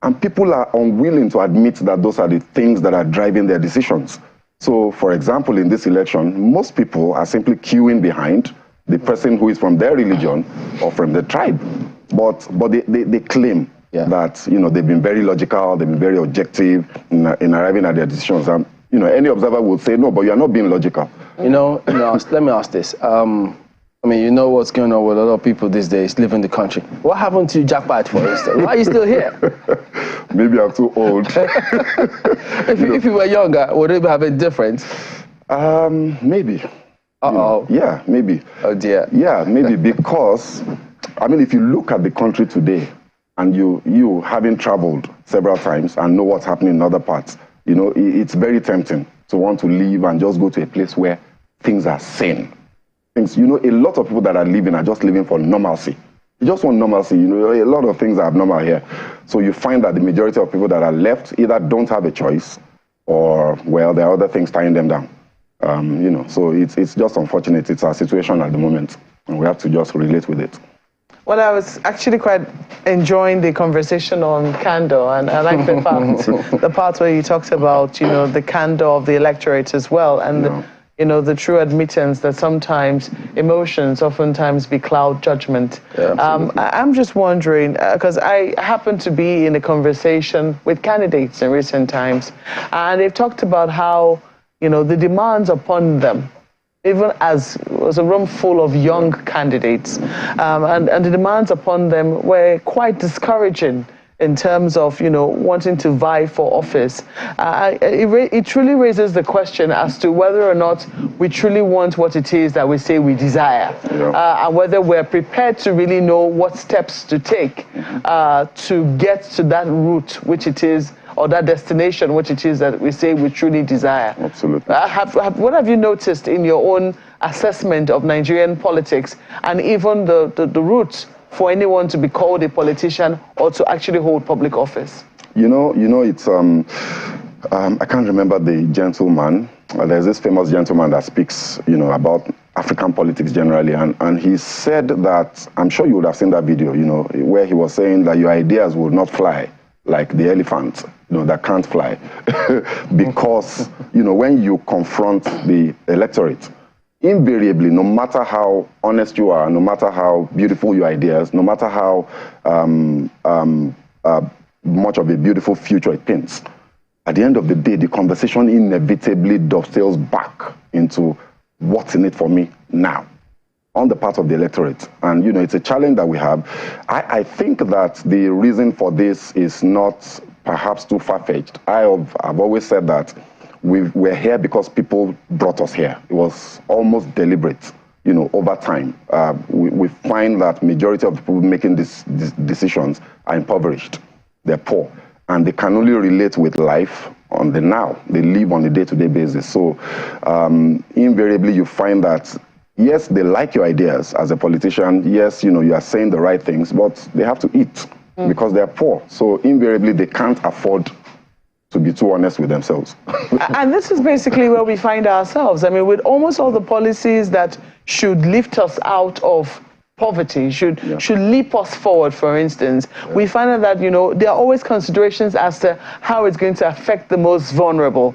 And people are unwilling to admit that those are the things that are driving their decisions. So, for example, in this election, most people are simply queuing behind the person who is from their religion or from the tribe. But they claim that, they've been very logical, they've been very objective in arriving at their decisions. And, any observer would say, no, but you are not being logical. Let me ask this. I mean, you know what's going on with a lot of people these days living in the country. What happened to Jackpot, for instance? Why are you still here? Maybe I'm too old. If you were younger, would it have been different? Maybe. Uh-oh. Yeah, maybe. Oh, dear. Yeah, maybe because, I mean, if you look at the country today, and you having traveled several times and know what's happening in other parts, it's very tempting to want to leave and just go to a place where things are sane. A lot of people that are living are just living for normalcy. You just want normalcy. A lot of things are abnormal here. So you find that the majority of people that are left either don't have a choice or, well, there are other things tying them down. So it's just unfortunate. It's our situation at the moment, and we have to just relate with it. Well, I was actually quite enjoying the conversation on candor, and I like the part where you talked about, the candor of the electorate as well, and the true admittance that sometimes emotions oftentimes becloud judgment. Yeah, I'm just wondering, because I happen to be in a conversation with candidates in recent times, and they've talked about how, the demands upon them, even as it was a room full of young candidates, and the demands upon them were quite discouraging in terms of, wanting to vie for office. It truly raises the question as to whether or not we truly want what it is that we say we desire, and whether we're prepared to really know what steps to take to get to that route which it is, or that destination which it is that we say we truly desire. Absolutely. What have you noticed in your own assessment of Nigerian politics, and even the route for anyone to be called a politician or to actually hold public office? It's I can't remember the gentleman. There's this famous gentleman that speaks, about African politics generally, and he said that, I'm sure you would have seen that video, where he was saying that your ideas will not fly like the elephant, that can't fly, because when you confront the electorate, invariably, no matter how honest you are, no matter how beautiful your ideas, no matter how much of a beautiful future it paints, at the end of the day, the conversation inevitably dovetails back into what's in it for me now, on the part of the electorate. And, it's a challenge that we have. I think that the reason for this is not perhaps too far-fetched. I've always said that we're here because people brought us here. It was almost deliberate, over time. We find that majority of the people making these decisions are impoverished. They're poor. and they can only relate with life on the now. They live on a day-to-day basis. So invariably you find that, yes, they like your ideas as a politician. Yes, you are saying the right things, but they have to eat because they're poor. So invariably they can't afford to be too honest with themselves. And this is basically where we find ourselves. I mean, with almost all the policies that should lift us out of poverty, should leap us forward, for instance, we find out that, there are always considerations as to how it's going to affect the most vulnerable.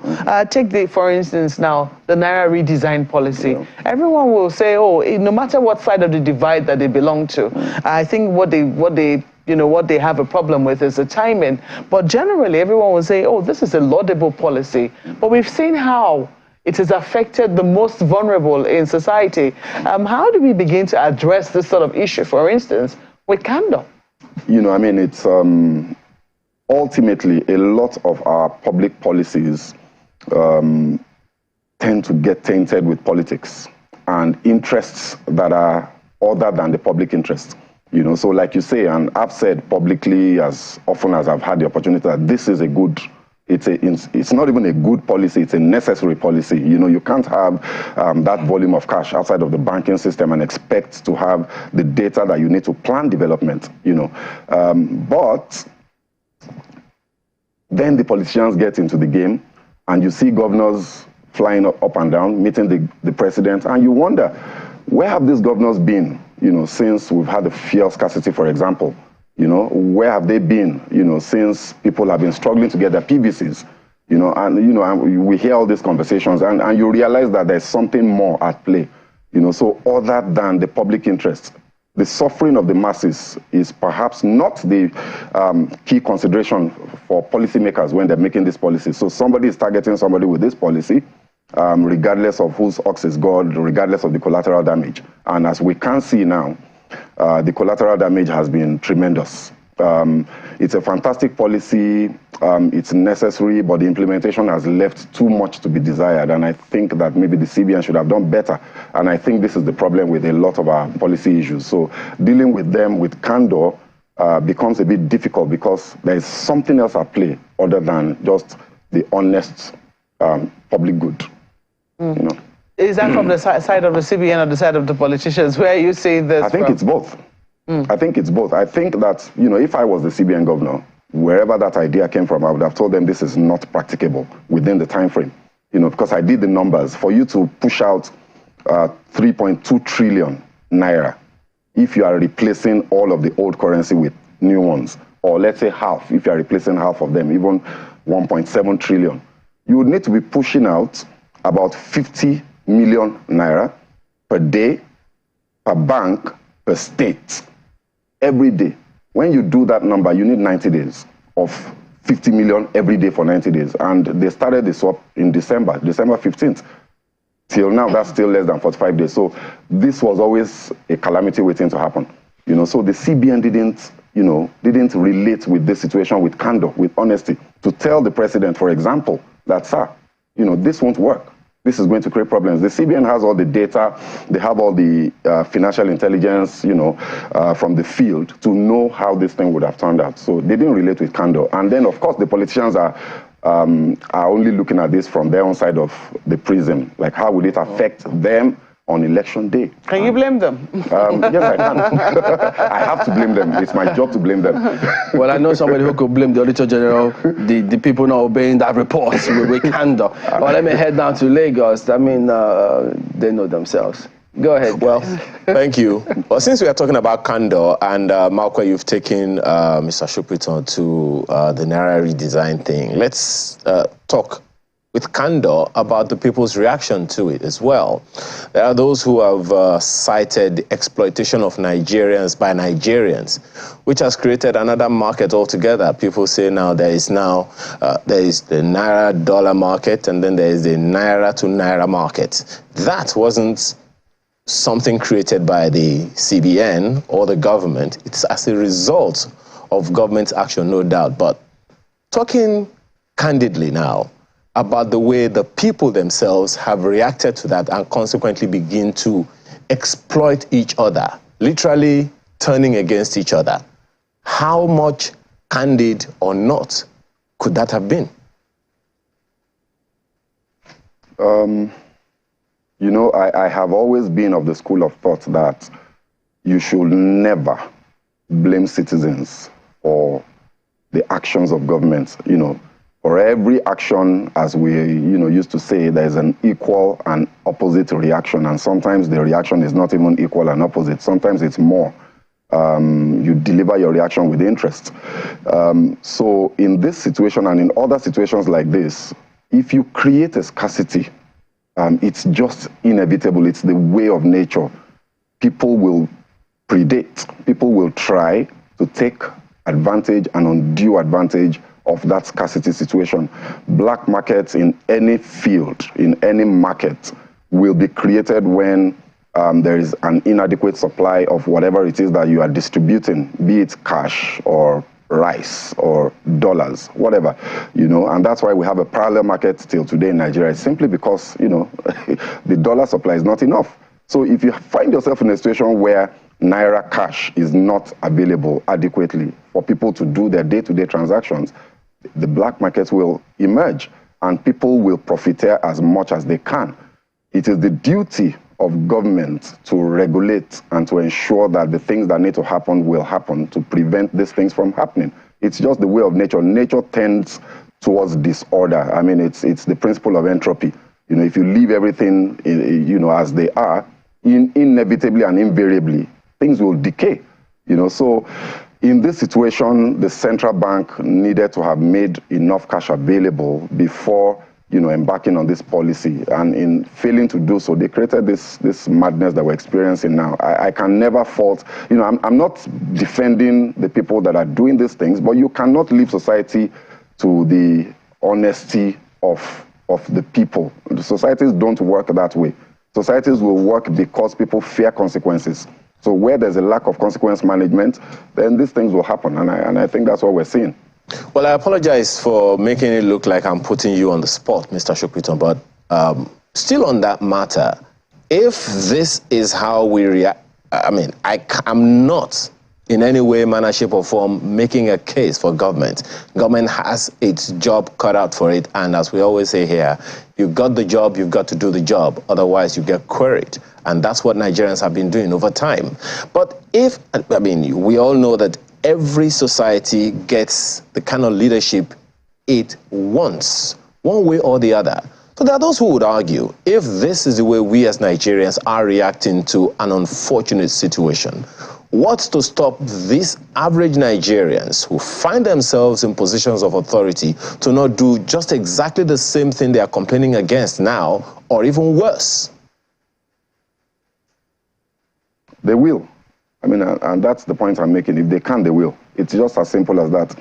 Take, for instance, now, the Naira redesign policy. Everyone will say, oh, no matter what side of the divide that they belong to, I think what they have a problem with is the timing. But generally, everyone will say, oh, this is a laudable policy. But we've seen how it has affected the most vulnerable in society. How do we begin to address this sort of issue, for instance, with candor? It's ultimately a lot of our public policies tend to get tainted with politics and interests that are other than the public interest. So like you say, and I've said publicly as often as I've had the opportunity that this is a good, it's not even a good policy, it's a necessary policy. You can't have that volume of cash outside of the banking system and expect to have the data that you need to plan development, but then the politicians get into the game and you see governors flying up and down, meeting the president, and you wonder, where have these governors been? Since we've had the fuel scarcity, for example, where have they been, since people have been struggling to get their PVCs, and, we hear all these conversations and you realize that there's something more at play, so other than the public interest. The suffering of the masses is perhaps not the key consideration for policymakers when they're making this policy. So somebody is targeting somebody with this policy, regardless of whose ox is God, regardless of the collateral damage. And as we can see now, the collateral damage has been tremendous. It's a fantastic policy, it's necessary, but the implementation has left too much to be desired. And I think that maybe the CBN should have done better. And I think this is the problem with a lot of our policy issues. So dealing with them with candor becomes a bit difficult because there is something else at play other than just the honest public good. Is that from the side of the CBN or the side of the politicians? Where are you seeing this? I think it's both. I think it's both. I think that, if I was the CBN governor, wherever that idea came from, I would have told them this is not practicable within the time frame. Because I did the numbers. For you to push out 3.2 trillion naira, if you are replacing all of the old currency with new ones, or let's say half, if you are replacing half of them, even 1.7 trillion, you would need to be pushing out about 50 million naira per day, per bank, per state, every day. When you do that number, you need 90 days of 50 million every day for 90 days. And they started the swap in December 15th. Till now, that's still less than 45 days. So this was always a calamity waiting to happen. So the CBN didn't relate with this situation with candor, with honesty, to tell the president, for example, that, sir, this won't work. This is going to create problems. The CBN has all the data. They have all the financial intelligence, from the field to know how this thing would have turned out. So they didn't relate with candor. And then, of course, the politicians are only looking at this from their own side of the prism. Like, how would it affect them on election day? Can you blame them? Yes, I can. I have to blame them. It's my job to blame them. Well, I know somebody who could blame the Auditor General, the people not obeying that report with candor. Well, let me head down to Lagos. I mean, they know themselves. Go ahead. Well, thank you. Well, since we are talking about candor, and Malcolm, you've taken Mr. Shupriton to the Naira redesign thing, let's talk with candor about the people's reaction to it as well. There are those who have cited the exploitation of Nigerians by Nigerians, which has created another market altogether. People say now there is the Naira dollar market, and then there is the Naira to Naira market. That wasn't something created by the CBN or the government. It's as a result of government action, no doubt. But talking candidly now about the way the people themselves have reacted to that and consequently begin to exploit each other, literally turning against each other. How much candid or not could that have been? You know, I have always been of the school of thought that you should never blame citizens for the actions of government. You know, for every action, as we used to say, there is an equal and opposite reaction, and sometimes the reaction is not even equal and opposite. Sometimes it's more. You deliver your reaction with interest. So in this situation and in other situations like this, if you create a scarcity, it's just inevitable. It's the way of nature. People will predate. People will try to take advantage and undue advantage of that scarcity situation. Black markets in any field, in any market, will be created when there is an inadequate supply of whatever it is that you are distributing, be it cash or rice or dollars, whatever, you know, and that's why we have a parallel market till today in Nigeria, simply because, you know, the dollar supply is not enough. So if you find yourself in a situation where Naira cash is not available adequately for people to do their day-to-day transactions, the black markets will emerge and people will profiteer as much as they can. It is the duty of government to regulate and to ensure that the things that need to happen will happen to prevent these things from happening. It's just the way of nature. Nature tends towards disorder. I mean, it's the principle of entropy. You know, if you leave everything, you know, as they are, inevitably and invariably, things will decay. You know, so in this situation, the central bank needed to have made enough cash available before, you know, embarking on this policy, and in failing to do so, they created this madness that we're experiencing now. I can never fault, you know, I'm not defending the people that are doing these things, but you cannot leave society to the honesty of the people. The societies don't work that way. Societies will work because people fear consequences. So where there's a lack of consequence management, then these things will happen, and I think that's what we're seeing. Well, I apologize for making it look like I'm putting you on the spot, Mr. Shukriton, but still on that matter, if this is how we react, I mean, I'm not in any way, manner, shape, or form making a case for government. Government has its job cut out for it, and as we always say here, you've got the job, you've got to do the job, otherwise you get queried. And that's what Nigerians have been doing over time. But if, I mean, we all know that every society gets the kind of leadership it wants, one way or the other. So there are those who would argue, if this is the way we as Nigerians are reacting to an unfortunate situation, what's to stop these average Nigerians who find themselves in positions of authority to not do just exactly the same thing they are complaining against now, or even worse? They will. I mean, and that's the point I'm making. If they can, they will. It's just as simple as that.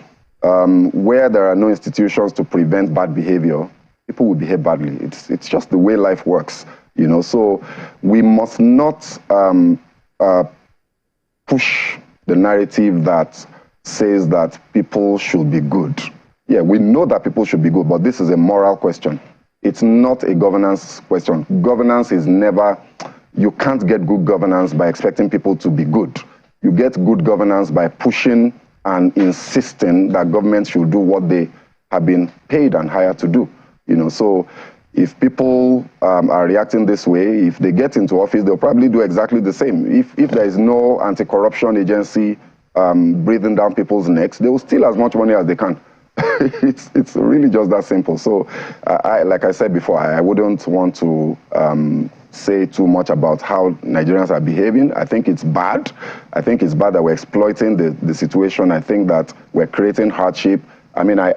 Where there are no institutions to prevent bad behavior, people will behave badly. It's just the way life works, you know. So we must not push the narrative that says that people should be good. Yeah, we know that people should be good, but this is a moral question. It's not a governance question. Governance is never... You can't get good governance by expecting people to be good. You get good governance by pushing and insisting that government should do what they have been paid and hired to do. You know, so if people are reacting this way, if they get into office, they'll probably do exactly the same. If there is no anti-corruption agency breathing down people's necks, they will steal as much money as they can. It's really just that simple. So, like I said before, I wouldn't want to say too much about how Nigerians are behaving. I think it's bad. I think it's bad that we're exploiting the situation. I think that we're creating hardship. I mean, I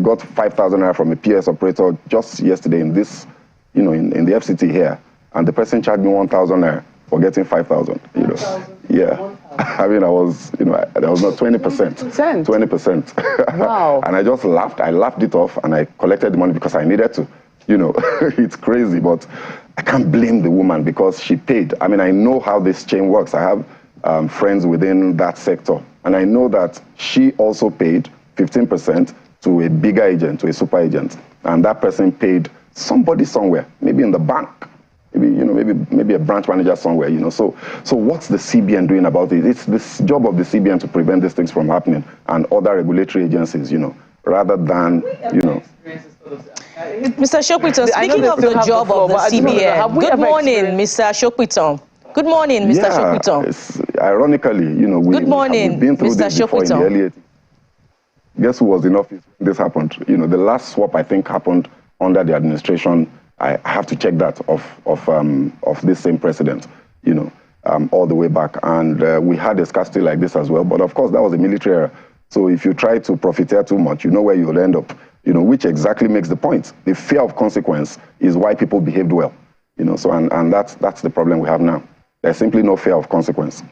got 5,000 naira from a PS operator just yesterday in this, you know, in the FCT here, and the person charged me 1,000 naira for getting 5,000. You know, yeah. I mean, I was, you know, there was not 20%. 20%. Wow. And I just laughed. I laughed it off, and I collected the money because I needed to. You know, it's crazy, but I can't blame the woman because she paid. I mean, I know how this chain works. I have friends within that sector, and I know that she also paid 15% to a bigger agent, to a super agent, and that person paid somebody somewhere, maybe in the bank, maybe, you know, maybe a branch manager somewhere, you know. So what's the CBN doing about it? It's this job of the CBN to prevent these things from happening, and other regulatory agencies, you know. rather than, you know. Mr. Shokwiton, speaking of the job of the CBN, good morning, Mr. Shokwiton. Good morning, Mr. Shokwiton. Ironically, you know, we've been through this before in the early 80s. Guess who was in office when this happened? You know, the last swap, I think, happened under the administration. I have to check that of this same president, you know, all the way back. And we had a scarcity like this as well. But of course, that was a military era. So if you try to profiteer too much, you know where you'll end up, you know, which exactly makes the point. The fear of consequence is why people behaved well, you know, so and that's the problem we have now. There's simply no fear of consequence.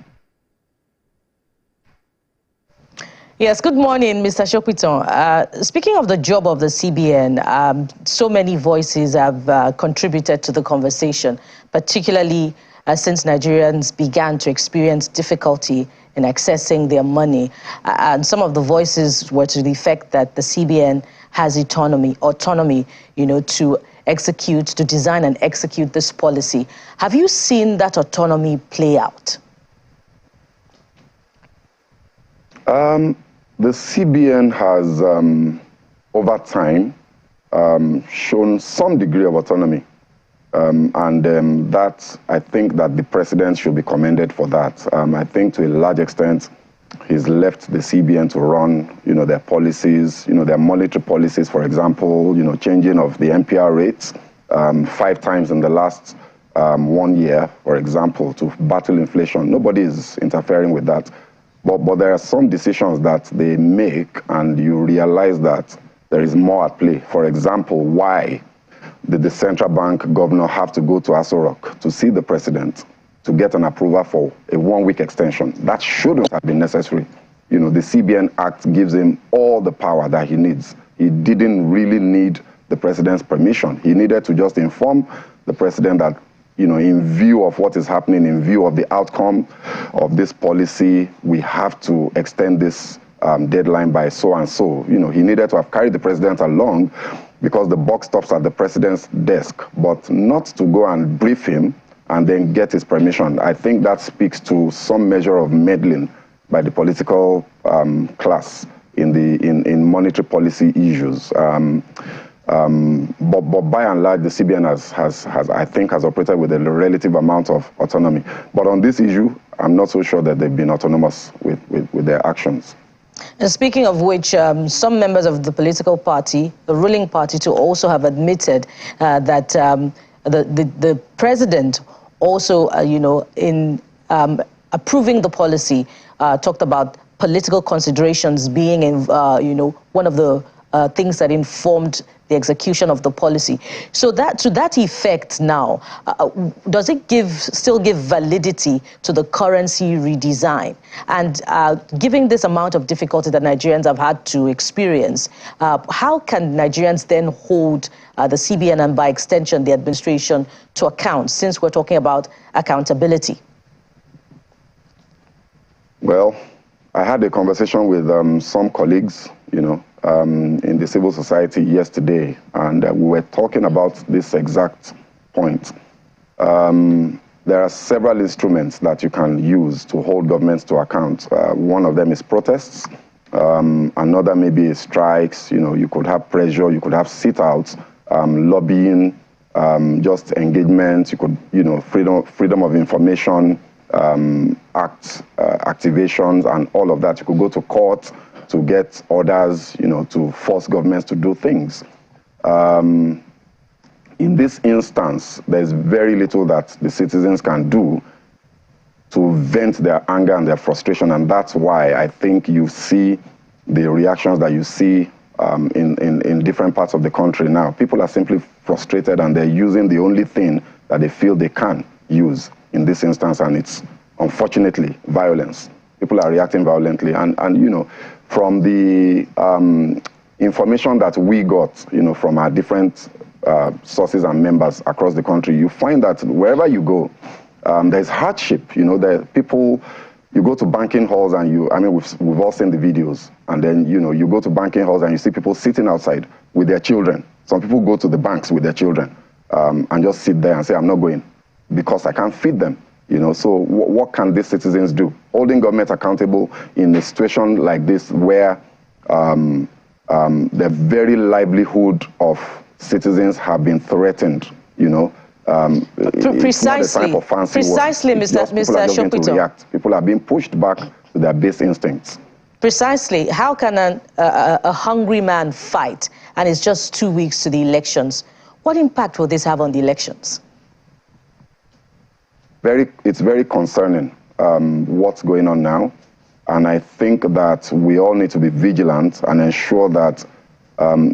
Yes, good morning, Mr. Shokwiton. Speaking of the job of the CBN, so many voices have contributed to the conversation, particularly since Nigerians began to experience difficulty in accessing their money. And some of the voices were to the effect that the CBN has autonomy, you know, to design and execute this policy. Have you seen that autonomy play out? The CBN has, over time, shown some degree of autonomy. That, I think that the president should be commended for that. I think to a large extent, he's left the CBN to run, you know, their policies, you know, their monetary policies, for example, you know, changing of the MPR rates 5 times in the last 1 year, for example, to battle inflation. Nobody is interfering with that. But there are some decisions that they make and you realize that there is more at play. For example, why did the central bank governor have to go to Aso Rock to see the president to get an approval for a 1-week extension? That shouldn't have been necessary. You know, the CBN Act gives him all the power that he needs. He didn't really need the president's permission. He needed to just inform the president that, you know, in view of what is happening, in view of the outcome of this policy, we have to extend this deadline by so and so. You know, he needed to have carried the president along because the buck stops at the president's desk, but not to go and brief him and then get his permission. I think that speaks to some measure of meddling by the political class in monetary policy issues. But by and large, the CBN has operated with a relative amount of autonomy. But on this issue, I'm not so sure that they've been autonomous with their actions. And speaking of which, some members of the political party, the ruling party, too, also have admitted that the president also, you know, in approving the policy, talked about political considerations being, you know, one of the things that informed the execution of the policy. So that, to that effect now, does it still give validity to the currency redesign? And given this amount of difficulty that Nigerians have had to experience, how can Nigerians then hold the CBN and by extension the administration to account, since we're talking about accountability? Well, I had a conversation with some colleagues, you know, in the civil society yesterday, and we were talking about this exact point. There are several instruments that you can use to hold governments to account. One of them is protests. Another maybe is strikes. You know, you could have pressure, you could have sit-outs, lobbying, just engagement. You could, you know, freedom of information, activations, and all of that. You could go to court to get orders, you know, to force governments to do things. In this instance, there's very little that the citizens can do to vent their anger and their frustration, and that's why I think you see the reactions that you see in different parts of the country now. People are simply frustrated, and they're using the only thing that they feel they can use in this instance, and it's unfortunately violence. People are reacting violently, and you know, from the information that we got, you know, from our different sources and members across the country, you find that wherever you go, there's hardship. You know, there are people. You go to banking halls and I mean, we've all seen the videos, and then, you know, you go to banking halls and you see people sitting outside with their children. Some people go to the banks with their children and just sit there and say, I'm not going because I can't feed them. You know, so what can these citizens do? Holding government accountable in a situation like this where the very livelihood of citizens have been threatened, you know. Precisely, precisely, Mr. Shokito. People are being pushed back to their base instincts. Precisely. How can a hungry man fight? And it's just 2 weeks to the elections. What impact will this have on the elections? It's very concerning what's going on now. And I think that we all need to be vigilant and ensure that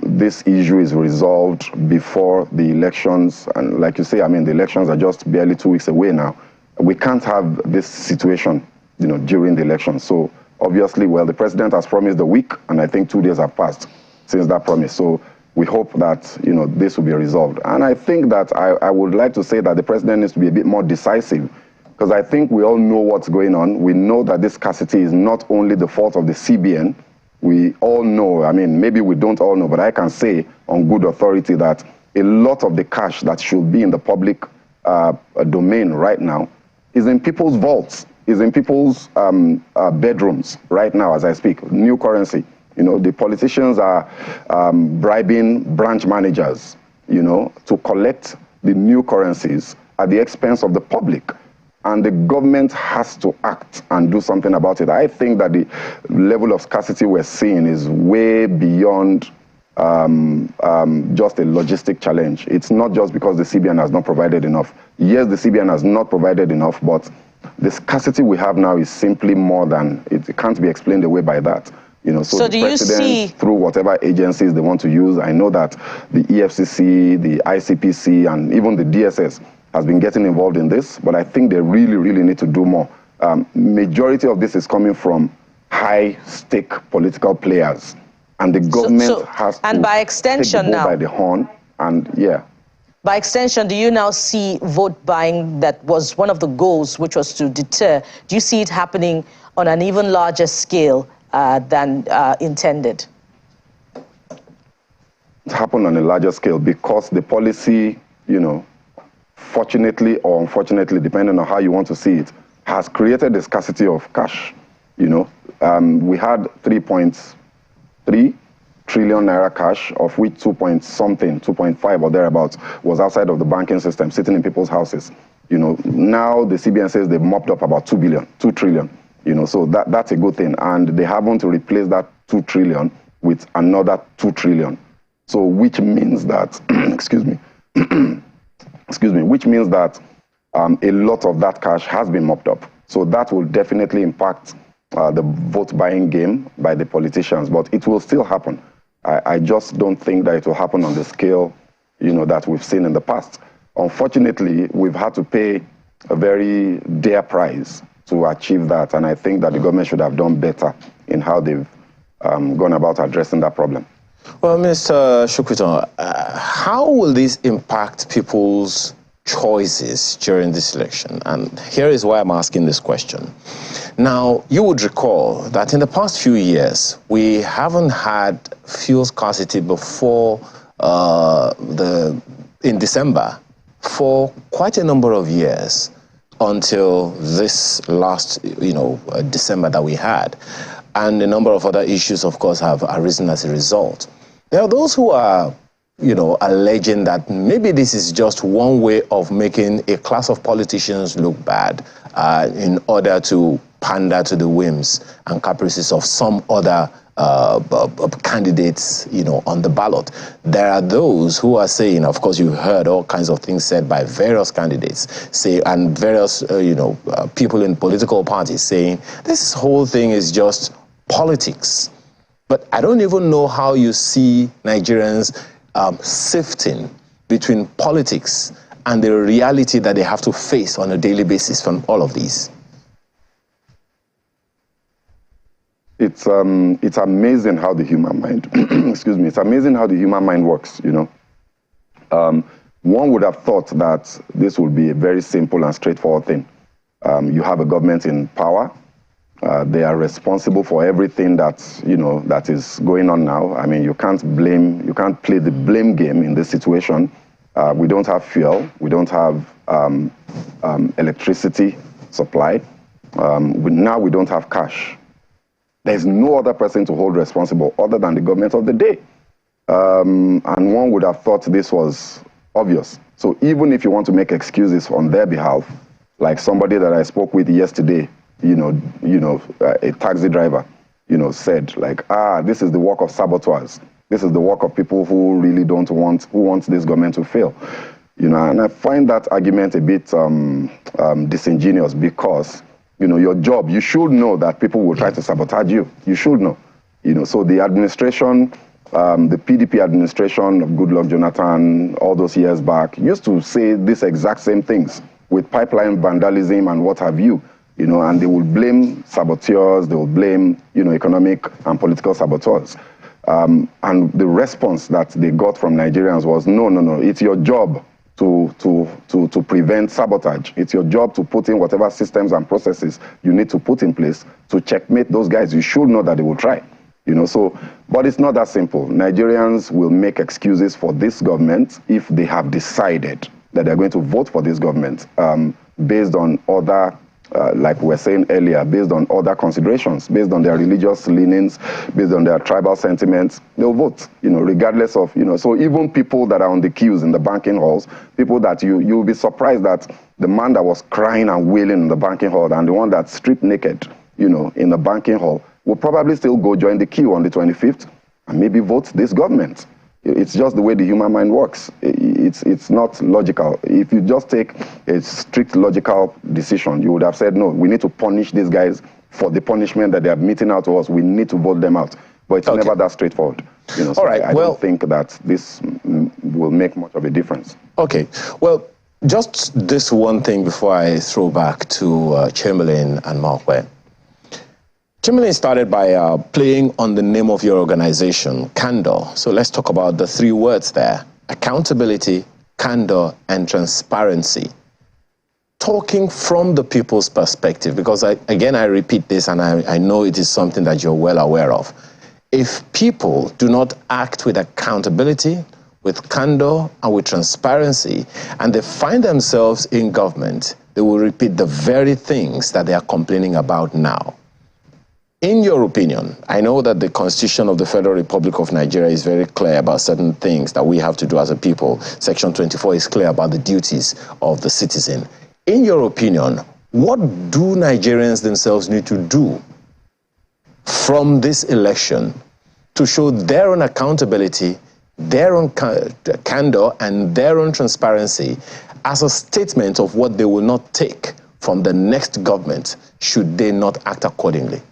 this issue is resolved before the elections. And like you say, I mean, the elections are just barely 2 weeks away now. We can't have this situation, you know, during the elections. So obviously, well, the president has promised a week, and I think 2 days have passed since that promise. So we hope that, you know, this will be resolved. And I think that I would like to say that the president needs to be a bit more decisive, because I think we all know what's going on. We know that this scarcity is not only the fault of the CBN. We all know, I mean, maybe we don't all know, but I can say on good authority that a lot of the cash that should be in the public domain right now is in people's vaults, is in people's bedrooms right now as I speak. New currency. You know, the politicians are bribing branch managers, you know, to collect the new currencies at the expense of the public. And the government has to act and do something about it. I think that the level of scarcity we're seeing is way beyond just a logistic challenge. It's not just because the CBN has not provided enough. Yes, the CBN has not provided enough, but the scarcity we have now is simply more than, it can't be explained away by that. You know, so the president, through whatever agencies they want to use, I know that the EFCC, the ICPC, and even the DSS has been getting involved in this, but I think they really, really need to do more. Majority of this is coming from high-stake political players, and the government has to by extension take the bull now, by the horn, and yeah. By extension, do you now see vote buying that was one of the goals, which was to deter? Do you see it happening on an even larger scale than intended? It happened on a larger scale because the policy, you know, fortunately or unfortunately, depending on how you want to see it, has created a scarcity of cash. You know, we had 3.3 trillion naira cash, of which 2.5 or thereabouts was outside of the banking system, sitting in people's houses. You know, now the CBN says they've mopped up about 2 trillion. You know, so that's a good thing, and they haven't replaced that 2 trillion with another 2 trillion. So, which means that, excuse me. Excuse me, which means that a lot of that cash has been mopped up. So that will definitely impact the vote buying game by the politicians, but it will still happen. I just don't think that it will happen on the scale, you know, that we've seen in the past. Unfortunately, we've had to pay a very dear price to achieve that, and I think that the government should have done better in how they've gone about addressing that problem. Well, Mr. Shokito, how will this impact people's choices during this election? And here is why I'm asking this question. Now, you would recall that in the past few years, we haven't had fuel scarcity before in December for quite a number of years until this last, December that we had. And a number of other issues, of course, have arisen as a result. There are those who are, alleging that maybe this is just one way of making a class of politicians look bad in order to pander to the whims and caprices of some other candidates, on the ballot. There are those who are saying, of course, you heard all kinds of things said by various candidates, and various, people in political parties saying this whole thing is just politics. But I don't even know how you see Nigerians sifting between politics and the reality that they have to face on a daily basis from all of these. It's amazing how the human mind, excuse me, it's amazing how the human mind works, One would have thought that this would be a very simple and straightforward thing. You have a government in power. They are responsible for everything that is going on now. I mean, you can't play the blame game in this situation. We don't have fuel. We don't have electricity supply. Now we don't have cash. There's no other person to hold responsible other than the government of the day. And one would have thought this was obvious. So even if you want to make excuses on their behalf, like somebody that I spoke with yesterday, a taxi driver, said like, this is the work of saboteurs. This is the work of people who really who want this government to fail. And I find that argument a bit disingenuous because, your job, you should know that people will try to sabotage you. You should know. So the administration, the PDP administration of Goodluck Jonathan, all those years back, used to say these exact same things with pipeline vandalism and what have you. And they will blame saboteurs, they will blame, economic and political saboteurs. And the response that they got from Nigerians was, no, it's your job to prevent sabotage. It's your job to put in whatever systems and processes you need to put in place to checkmate those guys. You should know that they will try. But it's not that simple. Nigerians will make excuses for this government if they have decided that they're going to vote for this government based on other, like we were saying earlier, based on other considerations, based on their religious leanings, based on their tribal sentiments. They'll vote, regardless of, so even people that are on the queues in the banking halls, people that you'll be surprised that the man that was crying and wailing in the banking hall and the one that's stripped naked, in the banking hall, will probably still go join the queue on the 25th and maybe vote this government. It's just the way the human mind works. It's not logical. If you just take a strict logical decision, you would have said, no, we need to punish these guys for the punishment that they are meting out to us. We need to vote them out. But it's never that straightforward. So all right, I don't think that this will make much of a difference. Okay. Well, just this one thing before I throw back to Chamberlain and Markwe. Chamberlain started by playing on the name of your organization, Candor. So let's talk about the three words there: accountability, candor, and transparency. Talking from the people's perspective, because I repeat this, and I know it is something that you're well aware of. If people do not act with accountability, with candor, and with transparency, and they find themselves in government, they will repeat the very things that they are complaining about now. In your opinion, I know that the Constitution of the Federal Republic of Nigeria is very clear about certain things that we have to do as a people. Section 24 is clear about the duties of the citizen. In your opinion, what do Nigerians themselves need to do from this election to show their own accountability, their own candor, and their own transparency as a statement of what they will not take from the next government should they not act accordingly?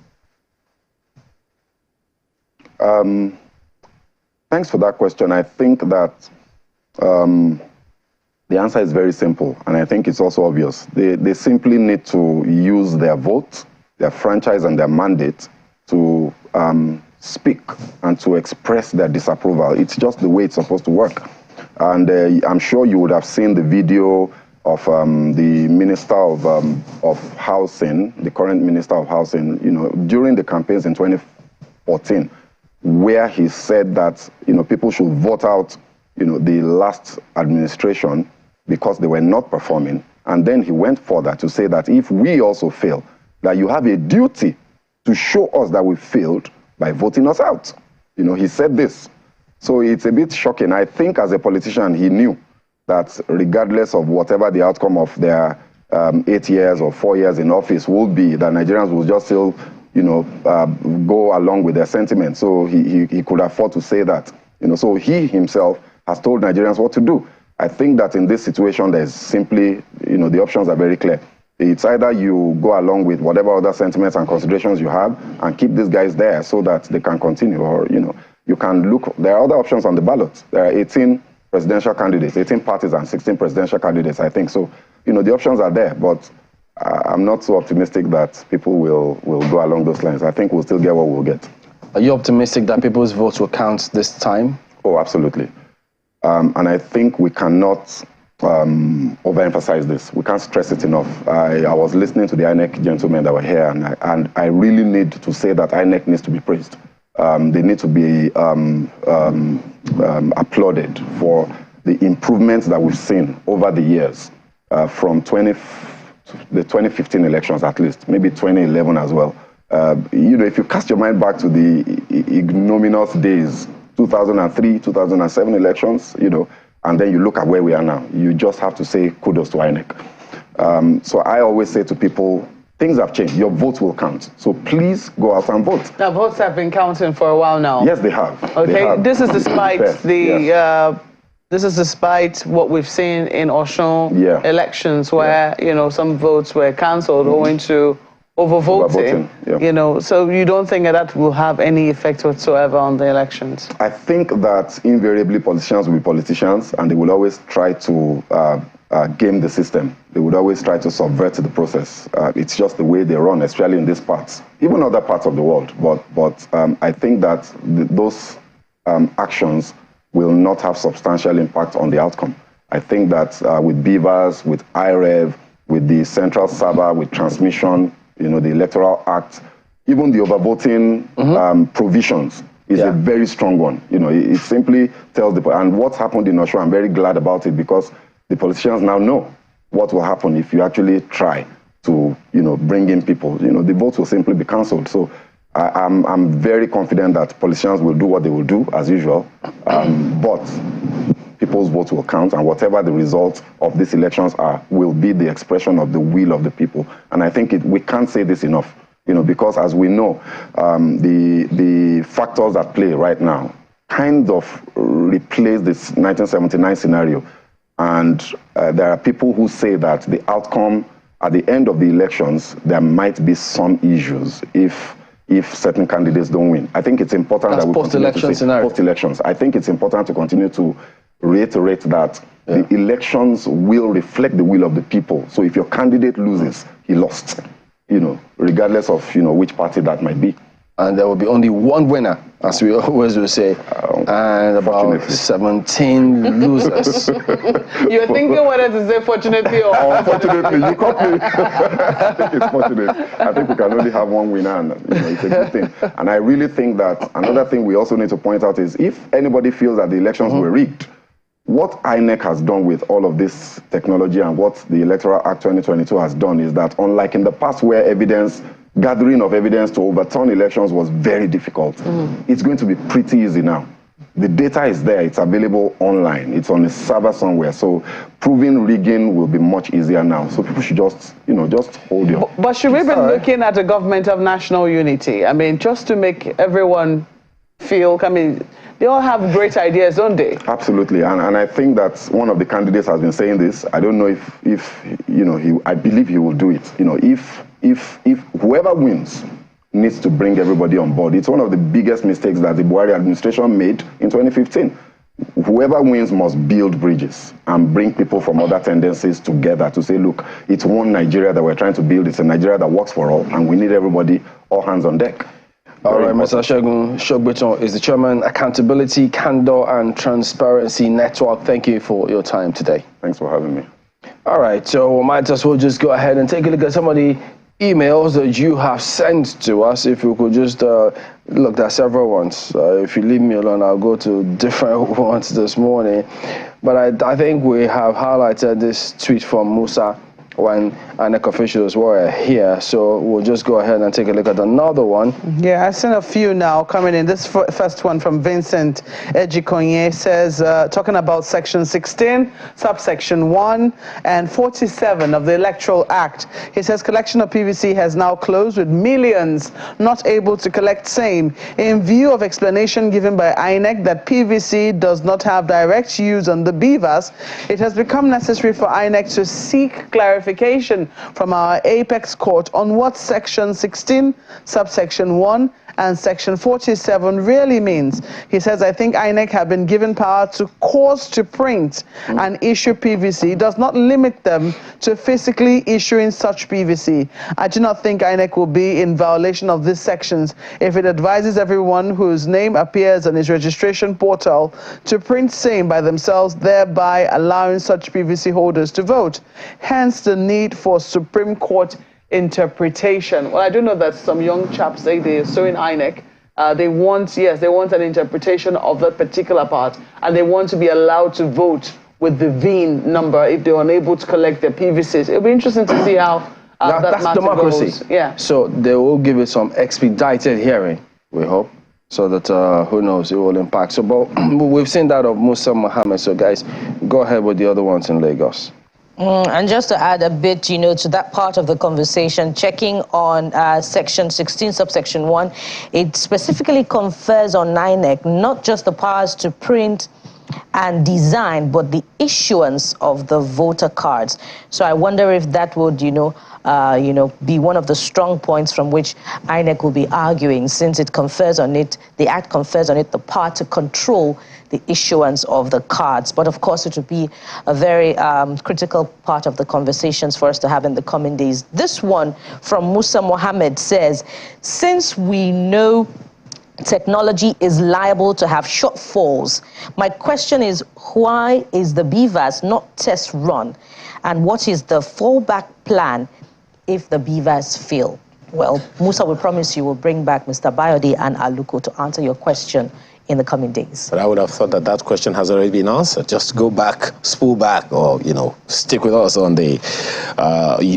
Thanks for that question. I think that the answer is very simple, and I think it's also obvious. They simply need to use their vote, their franchise, and their mandate to speak and to express their disapproval. It's just the way it's supposed to work. And I'm sure you would have seen the video of the Minister of Housing, the current Minister of Housing, during the campaigns in 2014, where he said that people should vote out the last administration because they were not performing. And then he went further to say that if we also fail, that you have a duty to show us that we failed by voting us out. He said this. So it's a bit shocking. I think as a politician, he knew that regardless of whatever the outcome of their 8 years or 4 years in office will be, that Nigerians will just still go along with their sentiments. So he could afford to say that. So he himself has told Nigerians what to do. I think that in this situation, there's simply, the options are very clear. It's either you go along with whatever other sentiments and considerations you have and keep these guys there so that they can continue, or, you can look, there are other options on the ballot. There are 18 presidential candidates, 18 parties and 16 presidential candidates, I think. So, the options are there, but I'm not so optimistic that people will go along those lines. I think we'll still get what we'll get. Are you optimistic that people's votes will count this time? Oh, absolutely. And I think we cannot overemphasize this. We can't stress it enough. I was listening to the INEC gentlemen that were here, and I really need to say that INEC needs to be praised. They need to be applauded for the improvements that we've seen over the years, from the 2015 elections at least, maybe 2011 as well. If you cast your mind back to the ignominious days, 2003, 2007 elections, and then you look at where we are now, you just have to say kudos to INEC. So I always say to people, things have changed. Your vote will count. So please go out and vote. Now, votes have been counting for a while now. Yes, they have. Okay, they have. This is despite this is despite what we've seen in Osun elections, where some votes were cancelled owing to overvoting. So you don't think that will have any effect whatsoever on the elections? I think that invariably politicians will be politicians, and they will always try to game the system. They would always try to subvert the process. It's just the way they run, especially in these parts, even other parts of the world. But I think that those actions will not have substantial impact on the outcome. I think that with BVAS, with IREV, with the central server, with transmission, the Electoral Act, even the overvoting provisions is a very strong one. It simply tells and what's happened in Osun, I'm very glad about it, because the politicians now know what will happen if you actually try to, bring in people. The votes will simply be cancelled. So I'm very confident that politicians will do what they will do, as usual, but people's votes will count, and whatever the results of these elections are will be the expression of the will of the people. And I think we can't say this enough, because as we know, the factors at play right now kind of replace this 1979 scenario. And there are people who say that the outcome at the end of the elections, there might be some issues if certain candidates don't win. I think it's important that we post-election scenario. Post-elections. I think it's important to continue to reiterate that the elections will reflect the will of the people. So if your candidate loses, he lost, regardless of, which party that might be. And there will be only one winner, as we always will say, and about 17 losers. You're thinking whether to say fortunately or unfortunately. You caught me. I think it's fortunate. I think we can only have one winner, and it's a good thing. And I really think that another thing we also need to point out is if anybody feels that the elections were rigged, what INEC has done with all of this technology and what the Electoral Act 2022 has done is that, unlike in the past where gathering of evidence to overturn elections was very difficult, it's going to be pretty easy now. The data is there, it's available online, it's on a server somewhere, so proving rigging will be much easier now. So people should just hold your... But should we be looking at a government of national unity? I mean, just to make everyone feel, they all have great ideas, don't they? Absolutely, and I think that one of the candidates has been saying this. I don't know if I believe he will do it. If whoever wins needs to bring everybody on board. It's one of the biggest mistakes that the Buhari administration made in 2015. Whoever wins must build bridges and bring people from other tendencies together to say, look, it's one Nigeria that we're trying to build. It's a Nigeria that works for all, and we need everybody, all hands on deck. All right, Mr. Segun Shogbeton is the Chairman, Accountability, Candor and Transparency Network. Thank you for your time today. Thanks for having me. All right, so we might as well just go ahead and take a look at some of the emails that you have sent to us. If you could just look, there are several ones. If you leave me alone, I'll go to different ones this morning. But I think we have highlighted this tweet from Musa when INEC officials were here. So we'll just go ahead and take a look at another one. Yeah, I've seen a few now coming in. This first one from Vincent Ejikonye says, talking about Section 16, subsection 1 and 47 of the Electoral Act. He says collection of PVC has now closed with millions not able to collect same. In view of explanation given by INEC that PVC does not have direct use on the BVAS, it has become necessary for INEC to seek clarification from our apex court on what Section 16, subsection 1 and Section 47 really means. He says, I think INEC have been given power to cause to print and issue PVC, does not limit them to physically issuing such PVC. I do not think INEC will be in violation of these sections if it advises everyone whose name appears on its registration portal to print same by themselves, thereby allowing such PVC holders to vote. Hence the need for Supreme Court interpretation. Well, I do know that some young chaps say they're suing INEC. They want an interpretation of that particular part, and they want to be allowed to vote with the VIN number if they're unable to collect their PVCs. It'll be interesting to see how That's matter democracy. goes. Yeah. So they will give it some expedited hearing, we hope, so that, who knows, it will impact. So, but we've seen that of Musa Mohammed. So, guys, go ahead with the other ones in Lagos. And just to add a bit, to that part of the conversation, checking on Section 16, subsection 1, it specifically confers on INEC not just the powers to print and design, but the issuance of the voter cards. So I wonder if that would, be one of the strong points from which INEC will be arguing, since it confers on it, the Act confers on it the power to control the issuance of the cards. But of course, it will be a very critical part of the conversations for us to have in the coming days. This one from Musa Mohammed says, since we know technology is liable to have shortfalls, my question is, why is the BVAS not test run? And what is the fallback plan if the BVAS fail? Well, Musa, we promise you will bring back Mr. Bayode and Aluko to answer your question in the coming days. But I would have thought that that question has already been answered. Just go back, spool back, or, stick with us on the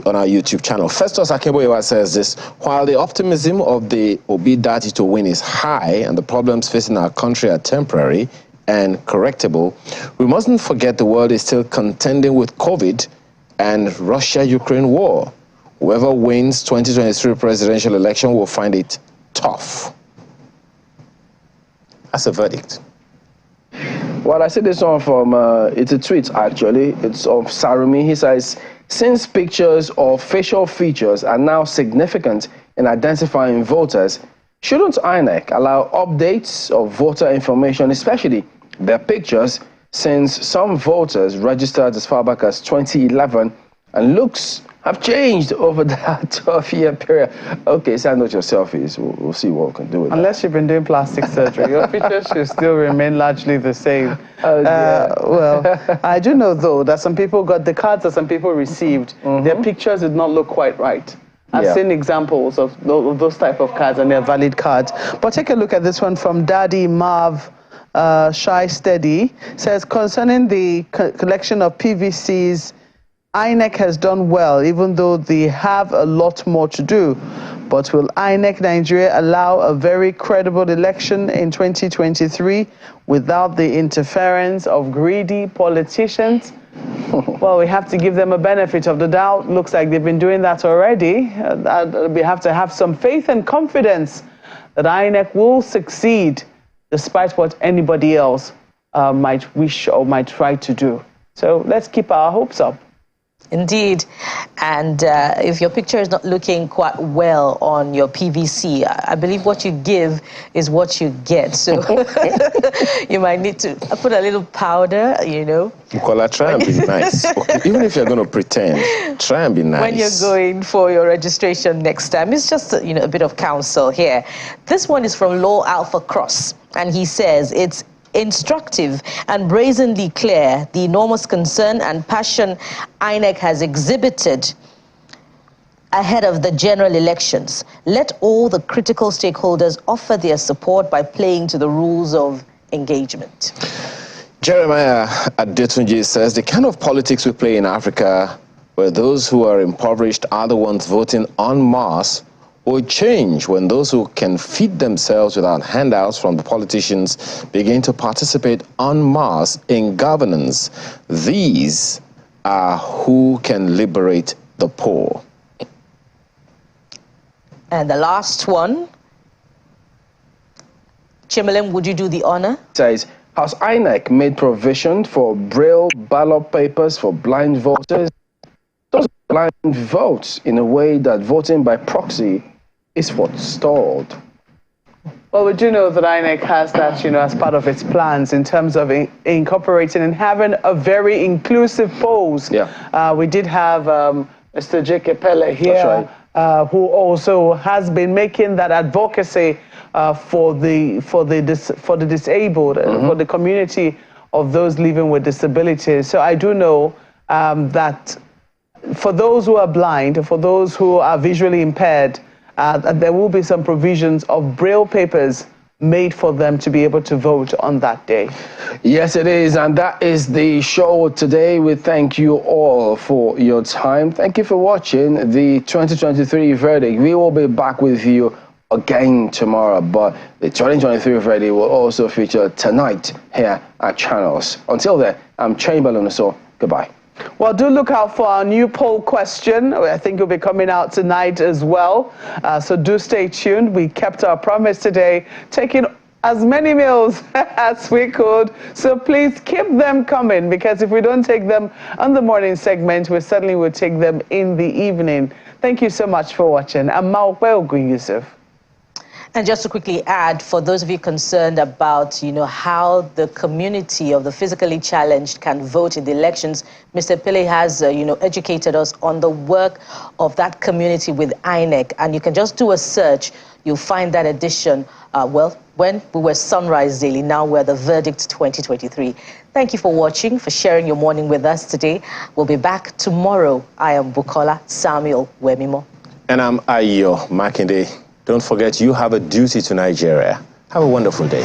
on our YouTube channel. Festus Akeboyewa says this: while the optimism of the Obi Dati to win is high and the problems facing our country are temporary and correctable, we mustn't forget the world is still contending with COVID and Russia-Ukraine war. Whoever wins 2023 presidential election will find it tough. That's a verdict. Well, I see this one from, it's a tweet actually. It's of Sarumi. He says, since pictures of facial features are now significant in identifying voters, shouldn't INEC allow updates of voter information, especially their pictures, since some voters registered as far back as 2011 and looks have changed over that 12-year period? Okay, send out your selfies. We'll see what we can do with Unless you've been doing plastic surgery, your features should still remain largely the same. Well, I do know, though, that some people got the cards that some people received. Their pictures did not look quite right. I've seen examples of those type of cards, and they're valid cards. But take a look at this one from Daddy Marv Shy Steady. Says, concerning the collection of PVCs, INEC has done well, even though they have a lot more to do. But will INEC Nigeria allow a very credible election in 2023 without the interference of greedy politicians? Well, we have to give them a benefit of the doubt. Looks like they've been doing that already. We have to have some faith and confidence that INEC will succeed despite what anybody else might wish or might try to do. So let's keep our hopes up. Indeed. And if your picture is not looking quite well on your PVC, I believe what you give is what you get. So you might need to put a little powder, Nicola, try and be nice. Even if you're going to pretend, try and be nice. When you're going for your registration next time. It's just, a bit of counsel here. This one is from Law Alpha Cross, and he says it's instructive and brazenly clear the enormous concern and passion INEC has exhibited ahead of the general elections. Let all the critical stakeholders offer their support by playing to the rules of engagement. Jeremiah Adetunji says the kind of politics we play in Africa, where those who are impoverished are the ones voting en masse, will change when those who can feed themselves without handouts from the politicians begin to participate en masse in governance. These are who can liberate the poor. And the last one, Chimelem, would you do the honor? Says, has INEC made provision for Braille ballot papers for blind voters? Those blind votes in a way that voting by proxy is forestalled. Well, we do know that INEC has that, as part of its plans in terms of incorporating and having a very inclusive polls. Yeah. We did have Mr. J.K. Pele here, who also has been making that advocacy for the disabled, for the community of those living with disabilities. So I do know that for those who are blind, for those who are visually impaired, there will be some provisions of Braille papers made for them to be able to vote on that day. Yes, it is, and that is the show today. We thank you all for your time. Thank you for watching the 2023 verdict. We will be back with you again tomorrow, but the 2023 verdict will also feature tonight here at Channels. Until then, I'm Chamberlain, so goodbye. Well, do look out for our new poll question. I think it'll be coming out tonight as well. So do stay tuned. We kept our promise today, taking as many meals as we could. So please keep them coming, because if we don't take them on the morning segment, we certainly will take them in the evening. Thank you so much for watching. I'm Maupe Ogun Yusuf. And just to quickly add, for those of you concerned about, how the community of the physically challenged can vote in the elections, Mr. Pillay has, educated us on the work of that community with INEC. And you can just do a search. You'll find that edition, when we were Sunrise Daily, now we're the Verdict 2023. Thank you for watching, for sharing your morning with us today. We'll be back tomorrow. I am Bukola Samuel Wemimo. And I'm Ayo Makinde. Don't forget, you have a duty to Nigeria. Have a wonderful day.